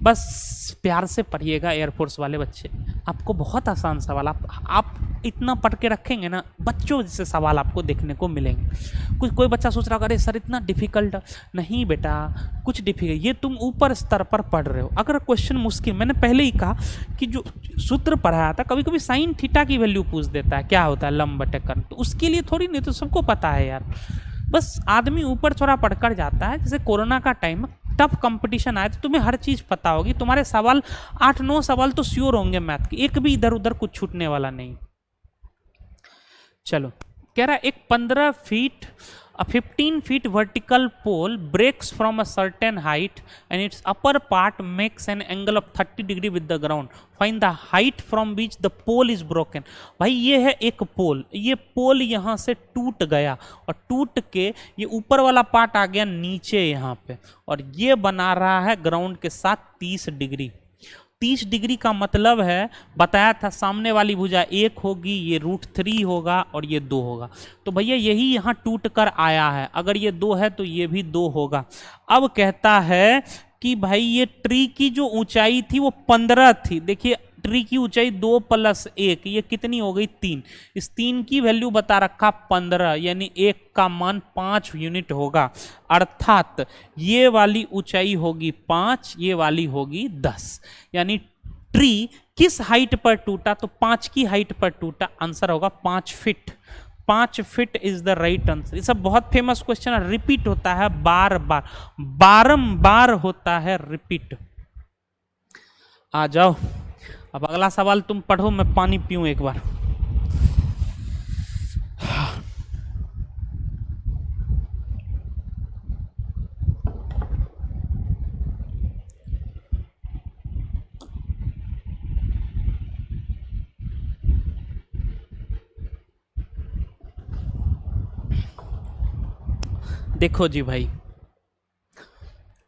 बस प्यार से पढ़िएगा एयरफोर्स वाले बच्चे, आपको बहुत आसान सवाल, आप इतना पढ़ के रखेंगे ना, बच्चों जैसे सवाल आपको देखने को मिलेंगे। कोई बच्चा सोच रहा होगा अरे सर इतना डिफिकल्ट, नहीं बेटा कुछ डिफिकल्ट, ये तुम ऊपर स्तर पर पढ़ रहे हो। अगर क्वेश्चन मुश्किल, मैंने पहले ही कहा कि जो सूत्र पढ़ाया था, कभी कभी साइन थीटा की वैल्यू पूछ देता है, क्या होता है लंब बटे कर्ण, तो उसके लिए थोड़ी, नहीं तो सबको पता है यार, बस आदमी ऊपर थोड़ा पढ़कर जाता है। जैसे कोरोना का टाइम टफ कंपटीशन आया तो तुम्हें हर चीज पता होगी, तुम्हारे सवाल 8-9 सवाल तो श्योर होंगे मैथ के, एक भी इधर उधर कुछ छूटने वाला नहीं। चलो, कह रहा एक 15 feet 15 feet vertical pole breaks from a certain height and its upper part makes an angle of 30 degree with the ground. Find the height from which the pole is broken. भाई ये है एक पोल, ये पोल यहाँ से टूट गया और टूट के ये ऊपर वाला पार्ट आ गया नीचे यहाँ पे, और ये बना रहा है ग्राउंड के साथ 30 डिग्री। 30 डिग्री का मतलब है, बताया था सामने वाली भुजा 1 होगी, ये √3 होगा और ये 2 होगा। तो भैया यही यहाँ टूट कर आया है, अगर ये 2 है तो ये भी 2 होगा। अब कहता है कि भाई ये ट्री की जो ऊंचाई थी वो 15 थी, देखिए ट्री की ऊंचाई 2 + 1 ये कितनी हो गई 3, इस 3 की वैल्यू बता रखा 15, यानी 1 का मान 5 यूनिट होगा, अर्थात ये वाली ऊंचाई होगी 5, ये वाली होगी 10। यानी ट्री किस हाइट पर टूटा, तो 5 की हाइट पर टूटा, आंसर होगा 5 feet. 5 feet is the right answer. ये सब बहुत फेमस क्वेश्चन है, रिपीट होता है बार बार, बारंबार होता है रिपीट। आ जाओ, अब अगला सवाल तुम पढ़ो, मैं पानी पीऊं एक बार। देखो जी भाई,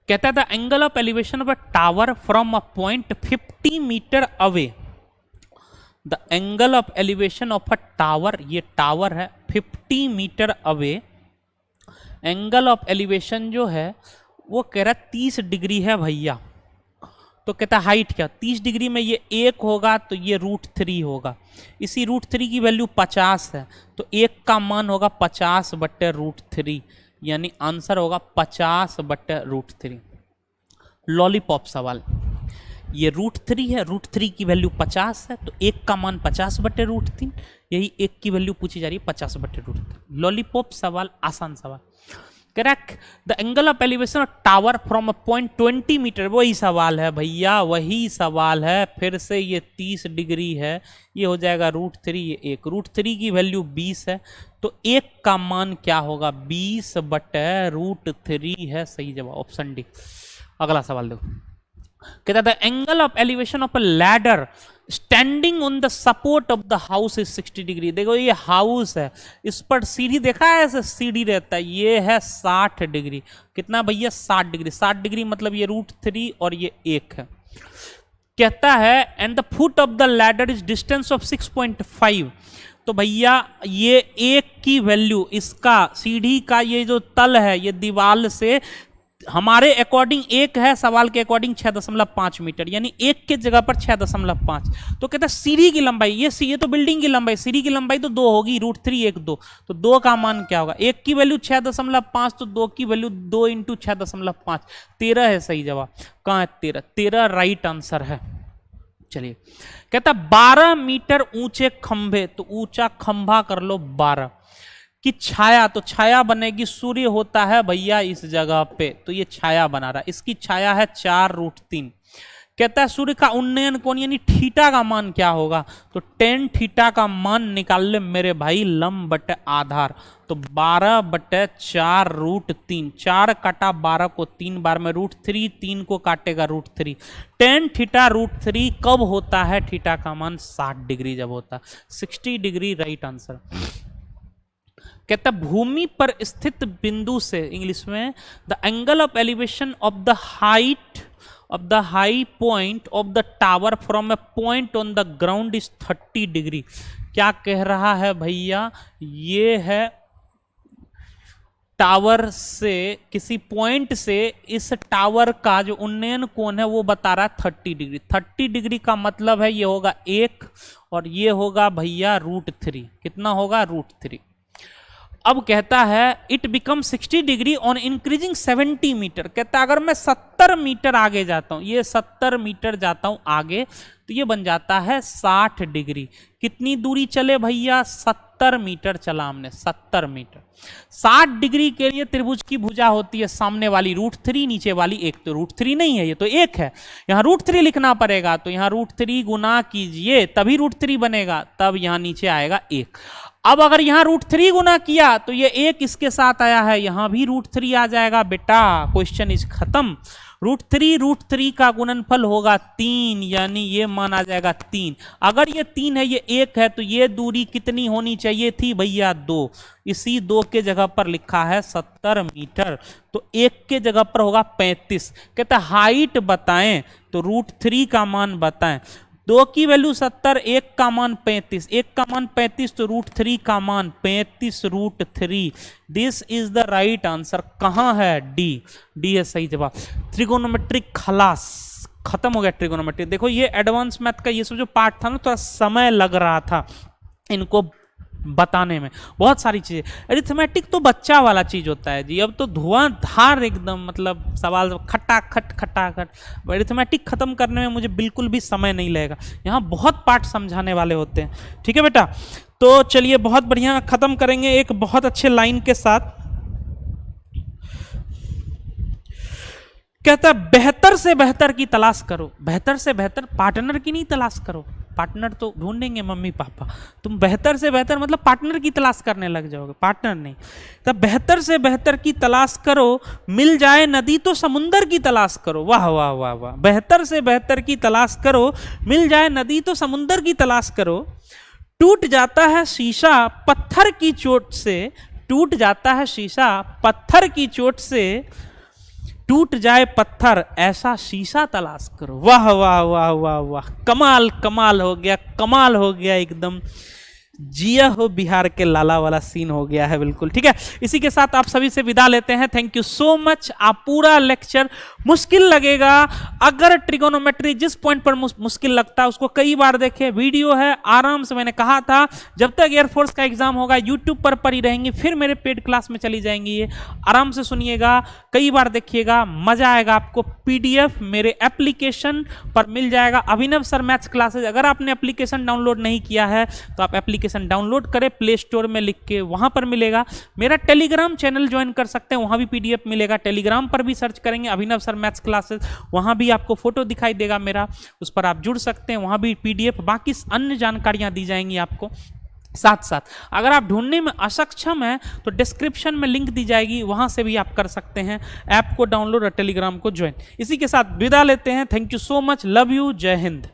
कहता है the angle of elevation of a tower from a point 50 metre away. The angle of elevation of a tower, ये टावर है 50 metre away, angle of elevation जो है वो कह रहा है 30 डिग्री है भैया। तो कहता है हाइट क्या, 30 डिग्री में ये 1 होगा तो ये √3 होगा, इसी √3 की वैल्यू 50 है, तो 1 का मान होगा 50/√3, यानी आंसर होगा 50/√3। लॉलीपॉप सवाल, ये √3 है, √3 की वैल्यू 50 है, तो 1 का मान 50/√3, यही 1 की वैल्यू पूछी जा रही है 50/√3। लॉलीपॉप सवाल, आसान सवाल। Correct, the angle of elevation of tower from a point 20 metre, वही सवाल है भैया, वही सवाल है। फिर से ये 30 डिग्री है, ये हो जाएगा √3, ये 1, √3 की वैल्यू 20 है, तो 1 का मान क्या होगा 20/√3 है, सही जवाब ऑप्शन डी। अगला सवाल देखो, कहता the angle of elevation of a ladder standing on the support of the house is 60 degree. देखो ये हाउस है, इस पर सीढ़ी देखा है, ऐसे सीढ़ी रहता है, ये है 60 डिग्री। कितना भैया 60 डिग्री, 60 डिग्री मतलब ये √3 और ये 1 है। कहता है and the foot of the ladder is distance of 6.5। तो भैया ये 1 की वैल्यू, इसका सीढ़ी का ये जो तल है ये दीवार से हमारे अकॉर्डिंग 1 है, सवाल के अकॉर्डिंग 6.5 मीटर, यानी 1 के जगह पर 6.5। तो कहता है सीढ़ी की लंबाई, ये तो बिल्डिंग की लंबाई, सीढ़ी की लंबाई तो 2 होगी, √3 1 2, तो 2 का मान क्या होगा, 1 की वैल्यू 6.5 तो 2 की वैल्यू 2 × 6.5, 13 है सही जवाब। कहाँ है 13, 13 राइट आंसर है। चलिए, कहता 12 मीटर ऊंचे खंभे, तो ऊंचा खंभा कर लो 12 की छाया, तो छाया बनेगी, सूर्य होता है भैया इस जगह पे, तो ये छाया बना रहा है, इसकी छाया है 4√3। कहता है सूर्य का उन्नयन कोण यानी थीटा का मान क्या होगा, तो tan थीटा का मान निकाल ले मेरे भाई, लंब बटे आधार, तो 12/4√3, 4 काटा 12 को 3 बार में, √3 3 को काटेगा √3, tan थीटा √3 कब होता है, थीटा का मान 60 डिग्री जब होता है, 60 डिग्री राइट आंसर। कहता भूमि पर स्थित बिंदु से, इंग्लिश में the angle of elevation of the height of the high point of the tower from A point on the ground is 30 degree. क्या कह रहा है भैया, ये है टावर से, किसी पॉइंट से इस टावर का जो उन्नयन कोण है वो बता रहा है 30 डिग्री। 30 डिग्री का मतलब है ये होगा 1 और ये होगा भैया √3। कितना होगा? √3। अब कहता है it become 60 degree on increasing 70 metre. कहता है अगर मैं 70 मीटर आगे जाता हूं, ये 70 मीटर जाता हूं आगे, तो ये बन जाता है 60 डिग्री। कितनी दूरी चले भैया? 70 मीटर चला हमने, 70 मीटर। 60 डिग्री के लिए त्रिभुज की भुजा होती है सामने वाली √3, नीचे वाली 1। तो √3 नहीं है, ये तो 1 है। यहाँ √3 लिखना पड़ेगा, तो यहाँ √3 गुना कीजिए तभी √3 बनेगा, तब यहाँ नीचे आएगा 1। अब अगर यहाँ √3 गुना किया तो ये 1 इसके साथ आया है, यहाँ भी √3 आ जाएगा बेटा। क्वेश्चन इज खत्म। √3 का गुणनफल होगा 3, यानी ये मान आ जाएगा 3। अगर ये 3 है, ये 1 है, तो ये दूरी कितनी होनी चाहिए थी भैया? 2। इसी 2 के जगह पर लिखा है 70 मीटर, तो 1 के जगह पर होगा 35। कहता हाइट बताएं, तो √3 का मान बताएं। 2 की वैल्यू 70, 1 का मान 35। 1 का मान 35 तो √3 का मान 35 √3। This is the right answer. कहाँ है? डी है सही जवाब। ट्रिगोनोमेट्रिक खलास, खत्म हो गया ट्रिगोनोमेट्री। देखो ये एडवांस मैथ का ये सब जो पार्ट था ना, थोड़ा समय लग रहा था इनको बताने में, बहुत सारी चीजें। अरिथमेटिक तो बच्चा वाला चीज होता है जी, अब तो धुआंधार एकदम, मतलब सवाल खटाखट खटाखट। अरिथमेटिक खत्म करने में मुझे बिल्कुल भी समय नहीं लगेगा, यहाँ बहुत पार्ट समझाने वाले होते हैं। ठीक है बेटा, तो चलिए बहुत बढ़िया खत्म करेंगे एक बहुत अच्छे लाइन के साथ। कहता है बेहतर से बेहतर की तलाश करो। बेहतर से बेहतर पार्टनर की नहीं तलाश करो, पार्टनर तो ढूंढेंगे मम्मी पापा, तुम बेहतर से बेहतर मतलब पार्टनर की तलाश करने लग जाओगे, पार्टनर नहीं। तब बेहतर से बेहतर की तलाश करो, मिल जाए नदी तो समुंदर की तलाश करो। वाह वाह वाह वाह। बेहतर से बेहतर की तलाश करो, मिल जाए नदी तो समुंदर की तलाश करो। टूट जाता है शीशा पत्थर की चोट से, टूट जाता है शीशा पत्थर की चोट से, टूट जाए पत्थर ऐसा शीशा तलाश करो। वाह वाह वाह वाह वाह, कमाल कमाल हो गया, कमाल हो गया एकदम। जिया हो बिहार के लाला वाला सीन हो गया है बिल्कुल। ठीक है, इसी के साथ आप सभी से विदा लेते हैं। Thank you so much. आप पूरा लेक्चर, मुश्किल लगेगा अगर ट्रिगोनोमेट्री जिस पॉइंट पर मुश्किल लगता है उसको कई बार देखें। वीडियो है आराम से, मैंने कहा था जब तक एयरफोर्स का एग्जाम होगा यूट्यूब पर पड़ी रहेंगी, फिर मेरे पेड क्लास में चली जाएंगी। ये आराम से सुनिएगा, कई बार देखिएगा, मजा आएगा आपको। PDF मेरे एप्लीकेशन पर मिल जाएगा, अभिनव सर मैथ्स क्लासेज। अगर आपने एप्लीकेशन डाउनलोड नहीं किया है तो आप एप्लीकेशन डाउनलोड करें, प्ले स्टोर में लिख के वहां पर मिलेगा। मेरा टेलीग्राम चैनल ज्वाइन कर सकते हैं, वहां भी PDF मिलेगा। टेलीग्राम पर भी सर्च करेंगे अभिनव सर मैथ्स क्लासेस, वहां भी आपको फोटो दिखाई देगा मेरा, उस पर आप जुड़ सकते हैं। वहां भी PDF, बाकी अन्य जानकारियां दी जाएंगी आपको। साथ साथ अगर आप ढूंढने में असक्षम हैं तो डिस्क्रिप्शन में लिंक दी जाएगी, वहां से भी आप कर सकते हैं ऐप को डाउनलोड और टेलीग्राम को ज्वाइन। इसी के साथ विदा लेते हैं। Thank you so much, love you, जय हिंद।